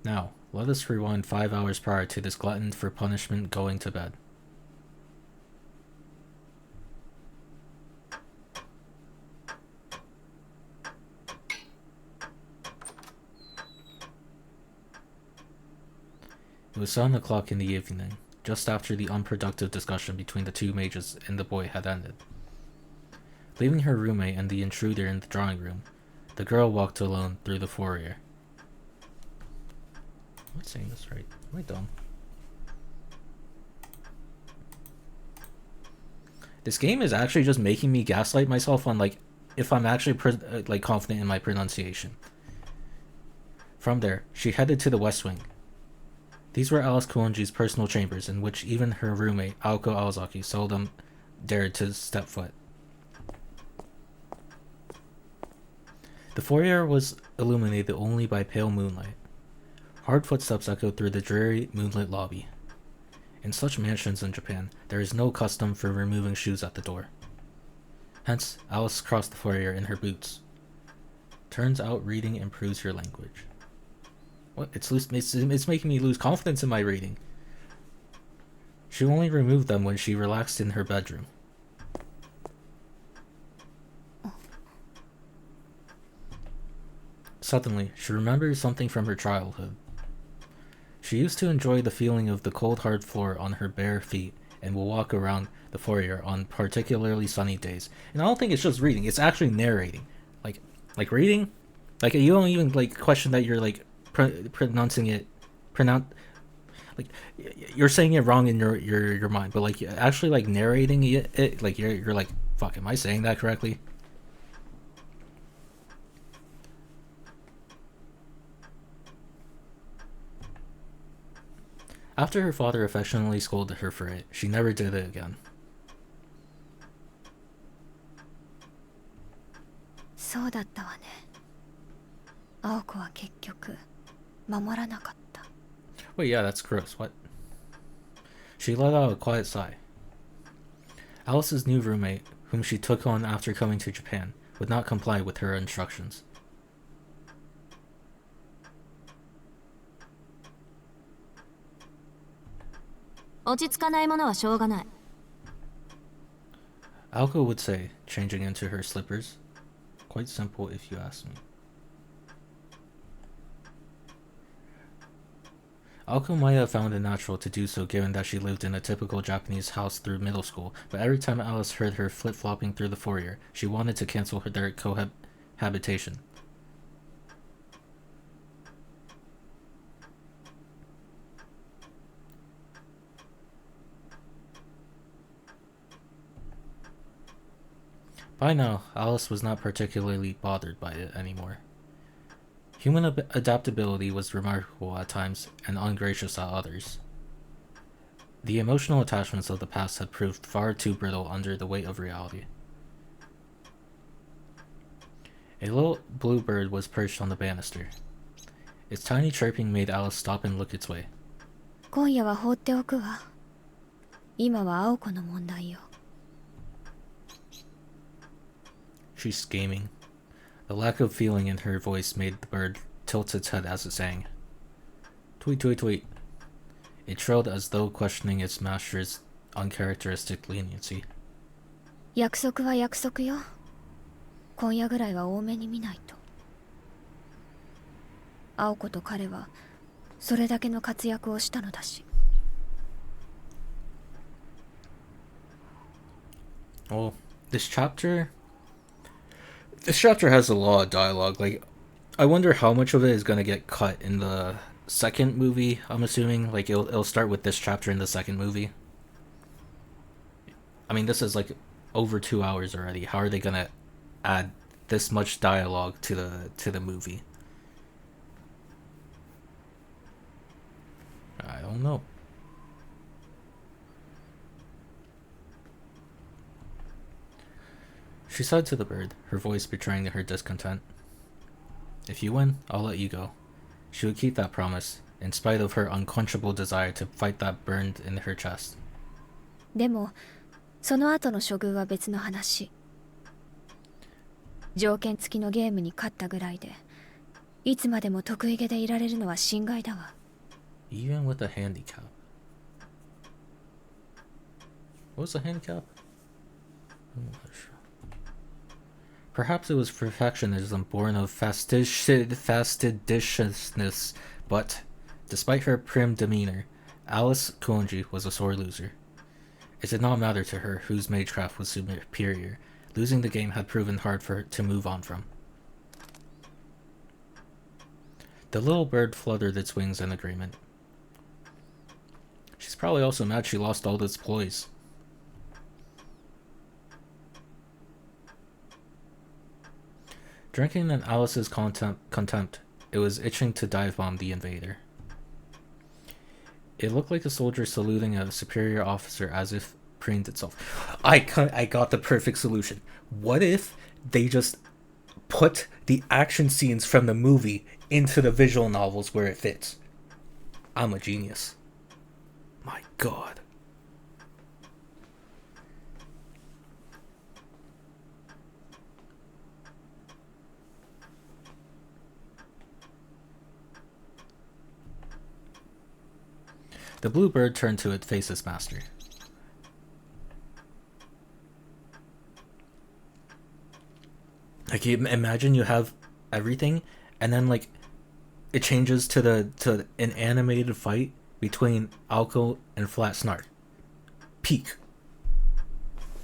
S1: Now, let us rewind 5 hours prior to this glutton for punishment going to bed. It was 7 o'clock in the evening, just after the unproductive discussion between the two mages and the boy had ended. Leaving her roommate and the intruder in the drawing room, the girl walked alone through the foyer. Am I saying this right? Am I dumb? This game is actually just making me gaslight myself on like if I'm actually confident in my pronunciation. From there, she headed to the West Wing. These were Alice Koonji's personal chambers, in which even her roommate, Aoko Aozaki, seldom dared to step foot. The foyer was illuminated only by pale moonlight. Hard footsteps echoed through the dreary, moonlit lobby. In such mansions in Japan, there is no custom for removing shoes at the door. Hence, Alice crossed the foyer in her boots. Turns out reading improves your language. What? It's making me lose confidence in my reading. She only removed them when she relaxed in her bedroom. Suddenly, she remembered something from her childhood. She used to enjoy the feeling of the cold hard floor on her bare feet and will walk around the foyer on particularly sunny days. And I don't think it's just reading, it's actually narrating. Like reading, like you don't even like question that you're like pronouncing it like you're saying it wrong in your mind, but like actually like narrating it like you're like, fuck, am I saying that correctly? After her father affectionately scolded her for it, she never did it again.
S4: そうだったわね。青子は結局守らなかった。
S1: Wait, yeah, that's gross. What? She let out a quiet sigh. Alice's new roommate, whom she took on after coming to Japan, would not comply with her instructions.
S3: 落ち着かないものはしょうがない。
S1: Alko would say, changing into her slippers. Quite simple if you ask me. Alko might have found it natural to do so given that she lived in a typical Japanese house through middle school, but every time Alice heard her flip-flopping through the foyer, she wanted to cancel their cohabitation. By now, Alice was not particularly bothered by it anymore. Human adaptability was remarkable at times and ungracious at others. The emotional attachments of the past had proved far too brittle under the weight of reality. A little blue bird was perched on the banister. Its tiny chirping made Alice stop and look its way.
S4: 今夜は放っておくわ。今は青子の問題よ。
S1: She's scheming. The lack of feeling in her voice made the bird tilt its head as it sang. Tweet, tweet, tweet. It trilled as though questioning its master's uncharacteristic leniency.
S4: 約束は約束よ。今夜ぐらいは多めに見ないと。青子と彼はそれだけの活躍をしたのだし。
S1: Oh, this chapter has a lot of dialogue. Like, I wonder how much of it is gonna get cut in the second movie. I'm assuming like it'll start with this chapter in the second movie. I mean, this is like over 2 hours already. How are they gonna add this much dialogue to the movie? I don't know. She sighed to the bird, her voice betraying her discontent. If you win, I'll let you go. She would keep that promise, in spite of her unquenchable desire to fight that burned in her chest.
S4: でもその後の処遇は別の話。条件付きのゲームに勝ったぐらいで、いつまでも得意げでいられるのは心外だわ。
S1: Even with a handicap. What was the handicap? I'm not sure. Perhaps it was perfectionism born of fastidiousness, but despite her prim demeanor, Alice Kuonji was a sore loser. It did not matter to her whose magecraft was superior. Losing the game had proven hard for her to move on from. The little bird fluttered its wings in agreement. She's probably also mad she lost all its poise. Drinking in Alice's contempt, it was itching to dive bomb the invader. It looked like a soldier saluting a superior officer as if preened itself. I got the perfect solution. What if they just put the action scenes from the movie into the visual novels where it fits? I'm a genius. My god. The blue bird turned to face its master. Like, imagine you have everything, and then like it changes to an animated fight between Aoko and Flat Snark. Peak.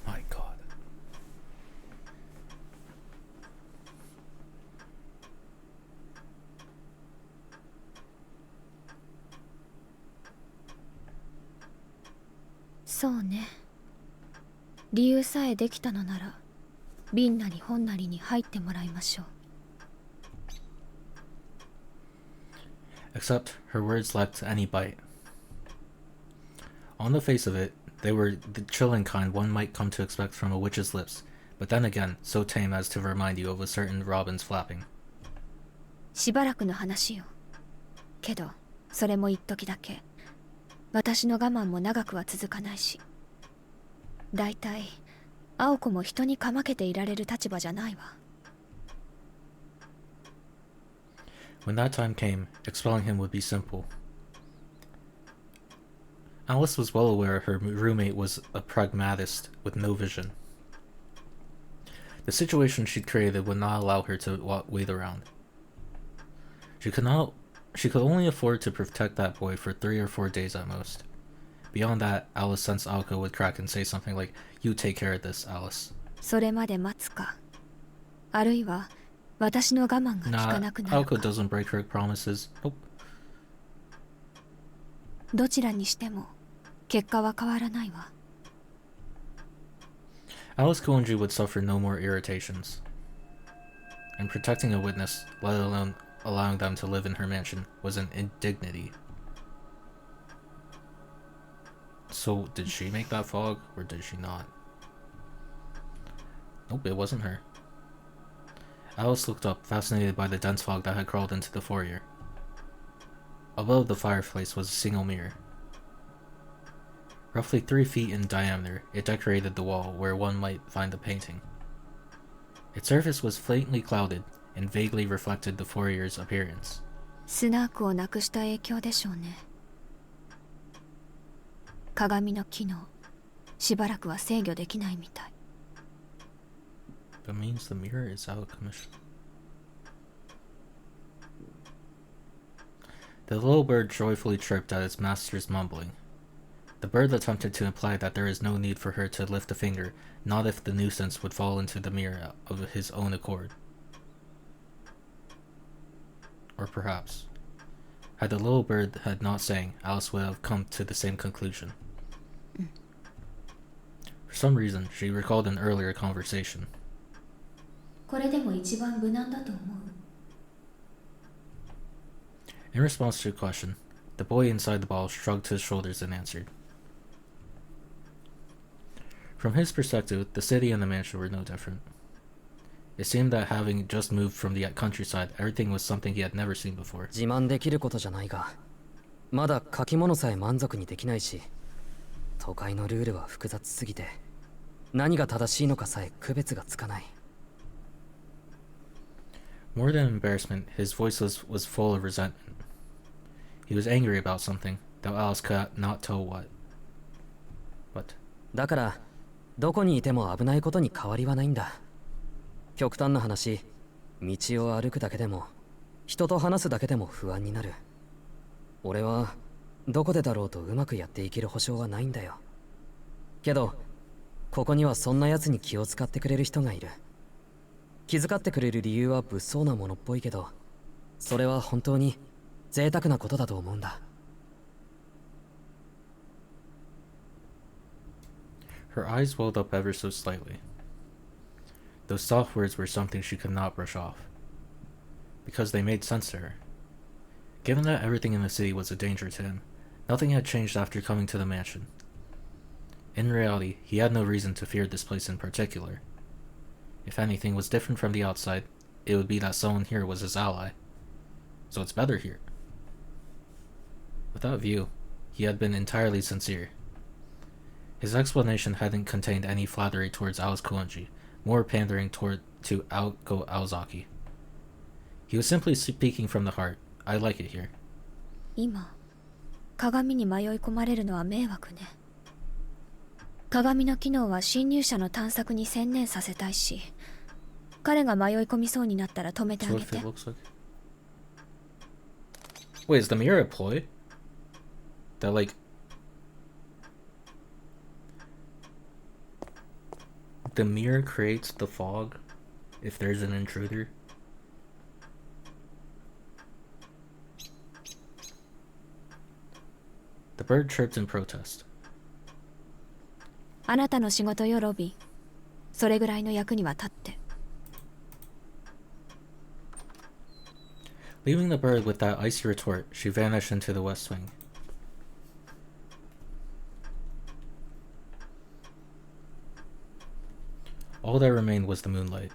S1: My god.
S4: そうね。理由さえできたのなら、瓶なり本なりに入ってもらいましょう。
S1: Except her words lacked any bite. On the face of it, they were the chilling kind one might come to expect from a witch's lips, but then again, so tame as to remind you of a certain robin's flapping.
S4: しばらくの話よ。けど、それも一時だけ。私の我慢も長くは続かないし。だいたい、青子も人にかまけていられる立場じゃないわ。
S1: When that time came, expelling him would be simple. Alice was well aware her roommate was a pragmatist with no vision. The situation she'd created would not allow her to wait around. She could only afford to protect that boy for 3 or 4 days at most. Beyond that, Alice sensed Aoko would crack and say something like, "You take care of this, Alice."
S4: それまで待つか。あるいは、私の我慢が効かなくなるか。
S1: Aoko doesn't break her promises. Nope.
S4: どちらにしても、結果は変わらないわ。
S1: Alice Kuonji would suffer no more irritations. And protecting a witness, let alone allowing them to live in her mansion, was an indignity. So, did she make that fog, or did she not? Nope, it wasn't her. Alice looked up, fascinated by the dense fog that had crawled into the foyer. Above the fireplace was a single mirror. Roughly 3 feet in diameter, it decorated the wall where one might find a painting. Its surface was faintly clouded and vaguely reflected the foyer's appearance.
S4: スナークをなくした影響でしょうね。鏡の機能、しばらくは制御できないみたい。
S1: That means the mirror is out of commission. The little bird joyfully chirped at its master's mumbling. The bird attempted to imply that there is no need for her to lift a finger, not if the nuisance would fall into the mirror of his own accord. Or perhaps, had the little bird had not sang, Alice would have come to the same conclusion. For some reason, she recalled an earlier conversation.
S4: これでも一番無難だと思う。
S1: In response to a question, the boy inside the ball shrugged his shoulders and answered. From his perspective, the city and the mansion were no different. It seemed that having just moved from the countryside, everything was something he had never seen before.
S2: 自慢できることじゃないが、まだ書き物さえ満足にできないし、都会のルールは複雑すぎて、何が正しいのかさえ区別がつかない。
S1: More than embarrassment, his voice was full of resentment. He was angry about something, though Alice could not tell what. But
S2: だから、どこにいても危ないことに変わりはないんだ。極端な話、道を歩くだけでも、人と話すだけでも不安になる。俺は、どこでだろうとうまくやっていける保証はないんだよ。けど、ここにはそんな奴に気を使ってくれる人がいる。気遣ってくれる理由は物騒なものっぽいけど、それは本当に贅沢なことだと思うんだ。
S1: her eyes welled up ever so slightly. Those soft words were something she could not brush off, because they made sense to her. Given that everything in the city was a danger to him, nothing had changed after coming to the mansion. In reality, he had no reason to fear this place in particular. If anything was different from the outside, it would be that someone here was his ally. So it's better here. With that view, he had been entirely sincere. His explanation hadn't contained any flattery towards Alice Kuonji, more pandering to Aoko Aozaki. He was simply speaking from the heart. I like it here.
S4: 今、鏡に迷い込まれるのは迷惑ね。鏡の機能は侵入者の探索に専念させたいし、彼が迷い込みそうになったら止めてあ
S1: So
S4: げ
S1: if
S4: て。
S1: it looks like Wait, is the mirror a ploy? That like... The mirror creates the fog if there's an intruder? The bird chirped in protest.
S4: あなたの仕事よロビー。それぐらいの役には立って。
S1: Leaving the bird with that icy retort, she vanished into the west wing. All that remained was the moonlight.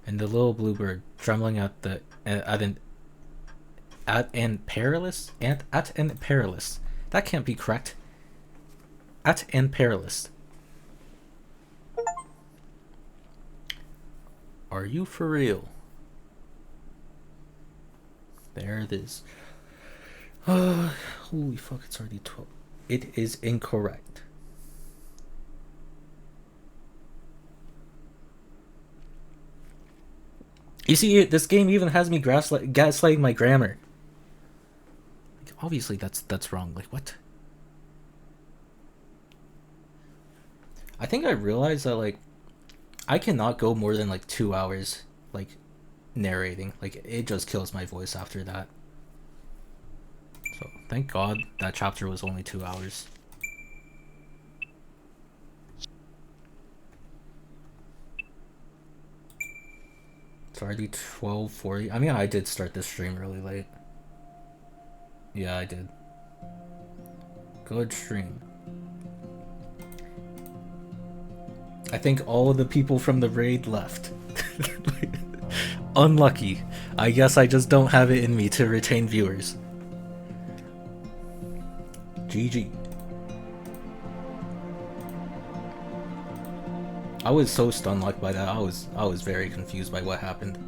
S1: And the little bluebird trembling at an perilous. That can't be correct. At an perilous. Are you for real? There it is. Holy fuck, it's already 12. It is incorrect. You see, this game even has me gaslighting my grammar. Like, obviously, that's wrong. Like, what? I think I realized that, like, I cannot go more than, like, 2 hours, like, narrating. Like, it just kills my voice after that. So, thank God that chapter was only 2 hours. It's already 12:40. I mean, I did start this stream really late. Yeah, I did. Good stream. I think all of the people from the raid left. Unlucky. I guess I just don't have it in me to retain viewers. GG. I was so stun-locked by that. I was very confused by what happened.